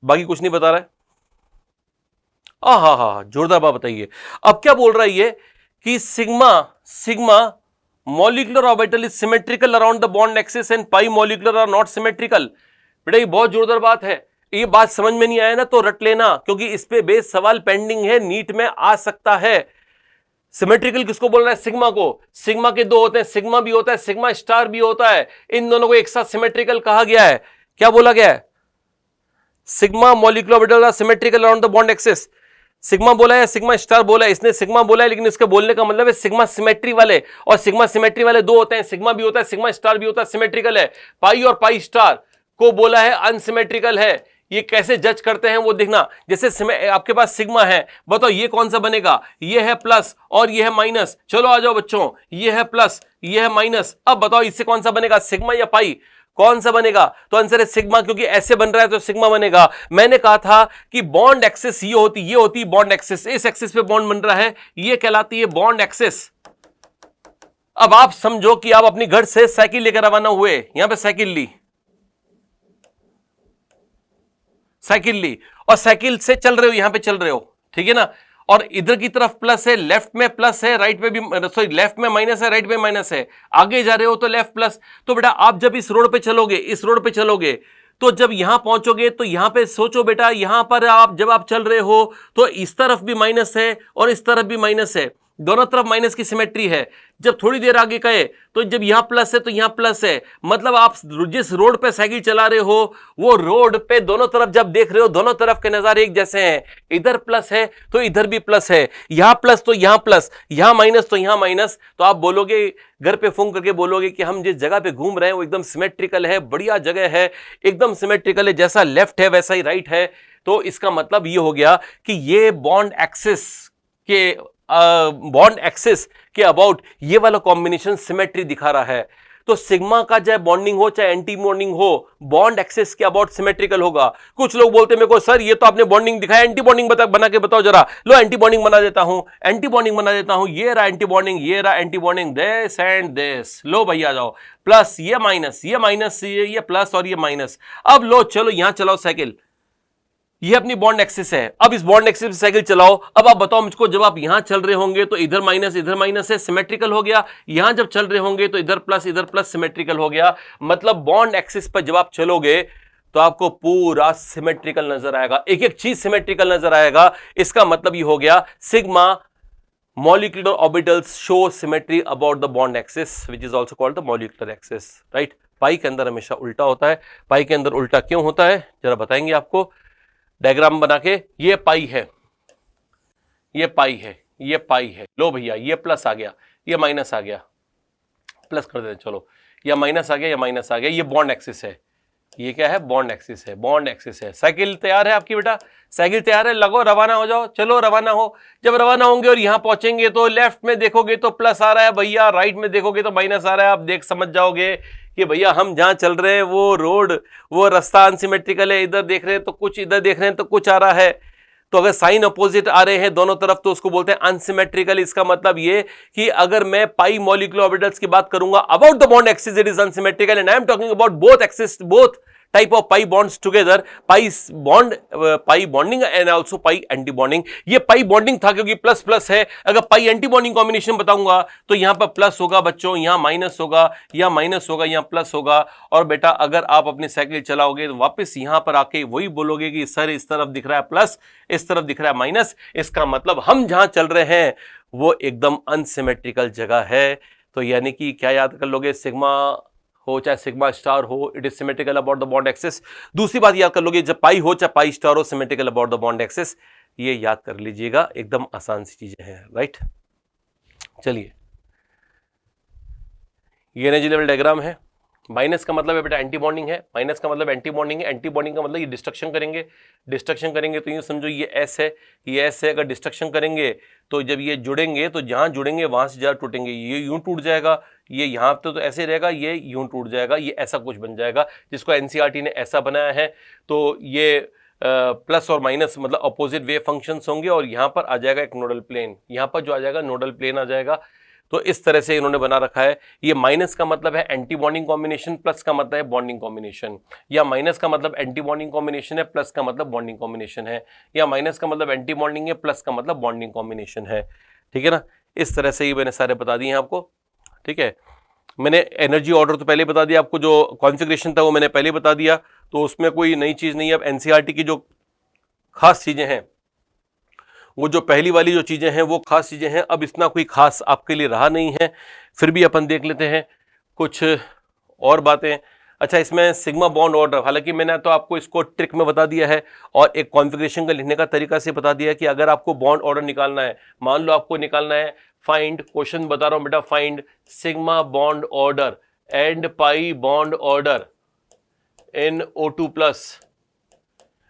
बाकी कुछ नहीं बता रहा है। हाँ, जोरदार बात बताइए। अब क्या बोल रहा है ये कि sigma molecular orbital is symmetrical around the bond axis and pi molecular are not symmetrical। बेटा ये बहुत जोरदार बात है, ये बात समझ में नहीं आया ना तो रट लेना, क्योंकि इस पे बेस सवाल पेंडिंग है, नीट में आ सकता है। सिमेट्रिकल किसको बोल रहा है? सिग्मा को। सिग्मा के 2 होते हैं, सिग्मा भी होता है, सिग्मा स्टार भी होता है, इन दोनों को एक साथ सिमेट्रिकल कहा गया है। क्या बोला गया है? Sigma molecular orbital are symmetrical around the bond axis. Sigma बोला है, सिग्मा स्टार बोला है, इसने सिग्मा बोला है, लेकिन इसके बोलने का मतलब है सिग्मा सिमेट्री वाले, और सिग्मा सिमेट्री वाले 2 होते हैं, सिग्मा भी होता है, सिग्मा स्टार भी होता है, सिमेट्रिकल है। पाई और पाई स्टार को बोला है अनसिमेट्रिकल है। ये कैसे जज करते हैं वो देखना। जैसे आपके पास सिग्मा है, बताओ ये कौन सा बनेगा, ये है प्लस और ये है माइनस। चलो आ जाओ बच्चों, ये है प्लस ये है माइनस। अब बताओ इससे कौन सा बनेगा, सिग्मा या पाई, कौन सा बनेगा? तो आंसर है सिग्मा, क्योंकि ऐसे बन रहा है तो सिग्मा बनेगा। मैंने कहा था कि बॉन्ड एक्सिस ये होती बॉन्ड एक्सिस, इस एक्सिस पे बॉन्ड बन रहा है, ये कहलाती है बॉन्ड एक्सिस। अब आप समझो कि आप अपनी घर से साइकिल लेकर रवाना हुए, यहां पे साइकिल ली और साइकिल से चल रहे हो, यहां पे चल रहे हो, ठीक है ना, और इधर की तरफ प्लस है, लेफ्ट में प्लस है, राइट में भी, सॉरी लेफ्ट में माइनस है, राइट में माइनस है, आगे जा रहे हो तो लेफ्ट प्लस। तो बेटा आप जब इस रोड पे चलोगे तो जब यहां पहुंचोगे तो यहां पे सोचो बेटा, यहां पर आप जब आप चल रहे हो तो इस तरफ भी माइनस है और इस तरफ भी माइनस है, दोनों तरफ माइनस की सिमेट्री है। जब थोड़ी देर आगे गए तो जब यहां प्लस है तो यहां प्लस है, मतलब आप जिस रोड पे साइकिल चला रहे हो वो रोड पे दोनों तरफ जब देख रहे हो दोनों तरफ के नजारे एक जैसे हैं। इधर प्लस है तो इधर भी प्लस है, यहां प्लस तो यहां प्लस, यहां माइनस तो यहां माइनस। तो आप बोलोगे, घर पे फोन करके बोलोगे कि हम जिस जगह पे घूम रहे हैं वो एकदम सिमेट्रिकल है, बढ़िया जगह है, एकदम सिमेट्रिकल है, जैसा लेफ्ट है वैसा ही राइट है। तो इसका मतलब ये हो गया कि ये बॉन्ड एक्सिस के अबाउट ये वाला कॉम्बिनेशन सिमेट्री दिखा रहा है। तो सिग्मा का चाहे बॉन्डिंग हो चाहे एंटी बॉन्डिंग हो, बॉन्ड एक्सिस के अबाउट सिमेट्रिकल होगा। कुछ लोग बोलते हैं मेरे को, सर ये तो आपने बॉन्डिंग दिखाया, एंटी बॉन्डिंग बना के बताओ जरा। लो एंटी बॉन्डिंग बना देता हूं, ये रहा एंटी बॉन्डिंग, ये रहा antibonding, this and this. लो भैया जाओ, प्लस ये माइनस, ये प्लस और ये माइनस। अब लो चलो यहां चलाओ साइकिल, ये अपनी बॉन्ड एक्सिस है। अब इस बॉन्ड एक्सिस पे साइकिल चलाओ। अब आप बताओ मुझको, जब आप यहां चल रहे होंगे तो इधर माइनस है, सिमेट्रिकल हो गया। यहां जब चल रहे होंगे तो इधर प्लस सिमेट्रिकल हो गया। मतलब बॉन्ड एक्सिस पर जब आप चलोगे तो आपको पूरा सिमेट्रिकल नजर आएगा, एक एक चीज सिमेट्रिकल नजर आएगा। इसका मतलब ये हो गया sigma molecular orbitals show symmetry about the bond axis which is also called the molecular axis, right? पाई के अंदर हमेशा उल्टा होता है। पाई के अंदर उल्टा क्यों होता है जरा बताएंगे आपको डायग्राम बना के। ये पाई है, ये पाई है, ये पाई है। लो भैया ये प्लस आ गया, ये माइनस आ गया, प्लस कर देते चलो, या माइनस आ गया, या माइनस आ गया। ये बॉन्ड एक्सिस है, ये क्या है, बॉन्ड एक्सिस है, बॉन्ड एक्सिस है। साइकिल तैयार है आपकी बेटा, साइकिल तैयार है, लगो रवाना हो जाओ, चलो रवाना हो। जब रवाना होंगे और यहां पहुंचेंगे तो लेफ्ट में देखोगे तो प्लस आ रहा है भैया, राइट में देखोगे तो माइनस आ रहा है। आप देख समझ जाओगे कि भैया हम जहां चल रहे हैं वो रोड, वो रास्ता अनसिमेट्रिकल है। इधर देख रहे हैं तो कुछ, इधर देख रहे हैं तो कुछ आ रहा है। तो अगर साइन अपोजिट आ रहे हैं दोनों तरफ तो उसको बोलते हैं अनसिमेट्रिकल। इसका मतलब ये कि अगर मैं पाई मॉलिक्यूलर ऑर्बिटल्स की बात करूंगा about the bond axis it is unsymmetrical and I am talking about both axis, both type of pi bonds together, pi bonding and also pi anti bonding। ये pi bonding था क्योंकि plus plus है। अगर pi anti bonding combination बताऊंगा तो यहां पर plus होगा बच्चों, यहां माइनस होगा, यहां माइनस होगा, यहां प्लस होगा। और बेटा अगर आप अपनी साइकिल चलाओगे तो वापस यहां पर आके वही बोलोगे कि सर इस तरफ दिख रहा है प्लस, इस तरफ दिख रहा है माइनस। इसका मतलब हम जहां चल रहे हैं वो एकदम अनसिमेट्रिकल जगह है। तो यानी कि क्या याद कर लोगे, सिग्मा हो चाहे सिग्मा स्टार हो, it is symmetrical about the bond axis. दूसरी बात याद कर लोगे, जब पाई हो चाहे पाई स्टार हो, symmetrical about the bond axis. ये याद कर लीजिएगा, एकदम आसान सी चीजें हैं, राइट। चलिए ये एनर्जी लेवल डायग्राम है। माइनस का मतलब है बेटा एंटी बॉन्डिंग है, माइनस का मतलब एंटी बॉन्डिंग है। एंटी बॉन्डिंग का मतलब ये डिस्ट्रक्शन करेंगे, डिस्ट्रक्शन करेंगे तो ये समझो ये एस है, ये एस है। अगर डिस्ट्रक्शन करेंगे तो जब ये जुड़ेंगे तो जहां जुड़ेंगे वहां से ज़्यादा टूटेंगे। ये यूं टूट जाएगा, ये यहाँ पे तो ऐसे रहेगा, ये यूं टूट जाएगा, ये ऐसा कुछ बन जाएगा जिसको एनसीईआरटी ने ऐसा बनाया है। तो ये प्लस और माइनस मतलब अपोजिट वेव फंक्शंस होंगे और यहाँ पर आ जाएगा एक नोडल प्लेन, यहाँ पर जो आ जाएगा नोडल प्लेन आ जाएगा। तो इस तरह से इन्होंने बना रखा है। ये माइनस का मतलब है एंटी बॉन्डिंग कॉम्बिनेशन, प्लस का मतलब है बॉन्डिंग कॉम्बिनेशन, या माइनस का मतलब एंटी बॉन्डिंग कॉम्बिनेशन है, प्लस का मतलब बॉन्डिंग कॉम्बिनेशन है, या माइनस का मतलब एंटी बॉन्डिंग है, प्लस का मतलब बॉन्डिंग कॉम्बिनेशन है। ठीक है ना, इस तरह से ही मैंने सारे बता दिए हैं आपको। ठीक है, मैंने एनर्जी ऑर्डर तो पहले बता दिया आपको, जो कॉन्फ़िगरेशन था वो मैंने पहले बता दिया, तो उसमें कोई नई चीज़ नहीं है। अब एनसीईआरटी की जो खास चीज़ें हैं, वो जो पहली वाली जो चीज़ें हैं वो खास चीज़ें हैं। अब इतना कोई खास आपके लिए रहा नहीं है, फिर भी अपन देख लेते हैं कुछ और बातें। अच्छा, इसमें सिग्मा बॉन्ड ऑर्डर, हालांकि मैंने तो आपको इसको ट्रिक में बता दिया है और एक कॉन्फ़िगरेशन का लिखने का तरीका से बता दिया है कि अगर आपको बॉन्ड ऑर्डर निकालना है, मान लो आपको निकालना है फाइंड, क्वेश्चन बता रहा हूं बेटा, find sigma bond order and pi bond order in O2 plus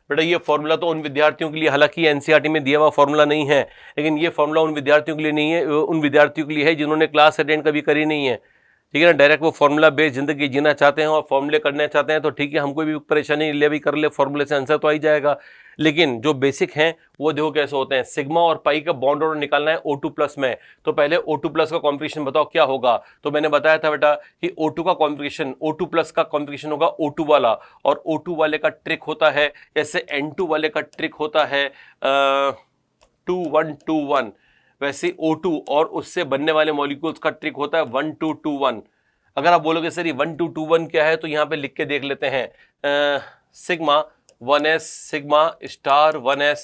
बेटा ये फॉर्मूला तो उन विद्यार्थियों के लिए, हालांकि एनसीईआरटी में दिया हुआ फॉर्मूला नहीं है, लेकिन ये फॉर्मूला उन विद्यार्थियों के लिए नहीं है, उन विद्यार्थियों के लिए है जिन्होंने क्लास अटेंड कभी करी नहीं है, ठीक है ना। डायरेक्ट वो फॉर्मूला बेस्ड जिंदगी जीना चाहते हैं और फॉर्मूले करना चाहते हैं तो ठीक है, हमको भी परेशानी ले भी कर ले, फॉर्मूले से आंसर तो आ ही जाएगा। लेकिन जो बेसिक हैं वो देखो कैसे होते हैं। सिग्मा और पाई का बॉन्ड ऑर्डर निकालना है O2 प्लस में, तो पहले O2 प्लस का कॉन्फिगरेशन बताओ क्या होगा। तो मैंने बताया था बेटा कि O2 का कॉन्फिगरेशन, O2 प्लस का कॉन्फिगरेशन होगा O2 वाला, और O2 वाले का ट्रिक होता है जैसे N2 वाले का ट्रिक होता है 2-1-2-1, वैसे O2 और उससे बनने वाले मॉलिक्यूल्स का ट्रिक होता है 1-2-2-1। अगर आप बोलोगे सर ये 1-2-2-1 क्या है, तो यहाँ पे लिख के देख लेते हैं। Sigma 1s, sigma star 1s,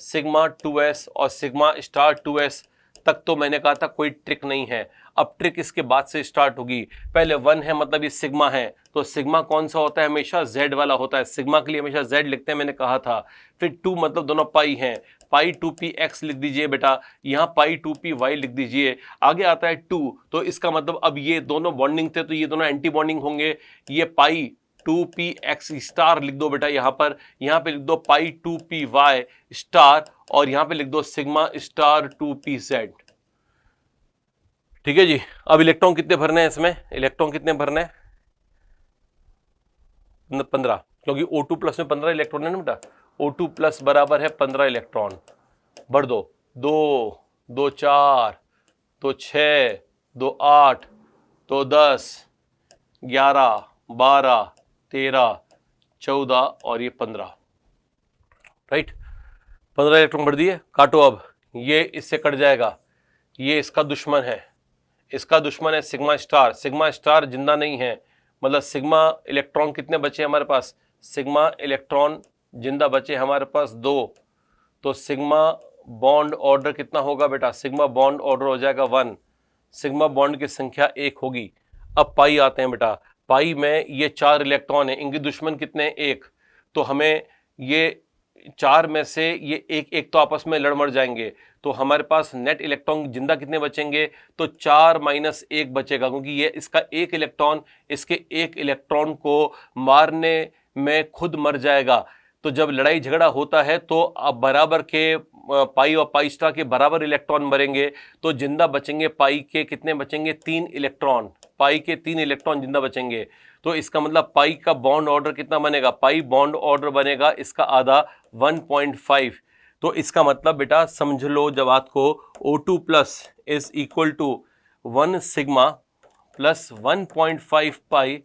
sigma 2s और सिग्मा स्टार 2s तक तो मैंने कहा था कोई ट्रिक नहीं है। अब ट्रिक इसके बाद से स्टार्ट होगी। पहले 1 है मतलब ये सिग्मा है, तो सिग्मा कौन सा होता है, हमेशा z वाला होता है, सिग्मा के लिए हमेशा z लिखते हैं, मैंने कहा था। फिर 2 मतलब दोनों पाई हैं, पाई 2p x लिख दीजिए बेटा, यहाँ पाई 2p y लिख दीजिए। आगे आता है 2, तो इसका मतलब अब ये दोनों बॉन्डिंग थे तो ये दोनों एंटी बॉन्डिंग होंगे। ये पाई 2p x स्टार लिख दो बेटा यहाँ पे लिख दो पाई 2p y स्टार, और यहाँ पे लिख दो सिग्मा स्टार 2p z। ठीक है जी। अब इलेक्ट्रॉन कितने भरने हैं इसमें, इलेक्ट्रॉन कितने भरने हैं, 15, क्योंकि O2 प्लस में 15 इलेक्ट्रॉन है ना बेटा। O2 प्लस बराबर है 15 इलेक्ट्रॉन। भर दो, 2 2 4 2 6 2 8 2 10 11 12 13 14 और ये 15, राइट। 15 इलेक्ट्रॉन भर दिए। काटो अब, ये इससे कट जाएगा, ये इसका दुश्मन है, इसका दुश्मन है सिग्मा स्टार। सिग्मा स्टार जिंदा नहीं है, मतलब सिग्मा इलेक्ट्रॉन कितने बचे हमारे पास, सिग्मा इलेक्ट्रॉन जिंदा बचे हमारे पास 2, तो सिग्मा बॉन्ड ऑर्डर कितना होगा बेटा, सिग्मा बॉन्ड ऑर्डर हो जाएगा 1, सिग्मा बॉन्ड की संख्या 1 होगी। अब पाई आते हैं बेटा, पाई में ये 4 इलेक्ट्रॉन है, इनके दुश्मन कितने हैं, 1, तो हमें ये 4 में से ये एक तो आपस में लड़ मर जाएंगे, तो हमारे पास नेट इलेक्ट्रॉन जिंदा कितने बचेंगे, तो 4 - 1 बचेगा, क्योंकि ये इसका 1 इलेक्ट्रॉन इसके 1 इलेक्ट्रॉन को मारने में खुद मर जाएगा। तो जब लड़ाई झगड़ा होता है तो अब बराबर के पाई और पाई स्टार के बराबर इलेक्ट्रॉन मरेंगे, तो जिंदा बचेंगे पाई के कितने बचेंगे, 3 इलेक्ट्रॉन, पाई के 3 इलेक्ट्रॉन जिंदा बचेंगे। तो इसका मतलब पाई का बॉन्ड ऑर्डर कितना बनेगा, पाई बॉन्ड ऑर्डर बनेगा इसका आधा 1.5। तो इसका मतलब बेटा समझ लो जब आपको O2 plus is equal to 1 sigma plus 1.5 pi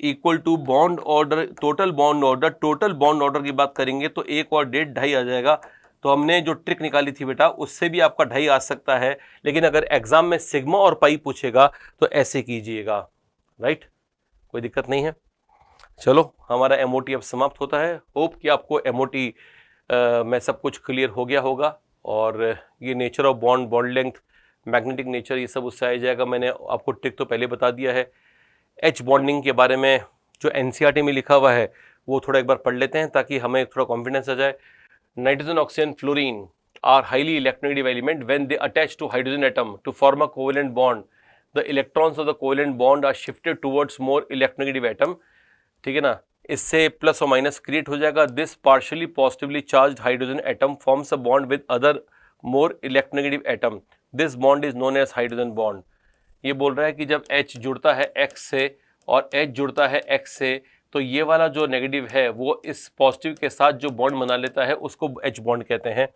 equal to bond order, total bond order की बात करेंगे तो 1 और 1.5 2.5 आ जाएगा। तो हमने जो ट्रिक निकाली थी बेटा उससे भी आपका 2.5 आ सकता है, लेकिन अगर एग्जाम में सिग्मा और पाई पूछेगा तो ऐसे कीजिएगा, राइट, कोई दिक्कत नहीं है। चलो हमारा MOT अब समाप्त होता है। होप कि आपको MOT में सब कुछ क्लियर हो गया होगा, और ये nature of bond, bond length, magnetic nature, ये सब उससे आ जाएगा। मैंने आपको ट्रिक तो पहले बता दिया है। H बॉन्डिंग के बारे में जो NCERT में लिखा हुआ है वो थोड़ा एक बार पढ़ लेते हैं ताकि हमें थोड़ा कॉन्फिडेंस आ जाए। Nitrogen, oxygen, fluorine are highly electronegative element when they attach to hydrogen atom to form a covalent bond. The electrons of the covalent bond are shifted towards more electronegative atom. ठीक है ना, इससे plus और minus create हो जाएगा। This partially positively charged hydrogen atom forms a bond with other more electronegative atom. This bond is known as hydrogen bond. ये बोल रहा है कि जब H जुड़ता है X से और H जुड़ता है X से, तो ये वाला जो नेगेटिव है वो इस पॉजिटिव के साथ जो बॉन्ड बना लेता है उसको H बॉन्ड कहते हैं।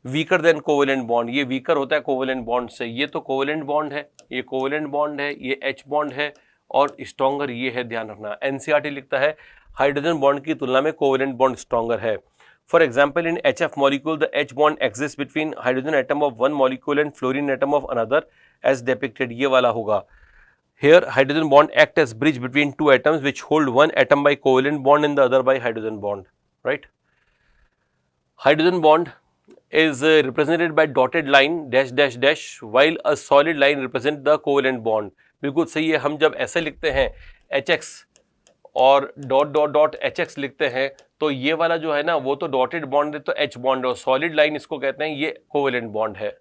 वीकर देन कोवेलेंट बॉन्ड, ये वीकर होता है कोवेलेंट बॉन्ड से। ये तो कोवेलेंट बॉन्ड है, ये कोवेलेंट बॉन्ड है, ये H बॉन्ड है, और स्ट्रॉन्गर ये है, ध्यान रखना। NCERT लिखता है हाइड्रोजन बॉन्ड की तुलना में कोवेलेंट बॉन्ड स्ट्रॉन्गर है। For example in HF molecule the H bond exist between hydrogen atom of one molecule and fluorine atom of another as depicted, ये वाला होगा। Here hydrogen bond act as bridge between two atoms which hold one atom by covalent bond and the other by hydrogen bond, right? Hydrogen bond is represented by dotted line dash dash dash while a solid line represent the covalent bond. बिल्कुल सही है। हम जब ऐसे लिखते हैं HX और dot dot dot HX लिखते हैं तो ये वाला जो है ना वो तो डॉटेड बॉन्ड है, तो H बॉन्ड है, और सॉलिड लाइन इसको कहते हैं, ये कोवेलेंट बॉन्ड है।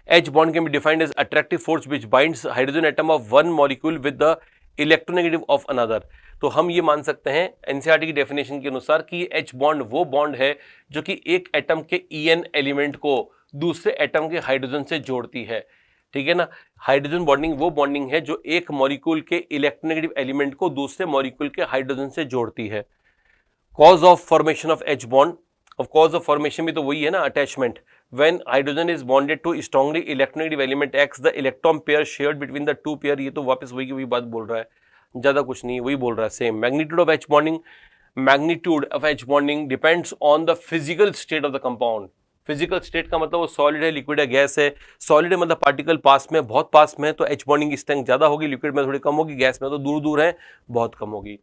H bond can be defined as attractive force which binds hydrogen atom of one molecule with the electronegative of another. तो हम ये मान सकते हैं एनसीईआरटी की डेफिनेशन के अनुसार कि ये H बॉन्ड वो बॉन्ड है जो कि एक एटम के EN एलिमेंट को दूसरे एटम के हाइड्रोजन से जोड़ती है, ठीक है ना। हाइड्रोजन बॉन्डिंग वो बॉन्डिंग है जो एक मॉलिक्यूल के इलेक्ट्रोनेगेटिव एलिमेंट को दूसरे मॉलिक्यूल के हाइड्रोजन से जोड़ती है। Cause of formation of H bond, of cause of formation भी तो वही है ना, attachment. When hydrogen is bonded to strongly electronegative element X, the electron pair shared between the two pair, ये तो वापस वही की वही बात बोल रहा है, ज्यादा कुछ नहीं, वही बोल रहा है same. Magnitude of H bonding, magnitude of H bonding depends on the physical state of the compound. Physical state का मतलब वो सॉलिड है, लिक्विड है, गैस है। सॉलिड है मतलब पार्टिकल पास में, बहुत पास में है तो H बॉन्डिंग की स्ट्रेंथ ज्यादा होगी, लिक्विड में थोड़ी कम होगी, गैस में तो दूर दूर है, बहुत कम होगी।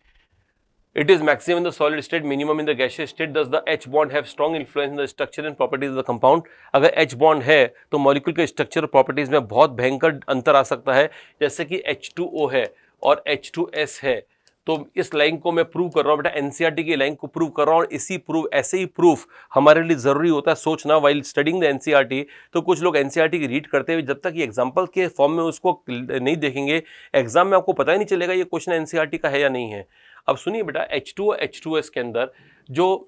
It is maximum in the solid state, minimum in the gaseous state. Does the H bond have strong influence in the structure and properties of the compound? अगर H bond है तो मॉलिक्यूल के स्ट्रक्चर और properties में बहुत भयंकर अंतर आ सकता है, जैसे कि H2O है और H2S है। तो इस लाइन को मैं प्रूव कर रहा हूँ बेटा, एनसीईआरटी की लाइन को प्रूव कर रहा हूँ, और ऐसे ही प्रूफ हमारे लिए जरूरी होता है सोचना वाइल स्टडिंग द एनसीईआरटी। तो कुछ लोग एनसीईआरटी की रीड करते हुए जब तक ये एग्जाम्पल के फॉर्म में उसको नहीं देखेंगे, एग्जाम में आपको पता ही नहीं चलेगा ये क्वेश्चन एनसीईआरटी का है या नहीं है। अब सुनिए बेटा, H2O H2S के अंदर जो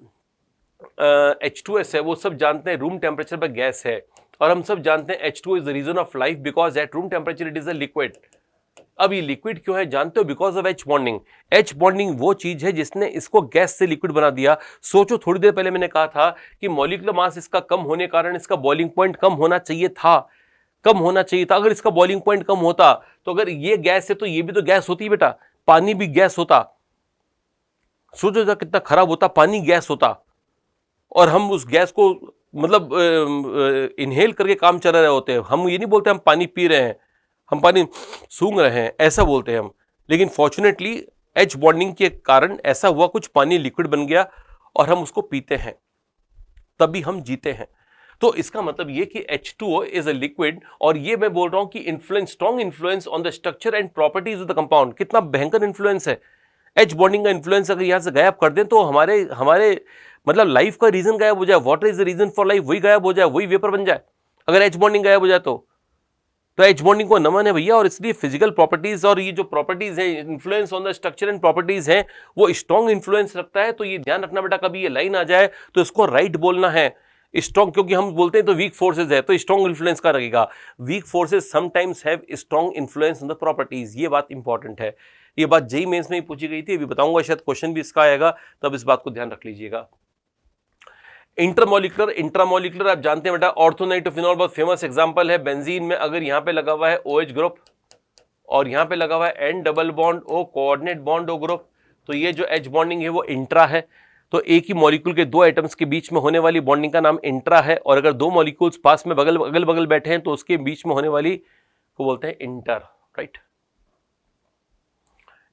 H2S है वो सब जानते हैं रूम टेम्परेचर पर गैस है, और हम सब जानते हैं H2O is the reason of life because at room temperature it is a liquid. अब ये लिक्विड क्यों है जानते हो? Because of H bonding. H bonding वो चीज है जिसने इसको गैस से लिक्विड बना दिया। सोचो, थोड़ी देर पहले मैंने कहा था कि मॉलिक्यूलर मास इसका कम होने के कारण इसका बॉइलिंग पॉइंट कम होना चाहिए था, कम होना चाहिए था। अगर इसका बॉइलिंग पॉइंट कम होता तो अगर ये गैस है तो ये भी तो गैस होती बेटा, पानी भी गैस होता। सोचो जरा कितना खराब होता, पानी गैस होता और हम उस गैस को मतलब इनहेल करके काम चला रहे होते हैं। हम ये नहीं बोलते हम पानी पी रहे हैं, हम पानी सूंघ रहे हैं, ऐसा बोलते हैं हम। लेकिन फॉर्चुनेटली H बॉन्डिंग के कारण ऐसा हुआ, कुछ पानी लिक्विड बन गया और हम उसको पीते हैं, तभी हम जीते हैं। तो इसका मतलब ये कि H2O इज अ लिक्विड, और ये मैं बोल रहा हूं कि influence, strong influence on the structure and properties of the compound. कितना भयंकर इन्फ्लुएंस है H बॉन्डिंग का। इन्फ्लुएंस अगर यहां से गायब कर दें तो हमारे मतलब लाइफ का रीजन गायब हो जाए। What is the reason for life, वही गायब हो जाए, वही वेपर बन जाए अगर H बॉन्डिंग गायब हो जाए तो H बॉन्डिंग को नमन है भैया। और इसलिए फिजिकल प्रॉपर्टीज और ये जो प्रॉपर्टीज है, influence on the structure and properties है, वो स्ट्रॉन्ग इन्फ्लुएंस रखता है। तो ये ध्यान रखना बेटा, कभी ये लाइन आ जाए तो इसको राइट बोलना है, स्ट्रॉन्ग, क्योंकि हम बोलते हैं तो वीक फोर्सेज है तो स्ट्रॉन्ग इन्फ्लुएंस का रहेगा। Week forces sometimes have strong influence on the properties, ये बात इंपॉर्टेंट है। ये बात जेईई मेंस में ही पूछी गई थी, अभी बताऊंगा, शायद क्वेश्चन भी इसका आएगा, तब इस बात को ध्यान रख लीजिएगा। इंटरमोलिकुलर, इंट्रामोलिकुलर आप जानते हैं बेटा, ऑर्थोनाइट्रोफिनॉल बहुत फेमस एग्जांपल है। बेंजीन में अगर यहां पे लगा हुआ है OH ग्रुप और यहां पे लगा हुआ है N double bond O coordinate bond O group, तो ये जो H बॉन्डिंग है वो इंट्रा है। तो एक ही मॉलिक्यूल के दो एटम्स के बीच में होने वाली बॉन्डिंग का नाम इंट्रा है, और अगर दो मॉलिक्यूल्स पास में अगल बगल बैठे हैं तो उसके बीच में होने वाली को बोलते हैं इंटर, राइट।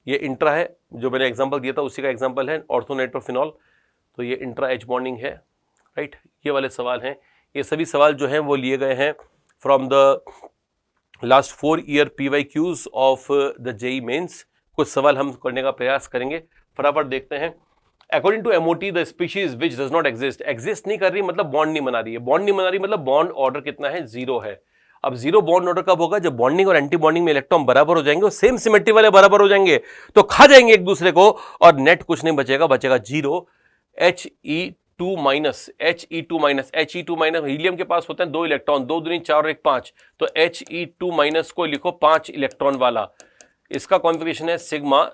ये इंट्रा है, जो मैंने एग्जांपल दिया था उसी का एग्जांपल है ऑर्थोनाइट्रोफिनॉल, तो ये इंट्रा H बॉन्डिंग है, राइट। ये वाले सवाल हैं, ये सभी सवाल जो हैं वो लिए गए हैं from the last 4 year PYQs of the JEE mains. कुछ सवाल हम करने का प्रयास करेंगे, फटाफट देखते हैं। According to MOT the species which does not exist नहीं कर रही मतलब बॉन्ड नहीं बना रही है, बॉन्ड नहीं बना रही मतलब बॉन्ड ऑर्डर कितना है, 0 है। अब 0 बॉन्ड ऑर्डर कब होगा? जब बॉन्डिंग और एंटी बॉन्डिंग में इलेक्ट्रॉन बराबर हो जाएंगे और सेम सिमेट्री वाले बराबर हो जाएंगे, तो खा जाएंगे एक दूसरे को और नेट कुछ नहीं बचेगा, बचेगा 0। He2 minus, He2 minus, helium के पास होते हैं 2 इलेक्ट्रॉन, 2 दूनी 4 और 1 5, तो He2 माइनस को लिखो 5 इलेक्ट्रॉन वाला। इसका कॉन्फ़िगरेशन है sigma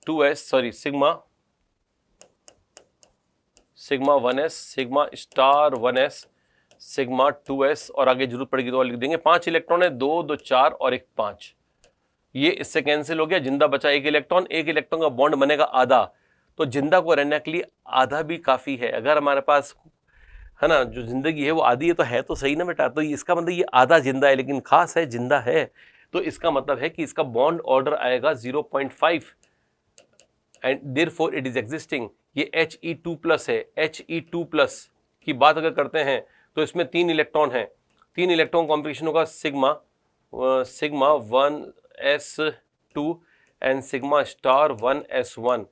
1s, sigma star 1s, sigma 2s, और आगे जरूरत पड़ेगी तो और लिख देंगे। 5 इलेक्ट्रॉन है, 2 2 4 और 1 5, ये इससे कैंसिल हो गया, जिंदा बचा 1 इलेक्ट्रॉन। 1 इलेक्ट्रॉन का बॉन्ड बनेगा आधा, तो जिंदा को रहने के लिए आधा भी काफी है। अगर हमारे पास है ना जो जिंदगी है वो आधी है तो सही ना बेटा, तो इसका मतलब ये आधा जिंदा है, लेकिन खास है जिंदा है, तो इसका मतलब है कि इसका बॉन्ड ऑर्डर आएगा 0.5 and therefore it is existing. ये He2 प्लस है, He2 प्लस की बात अगर करते हैं तो इसमें 3 इलेक्ट्रॉन है, 3 इलेक्ट्रॉन कॉम्बिनेशन होगा sigma 1s2 and sigma star 1s1।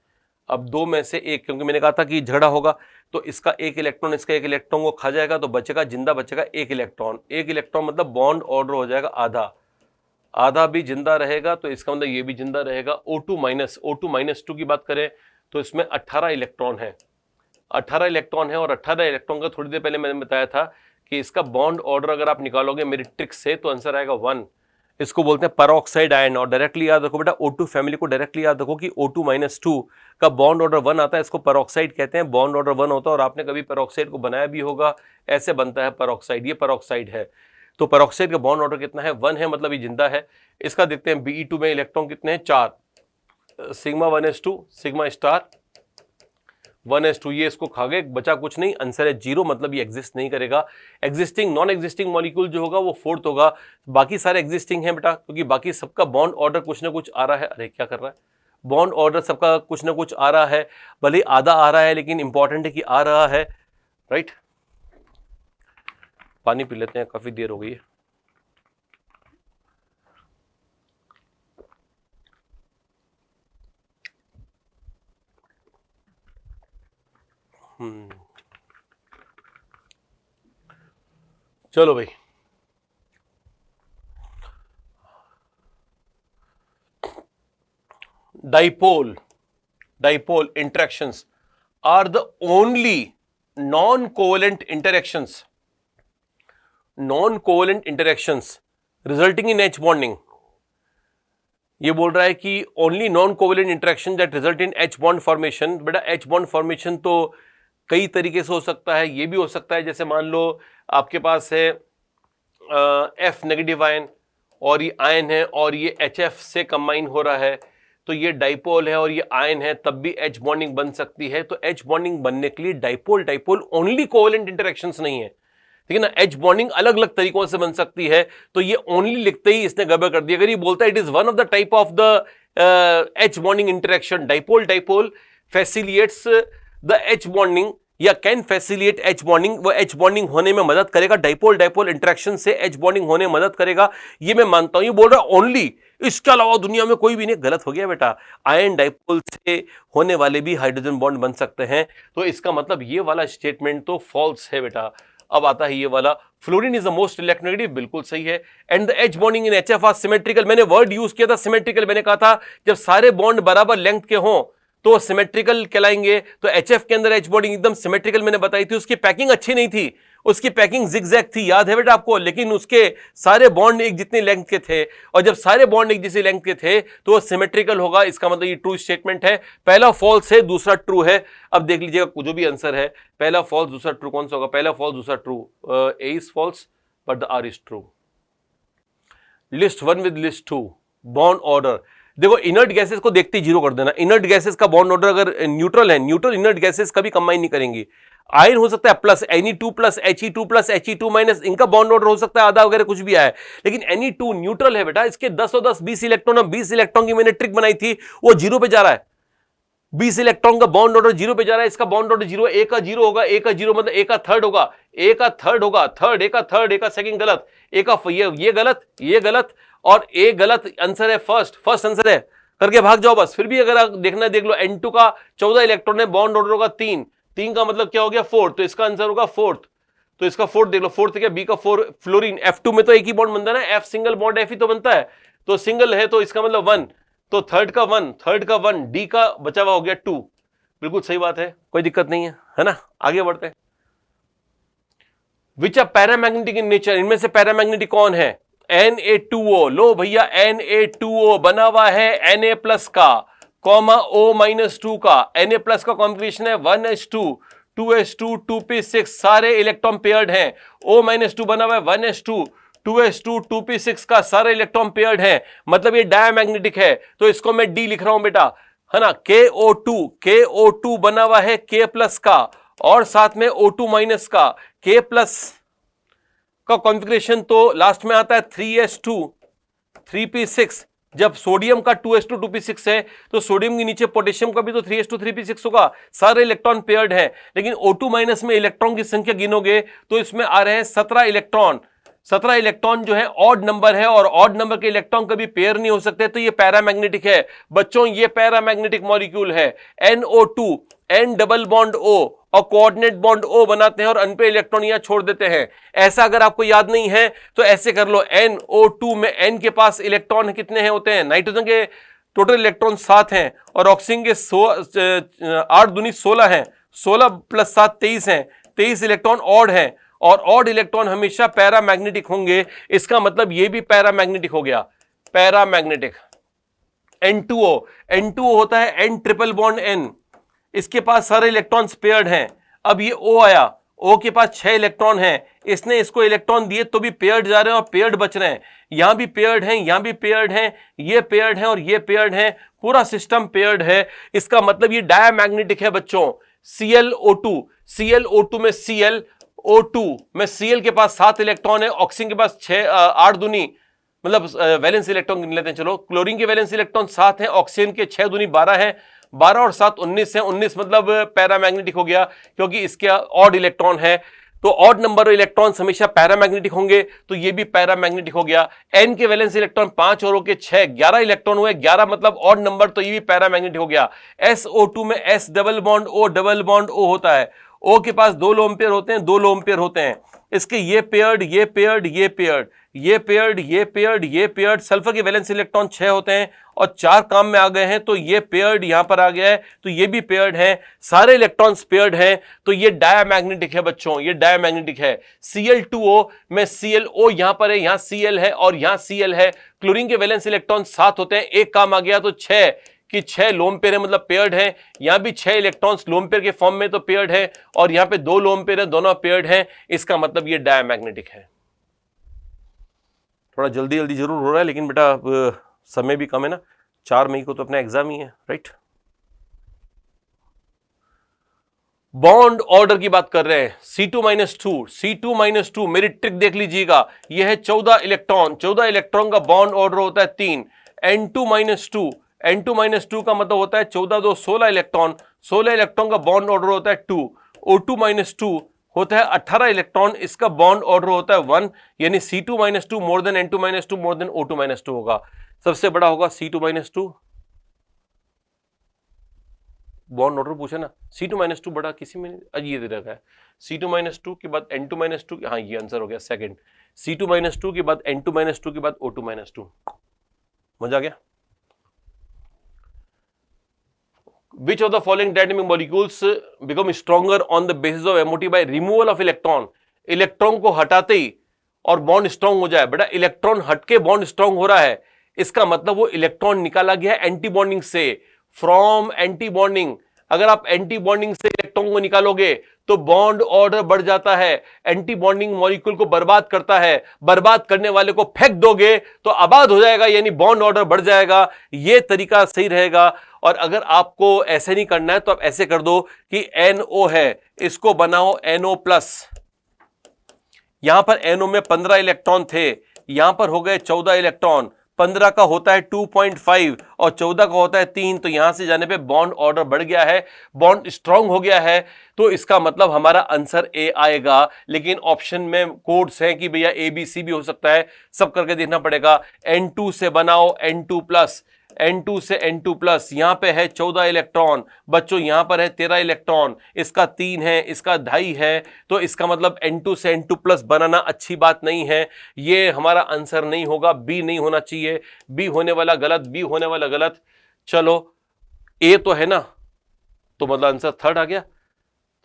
अब 2 में से एक, क्योंकि मैंने कहा था कि झगड़ा होगा, तो इसका 1 इलेक्ट्रॉन इसका 1 इलेक्ट्रॉन को खा जाएगा, तो बचेगा जिंदा बचेगा 1 इलेक्ट्रॉन। 1 इलेक्ट्रॉन मतलब बॉन्ड ऑर्डर हो जाएगा आधा भी जिंदा रहेगा तो इसका मतलब ये भी जिंदा रहेगा। O2 माइनस 2 की बात करें तो इसमें 18 इलेक्ट्रॉन है, 18 इलेक्ट्रॉन है। और 18 इलेक्ट्रॉन का थोड़ी देर पहले मैंने बताया था कि इसका बॉन्ड ऑर्डर अगर आप निकालोगे मेरी ट्रिक से तो आंसर आएगा 1। इसको बोलते हैं पेरोक्साइड आयन। और डायरेक्टली याद रखो बेटा, O2 फैमिली को डायरेक्टली याद रखो कि O2 माइनस 2 का बॉन्ड ऑर्डर 1 आता है, इसको पेरोक्साइड कहते हैं। बॉन्ड ऑर्डर 1 होता है और आपने कभी पेरोक्साइड को बनाया भी होगा, ऐसे बनता है पेरोक्साइड, ये पेरोक्साइड है। तो पेरोक्साइड का बॉन्ड ऑर्डर कितना है? 1 है, मतलब ये जिंदा है। इसका देखते हैं Be2 में इलेक्ट्रॉन कितने हैं? 4। Sigma 1s2 sigma star 1s2, ये इसको खा गए, बचा कुछ नहीं, आंसर है 0, मतलब ये एग्जिस्ट नहीं करेगा। एग्जिस्टिंग नॉन एग्जिस्टिंग मॉलिक्यूल जो होगा वो 4th होगा, बाकी सारे एग्जिस्टिंग हैं बेटा, क्योंकि बाकी सबका बॉन्ड ऑर्डर कुछ ना कुछ आ रहा है। अरे क्या कर रहा है, बॉन्ड ऑर्डर सबका कुछ ना कुछ आ रहा है, भले आधा आ रहा है लेकिन इंपॉर्टेंट है कि आ रहा है, राइट। पानी पी लेते हैं, काफी देर हो गई है। चलो भाई, dipole interactions are the only non-covalent interactions resulting in H bonding। ये बोल रहा है कि only non covalent interaction that result in H bond formation. बेटा H बॉन्ड फॉर्मेशन तो कई तरीके से हो सकता है, ये भी हो सकता है जैसे मान लो आपके पास है F नेगेटिव आयन और ये आयन है और ये HF से कंबाइन हो रहा है, तो ये डाइपोल है और ये आयन है, तब भी H बॉन्डिंग बन सकती है। तो H बॉन्डिंग बनने के लिए डाइपोल ओनली कोवेलेंट इंटरेक्शंस नहीं है, ठीक है ना। H बॉन्डिंग अलग अलग तरीकों से बन सकती है, तो ये ओनली लिखते ही इसने गड़बड़ कर दिया। अगर ये बोलता है it is one of the type of the H bonding interaction, dipole facilitates the H bonding या कैन फैसिलिएट H बॉन्डिंग, वो H बॉन्डिंग होने में मदद करेगा, डाइपोल इंटरेक्शन से H बॉन्डिंग होने में मदद करेगा, ये मैं मानता हूं। ये बोल रहा है ओनली, इसके अलावा दुनिया में कोई भी नहीं। गलत हो गया बेटा, आयन डाइपोल से होने वाले भी हाइड्रोजन बॉन्ड बन सकते हैं, तो इसका मतलब ये वाला स्टेटमेंट तो फॉल्स है बेटा। अब आता है ये वाला, fluorine is the most electronegative, बिल्कुल सही है। And the H bonding in HF are symmetrical, मैंने वर्ड यूज किया था सिमेट्रिकल, मैंने कहा था जब सारे बॉन्ड बराबर लेंथ के हों तो सिमेट्रिकल कहलाएंगे। तो HF के अंदर H बॉन्डिंग एकदम सिमेट्रिकल मैंने बताई थी। उसकी पैकिंग अच्छी नहीं थी, उसकी पैकिंग जिगजैग थी, याद है बेटा आपको, लेकिन उसके सारे बॉन्ड एक जितने लेंथ के थे, और जब सारे बॉन्ड एक जैसे लेंथ के थे तो वो सिमेट्रिकल होगा। इसका मतलब ये ट्रू स्टेटमेंट है। पहला फॉल्स है, दूसरा ट्रू है। अब देख लीजिएगा जो भी आंसर है, पहला फॉल्स दूसरा ट्रू, कौन सा होगा? पहला फॉल्स दूसरा true. A is false but the R is true. List 1 with list 2 bond order, देखो इनर्ट गैसेस को देखते ही 0 कर देना। इनर्ट गैसेस का बॉन्ड ऑर्डर अगर न्यूट्रल है, न्यूट्रल इनर्ट गैसेस कभी कंबाइन नहीं करेंगी। आयन हो सकता है plus Ne2 plus He2 plus He2 minus, इनका बॉन्ड ऑर्डर हो सकता है आधा वगैरह कुछ भी आया, लेकिन Ne2 न्यूट्रल है बेटा। इसके 10 और 10 20 इलेक्ट्रॉन, 20 इलेक्ट्रॉन की मैंने ट्रिक बनाई थी, वो 0 पे जा रहा है। 20 इलेक्ट्रॉन का बॉन्ड ऑर्डर 0 पे जा रहा है, इसका बॉन्ड ऑर्डर 0, A का 0 होगा, A का 0 मतलब A का थर्ड होगा, A का थर्ड होगा, थर्ड, A का थर्ड, A का सेकंड गलत, A का ये गलत, ये गलत और A गलत। आंसर है फर्स्ट आंसर है, करके भाग जाओ बस। फिर भी अगर आप देखना देख लो, N2 का 14 इलेक्ट्रॉन है, बॉन्ड ऑर्डर होगा 3 का मतलब क्या हो गया 4, तो इसका आंसर होगा 4th। तो इसका 4th देख लो, 4th क्या, B का 4 फ्लोरीन। F2 में तो एक ही बॉन्ड बनता है ना, F सिंगल बॉन्ड F ही तो बनता है, तो सिंगल है तो इसका मतलब 1, तो थर्ड का 1, D का बचा हुआ हो गया 2। बिल्कुल सही बात है, कोई दिक्कत नहीं है ना। आगे बढ़ते हैं। Which are paramagnetic in nature, इनमें से पैरामैग्नेटिक कौन है? Na2O, लो भैया Na2O बना हुआ है Na प्लस का कॉमा O-2 का। Na प्लस का कॉम्बिनेशन है 1s2 2s2 2p6, सारे इलेक्ट्रॉन पेयर्ड हैं। O-2 बना हुआ है 1s2 2s2 2p6 का, सारे इलेक्ट्रॉन पेयर्ड हैं, मतलब ये डायमैग्नेटिक है। तो इसको मैं D लिख रहा हूं बेटा, है ना। KO2 बना हुआ है K प्लस का और साथ में O2 माइनस का। K प्लस का कॉन्फ़िगरेशन तो लास्ट में आता है 3s2 3p6। जब सोडियम का 2s2 2p6 है तो सोडियम के नीचे पोटेशियम का भी तो 3s2 3p6 होगा, सारे इलेक्ट्रॉन पेयर्ड हैं। लेकिन O2 माइनस में इलेक्ट्रॉन की संख्या गिनोगे तो इसमें आ रहे हैं 17 इलेक्ट्रॉन, 17 इलेक्ट्रॉन जो है ऑड नंबर है और ऑड नंबर के इलेक्ट्रॉन कभी पेयर नहीं हो सकते, तो ये पैरामैग्नेटिक है बच्चों, ये पैरामैग्नेटिक मॉलिक्यूल है। NO2 N double bond O और कोऑर्डिनेट बॉन्ड O बनाते हैं और अनपेयर इलेक्ट्रॉन यहां छोड़ देते हैं। ऐसा अगर आपको याद नहीं है तो ऐसे कर लो, NO2 में N के पास इलेक्ट्रॉन कितने हैं होते हैं, नाइट्रोजन के टोटल इलेक्ट्रॉन 7 हैं और ऑक्सीजन के 8 दूनी 16 हैं, 16 + 7 23 हैं, 23 इलेक्ट्रॉन ऑड हैं और ऑड इलेक्ट्रॉन हमेशा पैरामैग्नेटिक होंगे। इसका मतलब ये भी पैरामैग्नेटिक हो गया, पैरामैग्नेटिक। N2O होता है N ट्रिपल बॉन्ड N, इसके पास सारे इलेक्ट्रॉन्स पेयर्ड हैं। अब ये O आया, O के पास 6 इलेक्ट्रॉन हैं, इसने इसको इलेक्ट्रॉन दिए तो भी पेयर्ड जा रहे हैं और पेयर्ड बच रहे हैं, यहां भी पेयर्ड हैं, यहां भी पेयर्ड हैं, ये पेयर्ड हैं और ये पेयर्ड हैं, पूरा सिस्टम पेयर्ड है। इसका मतलब ये डायमैग्नेटिक है बच्चों। ClO2 में ClO2 में Cl के पास 7 इलेक्ट्रॉन है, ऑक्सीजन के पास 8 दूनी मतलब वैलेंस इलेक्ट्रॉन गिन लेते हैं चलो, क्लोरीन के वैलेंस इलेक्ट्रॉन 7 हैं, ऑक्सीजन के 6 दूनी 12 हैं, 12 और 7 19 है, 19 मतलब पैरामैग्नेटिक हो गया क्योंकि इसके ऑड इलेक्ट्रॉन है। तो ऑड नंबर इलेक्ट्रॉन्स हमेशा पैरामैग्नेटिक होंगे, तो ये भी पैरामैग्नेटिक हो गया। N के वैलेंस इलेक्ट्रॉन 5 और O के 6, 11 इलेक्ट्रॉन हुए, 11 मतलब ऑड नंबर, तो ये भी पैरामैग्नेटिक हो गया। SO2 में S डबल बॉन्ड O होता है, O के पास 2 लोन पेयर होते हैं, 2 लोन पेयर होते हैं, इसके ये पेयर्ड, ये पेयर्ड, ये पेयर्ड, ये पेयर्ड, ये पेयर्ड, ये पेयर्ड। सल्फर के वैलेंस इलेक्ट्रॉन 6 होते हैं और 4 काम में आ गए हैं, तो ये पेयर्ड यहां पर आ गया है, तो ये भी पेयर्ड है, सारे इलेक्ट्रॉन्स पेयर्ड हैं, तो ये डायमैग्नेटिक है बच्चों, ये डायमैग्नेटिक है। Cl2O में ClO यहां पर है, यहां Cl है और यहां Cl है। क्लोरीन के वैलेंस इलेक्ट्रॉन 7 होते हैं, एक काम आ गया तो 6 कि 6 लोन पेयर है मतलब पेयर्ड है, यहां भी 6 इलेक्ट्रॉन्स लोन पेयर के फॉर्म में तो पेयर्ड है और यहां पे 2 लोन पेयर है, दोनों पेयर्ड हैं, इसका मतलब ये डायमैग्नेटिक है। थोड़ा जल्दी जल्दी जरूर हो रहा है लेकिन बेटा समय भी कम है ना, 4 मई को तो अपना एग्जाम ही है, राइट। बॉन्ड ऑर्डर की बात कर रहे हैं, C2-2 मेरी ट्रिक देख लीजिएगा, यह है 14 इलेक्ट्रॉन, 14 इलेक्ट्रॉन का बॉन्ड ऑर्डर होता है 3। N2-2 का मतलब होता है 14 2 16 इलेक्ट्रॉन, 16 इलेक्ट्रॉन का बॉन्ड ऑर्डर होता है 2। O2-2 होता है 18 इलेक्ट्रॉन, इसका बॉन्ड ऑर्डर होता है 1, यानी C2-2 more than N2-2 more than O2-2 होगा, सबसे बड़ा होगा C2-2। बॉन्ड ऑर्डर पूछे ना, C2-2 बड़ा किसी में ये दे रखा है, C2-2 के बाद N2-2, हाँ ये आंसर हो गया सेकंड, C2-2 के बाद N2-2 के बाद O2-2। मजा आ गया। Which of the following dynamic molecules become stronger on the basis of MOT by removal of electron? Electron को हटाते ही और बॉन्ड स्ट्रॉन्ग हो जाए। बेटा इलेक्ट्रॉन हटके बॉन्ड स्ट्रॉन्ग हो रहा है, इसका मतलब वो इलेक्ट्रॉन निकाला गया है एंटी बॉन्डिंग से, फ्रॉम एंटी बॉन्डिंग। अगर आप एंटी बॉन्डिंग से इलेक्ट्रॉन को निकालोगे तो बॉन्ड ऑर्डर बढ़ जाता है, एंटी बॉन्डिंग मॉलिक्यूल को बर्बाद करता है, बर्बाद करने वाले को फेंक दोगे तो आबाद हो जाएगा, यानी बॉन्ड ऑर्डर बढ़ जाएगा। ये तरीका सही रहेगा। और अगर आपको ऐसे नहीं करना है तो आप ऐसे कर दो कि NO है, इसको बनाओ NO+, यहां पर NO में 15 इलेक्ट्रॉन थे, यहां पर हो गए 14 इलेक्ट्रॉन, 15 का होता है 2.5 और 14 का होता है 3, तो यहां से जाने पे बॉन्ड ऑर्डर बढ़ गया है, बॉन्ड स्ट्रांग हो गया है, तो इसका मतलब हमारा आंसर ए आएगा। लेकिन ऑप्शन में कोड्स हैं कि भैया ABC भी हो सकता है, सब करके देखना पड़ेगा। N2 से बनाओ N2+, N2 से N2+, यहां पे है 14 इलेक्ट्रॉन बच्चों, यहां पर है 13 इलेक्ट्रॉन, इसका 3 है, इसका 2.5 है, तो इसका मतलब N2 से N2+ बनाना अच्छी बात नहीं है, ये हमारा आंसर नहीं होगा, बी नहीं होना चाहिए, बी होने वाला गलत, बी होने वाला गलत। चलो ए तो है ना, तो मतलब आंसर थर्ड आ गया।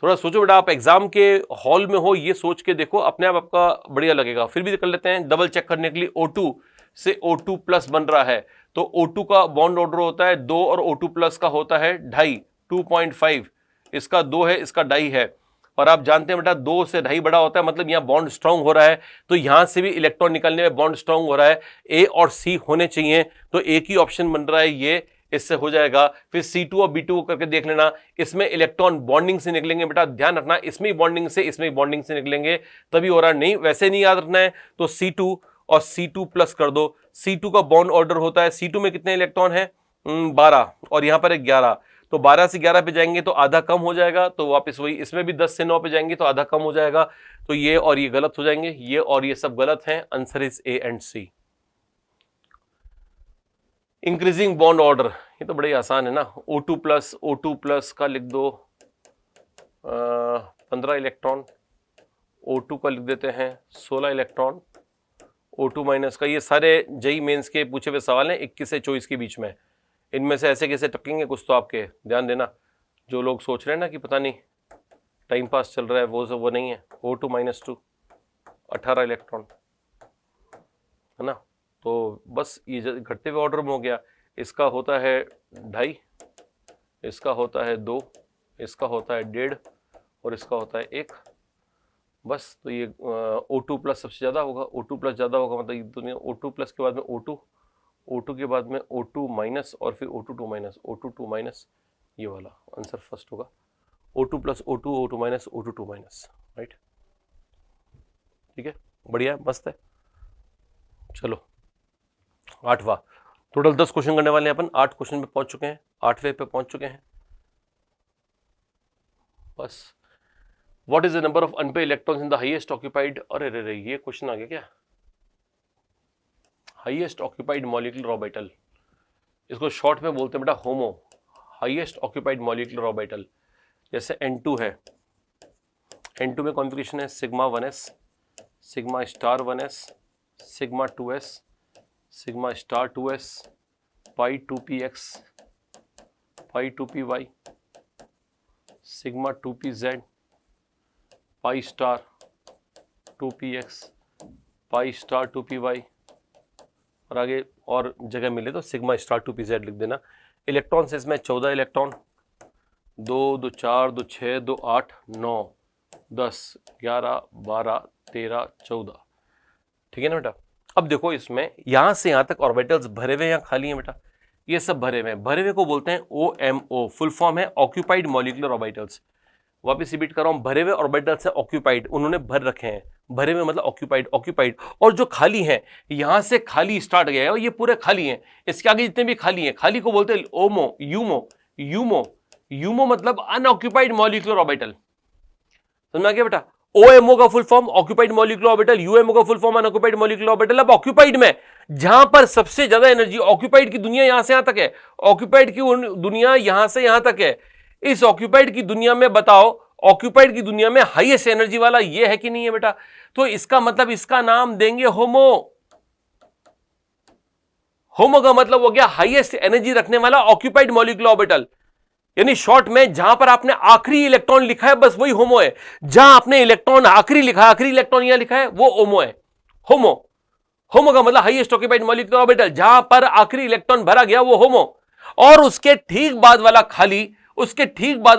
थोड़ा सोचो बेटा, आप एग्जाम के हॉल में हो, ये सोच के देखो, अपने आप आपका बढ़िया लगेगा। फिर भी कर लेते हैं डबल चेक करने के लिए, O2 से O2+ बन रहा है, तो O2 का बॉन्ड ऑर्डर होता है 2 और O2+ का होता है 2.5, 2.5, इसका 2 है, इसका 2.5 है। और आप जानते हैं बेटा 2 से 2.5 बड़ा होता है, मतलब यहाँ बॉन्ड स्ट्रांग हो रहा है, तो यहां से भी इलेक्ट्रॉन निकलने में बॉन्ड स्ट्रांग हो रहा है, ए और सी होने चाहिए, तो एक ही ऑप्शन बन रहा है ये, इससे हो जाएगा। फिर C2 और B2 को करके देख लेना, इसमें इलेक्ट्रॉन बॉन्डिंग से निकलेंगे, बेटा ध्यान रखना, इसमें बॉन्डिंग से, इसमें बॉन्डिंग से निकलेंगे, तभी हो रहा, नहीं वैसे नहीं याद रखना है। तो C2 और C2+ कर दो, C2 का बॉन्ड ऑर्डर होता है, C2 में कितने इलेक्ट्रॉन है 12 और यहां पर है 11, तो 12 से 11 पे जाएंगे तो आधा कम हो जाएगा, तो वापस वही इसमें भी 10 से 9 पे जाएंगे तो आधा कम हो जाएगा, तो ये और ये गलत हो जाएंगे, ये और ये सब गलत हैं। Answer is A and C. Increasing bond order, ये तो बड़े आसान है ना। O2 प्लस का लिख दो 15 इलेक्ट्रॉन, O2 का लिख देते हैं 16 इलेक्ट्रॉन, O2 माइनस का, ये सारे जेई मेंस के पूछे हुए सवाल हैं 21 से 24 के बीच में। इनमें से ऐसे कैसे टकेंगे कुछ तो आपके ध्यान देना। जो लोग सोच रहे हैं ना कि पता नहीं टाइम पास चल रहा है, वो नहीं है। O2 माइनस 2 18 इलेक्ट्रॉन है ना। तो बस ये घटते हुए ऑर्डर में हो गया। इसका होता है 2.5, इसका होता है 2, इसका होता है 1.5 और इसका होता है 1। बस तो ये O2 प्लस सबसे ज़्यादा होगा। O2 प्लस ज़्यादा होगा मतलब ये दुनिया O2 प्लस के बाद में O2 के बाद में O2 माइनस और फिर O2 2 माइनस, O2 2 माइनस, ये वाला आंसर फर्स्ट होगा। O2 plus O2 minus O2 2 minus, right. ठीक है, बढ़िया है, मस्त है। चलो 8वां, टोटल 10 क्वेश्चन करने वाले हैं अपन। 8 क्वेश्चन पे पहुंच चुके हैं, 8वें पे पहुंच चुके हैं बस। What is the number of unpaired electrons in the highest occupied, अरे रे ये क्वेश्चन आ गया क्या। हाईएस्ट ऑक्यूपाइड मॉलिक्यूलर ऑर्बिटल, इसको शॉर्ट में बोलते हैं बेटा होमो, हाईएस्ट ऑक्यूपाइड मॉलिक्यूलर ऑर्बिटल। जैसे N2 है, N2 में कॉन्फ़िगरेशन है sigma 1s, sigma star 1s, sigma 2s, sigma star 2s, पाई 2px, पाई 2py, sigma 2pz, pi star 2px, pi star 2py, और आगे और जगह मिले तो सिग्मा स्टार 2pz लिख देना। इलेक्ट्रॉन से इसमें 14 इलेक्ट्रॉन, 2 2 4 2 6 2 8 9 10 11 12 13 14, ठीक है ना बेटा। अब देखो इसमें यहां से यहां तक ऑर्बिटल्स भरे हुए या खाली हैं बेटा, ये सब भरे हुए हैं। भरे हुए को बोलते हैं OMO, फुल फॉर्म है ऑक्यूपाइड मॉलिक्यूलर ऑर्बिटल्स। वापस रिपीट कर रहा हूं, भरे हुए ऑर्बिटल्स है ऑक्यूपाइड, उन्होंने भर रखे हैं। भरे हुए मतलब ऑक्यूपाइड। और जो खाली हैं, यहां से खाली स्टार्ट गया है और ये पूरे खाली हैं। इसके आगे जितने भी खाली हैं, खाली को बोलते हैं ओमो, यूमो मतलब अनऑक्यूपाइड मॉलिक्यूलर ऑर्बिटल। समझ में आ गया बेटा। OMO का full form occupied molecular orbital, UMO का full form unoccupied molecular orbital. अब ऑक्यूपाइड में जहां पर सबसे ज्यादा एनर्जी, ऑक्यूपाइड की दुनिया यहां से यहां तक है, ऑक्यूपाइड की दुनिया यहां से यहां तक है। इस ऑक्यूपाइड की दुनिया में बताओ, ऑक्यूपाइड की दुनिया में हाईएस्ट एनर्जी वाला ये है कि नहीं है बेटा। तो इसका मतलब इसका नाम देंगे होमो। होमो का मतलब हो गया हाईएस्ट एनर्जी रखने वाला ऑक्यूपाइड मॉलिक्यूलर ऑर्बिटल। यानी शॉर्ट में जहां पर आपने आखिरी इलेक्ट्रॉन लिखा है बस वही होमो है। जहां आपने इलेक्ट्रॉन आखिरी लिखा है, आखिरी इलेक्ट्रॉन यहां लिखा है, वो ओमो है। होमो का मतलब हाईएस्ट ऑक्यूपाइड मॉलिक्यूलर ऑर्बिटल, जहां पर आखिरी इलेक्ट्रॉन भरा गया वो होमो। और उसके ठीक बाद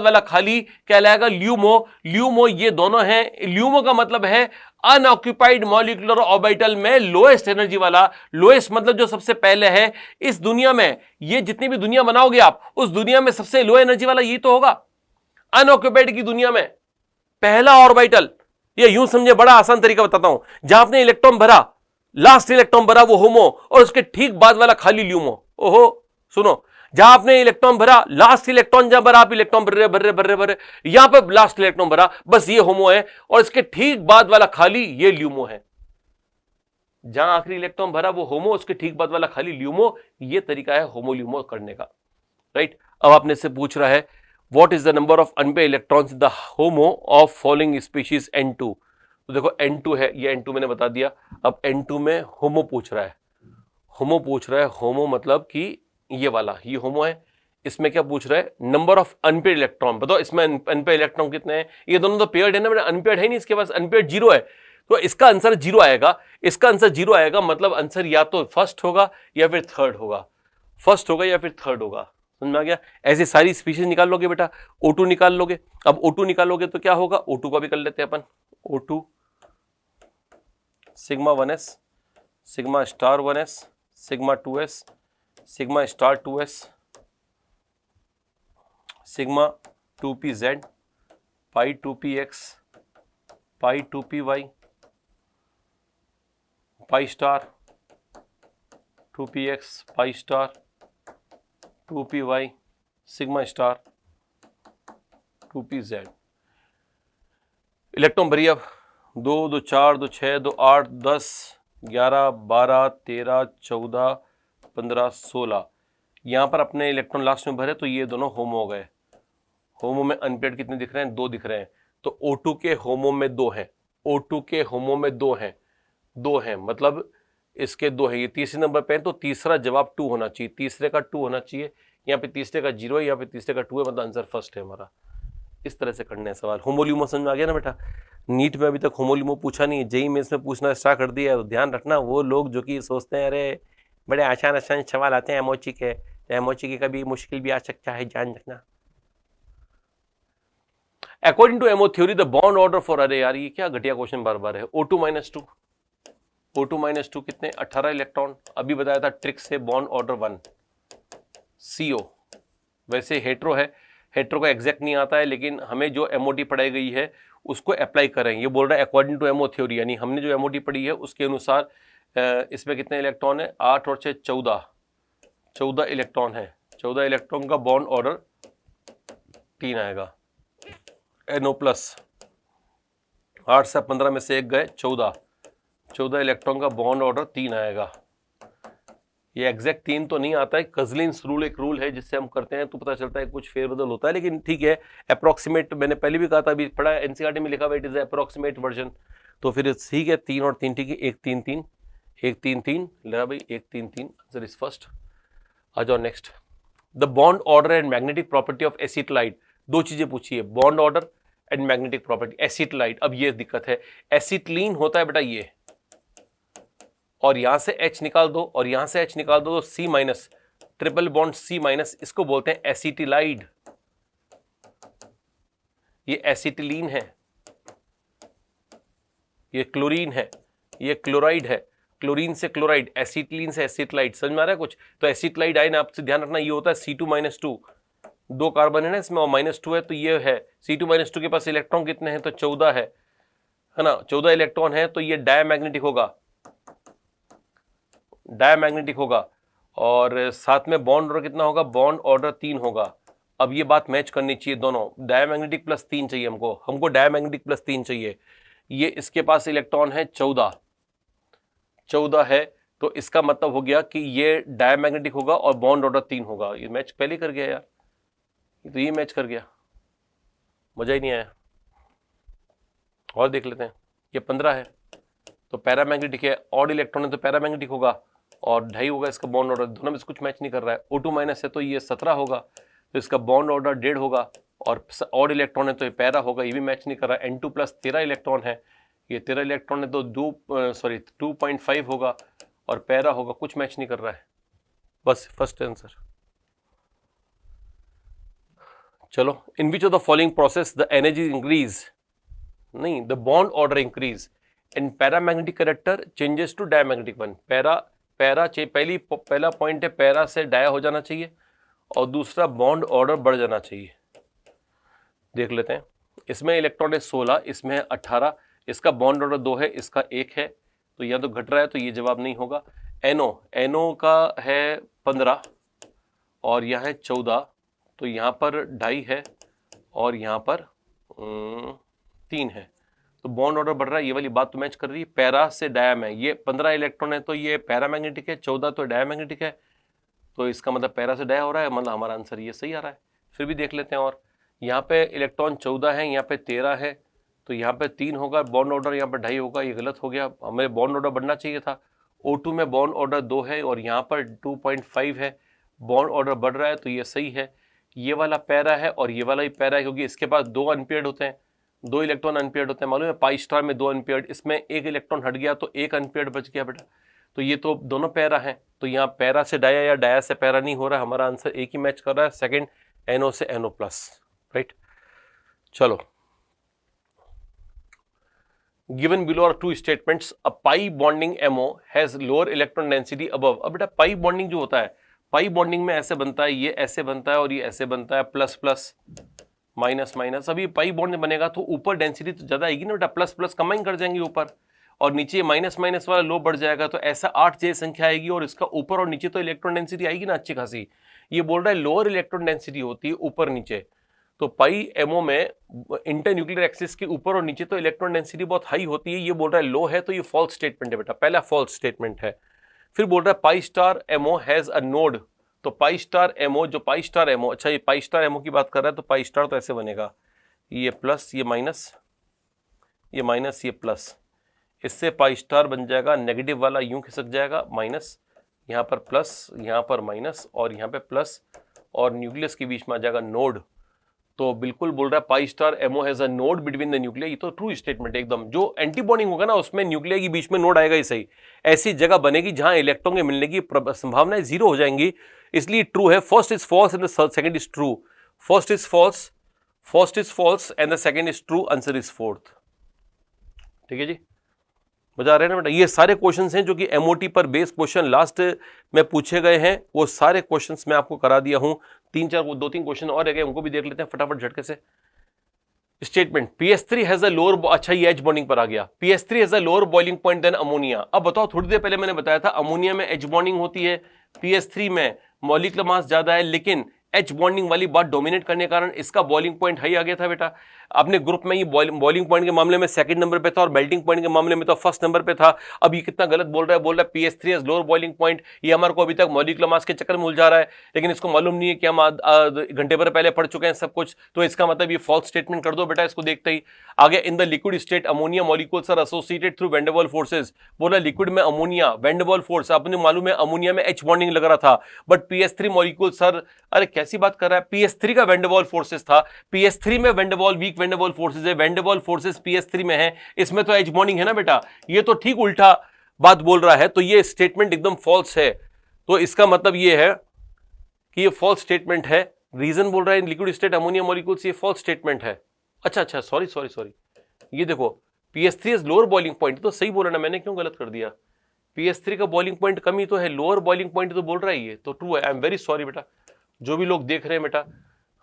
वाला खाली कहलाएगा ल्यूमो। ये दोनों हैं। ल्यूमो का मतलब है अनऑक्यूपाइड मॉलिक्यूलर ऑर्बिटल में लोएस्ट एनर्जी वाला। लोएस्ट मतलब जो सबसे पहले है इस दुनिया में। ये जितनी भी दुनिया बनाओगे आप, उस दुनिया में सबसे लो एनर्जी वाला ये तो होगा। अनऑक्यूपाइड की दुनिया में पहला ऑर्बिटल, ये यूं समझे, बड़ा आसान तरीका बताता हूं। जहां आपने इलेक्ट्रॉन भरा, लास्ट इलेक्ट्रॉन भरा वो होमो, और उसके ठीक बाद वाला खाली ल्यूमो। ओहो सुनो, जहां आपने इलेक्ट्रॉन भरा, लास्ट इलेक्ट्रॉन जहां भरा, आप इलेक्ट्रॉन भर रहे, यहां पर लास्ट इलेक्ट्रॉन भरा, बस ये होमो है। और इसके ठीक बाद वाला खाली ये ल्यूमो है। जहां आखिरी इलेक्ट्रॉन भरा वो होमो, उसके ठीक बाद वाला खाली ल्यूमो। ये तरीका है होमो ल्यूमो करने का, राइट। अब आपने से पूछ रहा है what is the number of unpaired electrons in the homo of following species N2। तो देखो N2 है, ये N2 मैंने बता दिया। अब N2 में होमो पूछ रहा है। होमो मतलब कि ये वाला, ये होमो है। इसमें क्या पूछ रहा है, नंबर ऑफ अनपेड इलेक्ट्रॉन। बताओ इसमें अनपेड इलेक्ट्रॉन कितने हैं। ये दोनों तो पेयर्ड है ना बेटा, अनपेड है नहीं इसके पास, अनपेड 0 है। तो इसका आंसर 0 आएगा। इसका आंसर 0 आएगा मतलब आंसर या तो फर्स्ट होगा या फिर थर्ड होगा। समझ में आ गया। ऐसे सारी स्पीशीज निकाल लोगे बेटा, O2 निकाल लोगे। अब O2 निकालोगे तो क्या होगा, O2 का भी कर लेते हैं अपन। O2 sigma 1s, sigma star 1s, sigma 2s, sigma star 2s, sigma 2pz, पाई 2px, पाई 2py, pi star 2px, pi star 2py, sigma star 2pz। Electron भरिए अब 2 2 4 2 6 2 8 10 11 12 13 14 15 16। यहाँ पर अपने इलेक्ट्रॉन लास्ट में भरे तो ये दोनों होमो हो गए। होमो में अनपेयर्ड कितने दिख रहे हैं? 2 दिख रहे हैं। तो O2 के होमो में 2 हैं, O2 के होमो में 2 हैं, 2 हैं मतलब इसके 2 हैं। ये तीसरे नंबर पे है तो तीसरा जवाब 2 होना चाहिए, तीसरे का 2 होना चाहिए। यहाँ पे तीसरे का 0 है, यहाँ पे तीसरे का 2 है, मतलब आंसर फर्स्ट है हमारा। इस तरह से करने हैं सवाल। होमोल्यूमो समझ में आ गया ना बेटा? नीट में अभी तक होमोल्यूमो पूछा नहीं है, जेई में इसमें पूछना स्टार्ट कर दिया है। तो ध्यान रखना, वो लोग जो कि सोचते हैं अरे बड़े आसान आसान सवाल आते हैं एमओची के, एमओची के कभी मुश्किल भी आ सकता है, ध्यान रखना। According to MO theory the bond order for, अरे यार ये क्या घटिया क्वेश्चन बार बार है। O2 - 2, O2 - 2 कितने? 18 इलेक्ट्रॉन। अभी बताया था ट्रिक से बॉन्ड ऑर्डर 1 CO। वैसे हेट्रो है, हेट्रो का एग्जैक्ट नहीं आता है, लेकिन हमें जो एमओटी पढ़ाई गई है उसको अप्लाई करें। ये बोल रहा है अकॉर्डिंग टू एमओ थ्योरी, यानी हमने जो एमओटी पढ़ी है उसके अनुसार इसमें कितने इलेक्ट्रॉन है? 8 और 6 14 इलेक्ट्रॉन है। 14 इलेक्ट्रॉन का बॉन्ड ऑर्डर 3 आएगा। NO+, 8 से 15 में से 1 गए, 14 इलेक्ट्रॉन का बॉन्ड ऑर्डर 3 आएगा। ये एग्जैक्ट 3 तो नहीं आता है, कजलिन्स रूल एक रूल है जिससे हम करते हैं तो पता चलता है कुछ फेरबदल होता है, लेकिन ठीक है। अप्रोक्सीमेट मैंने पहले भी कहा था, अभी पढ़ा एनसीईआरटी में लिखा हुआ इट इज अप्रोक्सीमेट वर्जन, तो फिर ठीक है। 3 और 3 ठीक है, 1 3 3 1 3 3 लगा भाई, 1 3 3 आंसर इज फर्स्ट। आ जाओ next. The bond order and magnetic property of acetylide. 2 चीजें पूछी है, bond order and magnetic property. Acetylide, अब ये दिक्कत है, एसिटलीन होता है बेटा ये, और यहां से H निकाल दो और यहां से H निकाल दो तो C-, ट्रिपल बॉन्ड C-, इसको बोलते हैं एसिटिलाइड। ये एसिटिलीन है, ये क्लोरीन है, ये क्लोराइड है, क्लोरीन से क्लोराइड, एसिटिलीन से एसिटिलाइड। समझ में आ रहा है कुछ? तो एसिटिलाइड आयन आपसे ध्यान रखना, ये होता है C2 - 2, 2 कार्बन है ना इसमें और -2 है, तो ये है C2 - 2 के पास इलेक्ट्रॉन कितने हैं? तो 14 है ना, 14 इलेक्ट्रॉन है, तो ये डायमैग्नेटिक होगा, डायमैग्नेटिक होगा। और साथ में बॉन्ड ऑर्डर कितना होगा? बॉन्ड ऑर्डर 3 होगा। अब ये बात मैच करनी चाहिए दोनों, डायमैग्नेटिक प्लस 3 चाहिए हमको डायमैग्नेटिक प्लस 3 चाहिए। ये इसके पास इलेक्ट्रॉन है 14 है, तो इसका मतलब हो गया कि ये डायमैग्नेटिक होगा और बॉन्ड ऑर्डर 3 होगा। ये मैच पहले कर गया यार, तो ये मैच कर गया, मजा ही नहीं आया। और देख लेते हैं, ये 15 है तो पैरामैग्नेटिक है, ऑड इलेक्ट्रॉन है तो पैरामैग्नेटिक होगा, और 2.5 होगा इसका बॉन्ड ऑर्डर। दोनों में से कुछ मैच नहीं कर रहा है। O2- है तो ये 17 होगा, तो इसका बॉन्ड ऑर्डर 1.5 होगा, और ऑड इलेक्ट्रॉन है तो ये पैरा होगा, ये भी मैच नहीं कर रहा है। N2+ 13 इलेक्ट्रॉन है, ये 13 इलेक्ट्रॉन है तो 2.5 होगा और पैरा होगा, कुछ मैच नहीं कर रहा है। बस फर्स्ट आंसर। चलो, in which of the following process the energy increase, नहीं the bond order increase and paramagnetic character changes to diamagnetic one. पहला पॉइंट है पैरा से डाया हो जाना चाहिए, और दूसरा बॉन्ड ऑर्डर बढ़ जाना चाहिए। देख लेते हैं, इसमें इलेक्ट्रॉन है 16, इसमें है 18, इसका बॉन्ड ऑर्डर 2 है, इसका 1 है, तो यह तो घट रहा है, तो ये जवाब नहीं होगा। NO का है 15 और यहाँ है 14, तो यहाँ पर 2.5 है और यहाँ पर 3 है, तो बॉन्ड ऑर्डर बढ़ रहा है। ये वाली बात तो मैच कर रही है, पैरा से डाया में। ये 15 इलेक्ट्रॉन है तो ये पैरामैग्नेटिक है, 14 तो डायमैग्नेटिक है, तो इसका मतलब पैरा से डाया हो रहा है, मतलब हमारा आंसर ये सही आ रहा है। फिर भी देख लेते हैं, और यहाँ पे इलेक्ट्रॉन 14 है, यहाँ पे 13 है, तो यहाँ पे 3 होगा, बॉन्ड ऑर्डर यहाँ पर 2.5 होगा, ये गलत हो गया, हमें बॉन्ड ऑर्डर बढ़ना चाहिए था। O2 में बॉन्ड ऑर्डर 2 है और यहाँ पर 2.5 है, बॉन्ड ऑर्डर बढ़ रहा है, तो ये सही है। ये वाला पैरा है और ये वाला ही पैरा है, क्योंकि इसके पास 2 अनपेयर्ड होते हैं, 2 इलेक्ट्रॉन अनपेयर्ड होते हैं, मालूम है पाई स्टार में 2 अनपेयर्ड, इसमें 1 इलेक्ट्रॉन हट गया तो 1 अनपेयर्ड बच गया बेटा, तो ये तो दोनों पैरा हैं, तो यहाँ पैरा से डाया या डाया से पैरा नहीं हो रहा है, हमारा आंसर एक ही मैच कर रहा है, सेकंड NO से NO+, राइट। चलो, given below are 2 statements, a pi bonding MO has lower electron density above. अब बेटा पाई बॉन्डिंग जो होता है, पाई बॉन्डिंग में ऐसे बनता है, ये ऐसे बनता है और ये ऐसे बनता है, प्लस प्लस माइनस माइनस। अभी पाई बॉन्ड बनेगा तो ऊपर डेंसिटी तो ज्यादा आएगी ना बेटा, प्लस प्लस कंबाइन कर जाएंगे ऊपर, और नीचे माइनस माइनस वाला लो बढ़ जाएगा, तो ऐसा 8 J संख्या आएगी, और इसका ऊपर और नीचे तो इलेक्ट्रॉन डेंसिटी आएगी ना अच्छी खासी। ये बोल रहा है लोअर इलेक्ट्रॉन डेंसिटी होती है ऊपर नीचे, तो पाई एमओ में इंटरन्यूक्लियर एक्सिस के ऊपर और नीचे तो इलेक्ट्रॉन डेंसिटी बहुत हाई होती है, ये बोल रहा है लो है, तो ये फॉल्स स्टेटमेंट है बेटा, पहला फॉल्स स्टेटमेंट है। फिर बोल रहा है pi star MO has a node, तो पाई स्टार एमओ, जो पाई स्टार एमओ, अच्छा ये पाई स्टार एमओ की बात कर रहा है, तो पाई स्टार तो ऐसे बनेगा, ये प्लस ये माइनस, ये माइनस ये प्लस, इससे पाई स्टार बन जाएगा नेगेटिव वाला, यूं खिसक जाएगा माइनस, यहाँ पर प्लस, यहाँ पर माइनस और यहाँ पे प्लस, और न्यूक्लियस के बीच में आ जाएगा नोड। तो बिल्कुल बोल रहा है pi star MO has a node between the nuclear, ये तो ट्रू स्टेटमेंट है एकदम। जो एंटी बॉन्डिंग होगा ना उसमें न्यूक्लियर के बीच में नोड आएगा ही सही, ऐसी जगह बनेगी जहां इलेक्ट्रॉन के मिलने की संभावनाएं जीरो हो जाएंगी, इसलिए ट्रू है। First is false and the second is true, first is false, first is false and the second is true, answer is fourth. ठीक है जी, मजा आ रहा है ना बेटा। ये सारे क्वेश्चंस हैं जो कि एमओटी पर बेस्ड क्वेश्चन लास्ट में पूछे गए हैं, वो सारे क्वेश्चंस मैं आपको करा दिया हूं। दो तीन क्वेश्चन और रह गए, उनको भी देख लेते हैं फटाफट झटके से। Statement PS3 has a lower, अच्छा ये एच बॉन्डिंग पर आ गया, PS3 has a lower boiling point than ammonia. अब बताओ, थोड़ी देर पहले मैंने बताया था अमोनिया में एच बॉन्डिंग होती है, PS3 में मॉलिक्यूलर मास ज्यादा है, लेकिन एच बॉन्डिंग वाली बात डोमिनेट करने के कारण इसका बॉइलिंग पॉइंट हाई आ गया था बेटा। अपने ग्रुप में ये बॉइलिंग पॉइंट के मामले में सेकंड नंबर पे था और मेल्टिंग पॉइंट के मामले में तो फर्स्ट नंबर पे था। अब ये कितना गलत बोल रहा है PS3 has lower boiling point, ये हमारे को अभी तक मॉलिक्यूलर मास के चक्कर में उलझा रहा है, लेकिन इसको मालूम नहीं है कि हम घंटे भर पहले पढ़ चुके हैं सब कुछ, तो इसका मतलब ये फॉल्स स्टेटमेंट कर दो बेटा इसको देखते ही। आगे, in the liquid state ammonia molecules are associated through van der Waals forces, बोला लिक्विड में ammonia van der Waals force, आपने मालूम है अमोनिया में एच बॉन्डिंग लग रहा था, बट PS3 मॉलिक्यूल्स आर, अरे कैसी बात कर रहा है, PS3 का वैन डर वाल्स फोर्सेस था, PS3 में van der Waals weak van der Waals forces है, van der Waals forces PS3 में है, इसमें तो एच बॉन्डिंग है ना बेटा, ये तो ठीक उल्टा बात बोल रहा है, तो ये स्टेटमेंट एकदम फॉल्स है। तो इसका मतलब ये है कि ये फॉल्स स्टेटमेंट है। रीजन बोल रहा है लिक्विड स्टेट अमोनिया मॉलिक्यूल्स, ये फॉल्स स्टेटमेंट है। अच्छा सॉरी, ये देखो PS3 is lower boiling point, तो सही बोला ना मैंने, क्यों गलत कर दिया, PS3 का बॉइलिंग पॉइंट कम ही तो है, लोअर बॉइलिंग पॉइंट तो बोल रहा है ये, तो ट्रू है। आई एम वेरी सॉरी बेटा, जो भी लोग देख रहे हैं बेटा,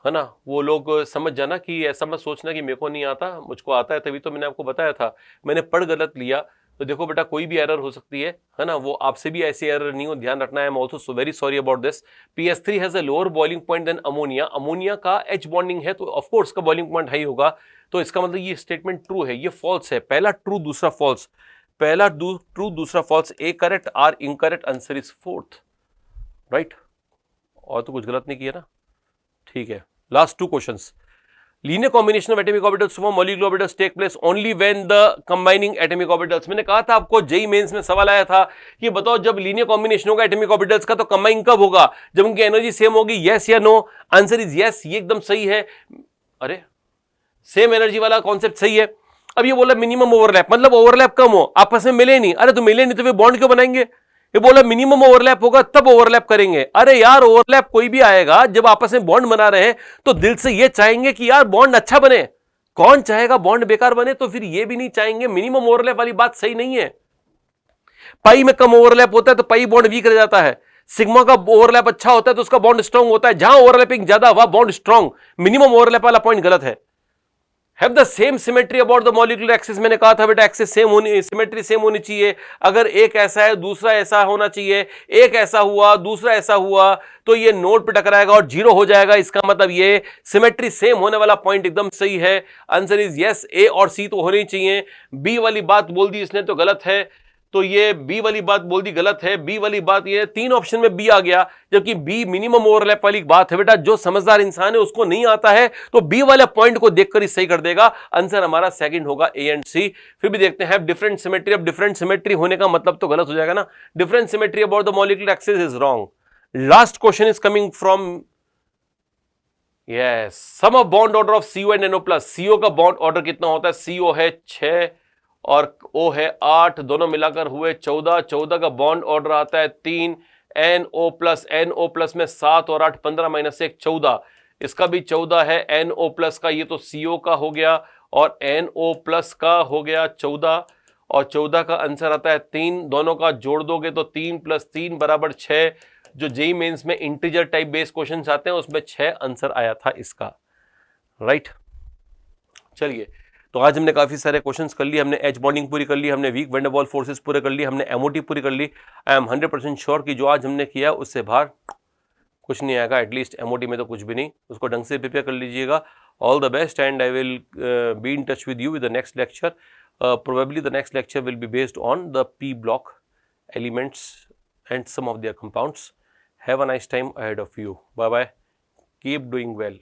है ना, वो लोग समझ जाना कि ऐसा मत सोचना कि मेरे को नहीं आता, मुझको आता है, तभी तो मैंने आपको बताया था, मैंने पढ़ गलत लिया। तो देखो बेटा, कोई भी एरर हो सकती है ना, वो आपसे भी ऐसी एरर नहीं हो, ध्यान रखना है। I am also very sorry about this. PS3 has a lower boiling point than ammonia, ammonia का एच बॉन्डिंग है, तो ऑफकोर्स का बॉइलिंग पॉइंट हाई होगा, तो इसका मतलब ये स्टेटमेंट ट्रू है, ये फॉल्स है। पहला ट्रू दूसरा फॉल्स, पहला ट्रू दूसरा false, A correct R incorrect, answer is fourth, right. और तो कुछ गलत नहीं किया ना, ठीक है। Last two questions. Linear combination of atomic orbitals form molecular orbitals take place only when the combining atomic orbitals. मैंने कहा था आपको, जेई मेंस में सवाल आया था कि बताओ जब लीनियर कॉम्बिनेशन होगा एटॉमिक ऑर्बिटल्स का तो कंबाइन कब होगा, जब उनकी एनर्जी सेम होगी, यस या नो, आंसर इज यस, ये एकदम सही है। अरे सेम एनर्जी वाला कॉन्सेप्ट सही है। अब ये बोला मिनिमम ओवरलैप, मतलब ओवरलैप कम हो, आपस में मिले नहीं, अरे तो मिले नहीं तो फिर बॉन्ड क्यों बनाएंगे, ये बोला मिनिमम ओवरलैप होगा तब ओवरलैप करेंगे। अरे यार ओवरलैप कोई भी आएगा जब आपस में बॉन्ड बना रहे हैं तो दिल से ये चाहेंगे कि यार बॉन्ड अच्छा बने, कौन चाहेगा बॉन्ड बेकार बने, तो फिर ये भी नहीं चाहेंगे। मिनिमम ओवरलैप वाली बात सही नहीं है। पाई में कम ओवरलैप होता है तो पाई बॉन्ड वीक रह जाता है, सिग्मा का ओवरलैप अच्छा होता है तो उसका बॉन्ड स्ट्रांग होता है, जहां ओवरलैपिंग ज्यादा वह बॉन्ड स्ट्रांग। मिनिमम ओवरलैप वाला पॉइंट गलत है। Have the same symmetry about the molecular axis, मैंने कहा था बेटा एक्सिस सेम होनी, सिमेट्री सेम होनी चाहिए। अगर एक ऐसा है दूसरा ऐसा होना चाहिए, एक ऐसा हुआ दूसरा ऐसा हुआ तो ये नोड पे टकराएगा और जीरो हो जाएगा। इसका मतलब ये सिमेट्री सेम होने वाला पॉइंट एकदम सही है। आंसर इज यस, ए और सी तो होनी चाहिए। बी वाली बात बोल दी इसने तो गलत है, तो ये बी वाली बात बोल दी गलत है। बी वाली बात, ये तीन ऑप्शन में बी आ गया, जबकि बी मिनिमम ओवरलैप वाली बात है बेटा। जो समझदार इंसान है उसको नहीं आता है तो बी वाले पॉइंट को देखकर ही सही कर देगा। आंसर हमारा सेकंड होगा, ए एंड सी। फिर भी देखते हैं डिफरेंट सिमेट्री। अब डिफरेंट सिमेट्री होने का मतलब तो गलत हो जाएगा ना, different symmetry about the molecular axis is wrong. Last question is coming from yes, some of bond order of CO and NO+। CO का बॉन्ड ऑर्डर कितना होता है, CO है 6 और O है 8, दोनों मिलाकर हुए 14। 14 का बॉन्ड ऑर्डर आता है 3। NO+ में 7 और 8 15 - 1 14, इसका भी 14 है। NO+ का, ये तो CO का हो गया और NO+ का हो गया 14, और 14 का आंसर आता है 3। दोनों का जोड़ दोगे तो 3 + 3 = 6। जो जेईई मेंस में इंटीजर टाइप बेस्ड क्वेश्चंस आते हैं उसमें 6 आंसर आया था इसका, राइट। चलिए, तो आज हमने काफी सारे क्वेश्चंस कर लिए। हमने एच बॉन्डिंग पूरी कर ली, हमने weak van der Waals forces पूरे कर ली, हमने एमओटी पूरी कर ली। आई एम 100% श्योर कि जो आज हमने किया उससे बाहर कुछ नहीं आएगा, एटलीस्ट एमओटी में तो कुछ भी नहीं, उसको ढंग से प्रिपेयर कर लीजिएगा। All the best and I will be in touch with you with the next lecture. Probably the next lecture will be based on the P block elements and some of their compounds. Have a nice time ahead of you. Bye bye. Keep doing well.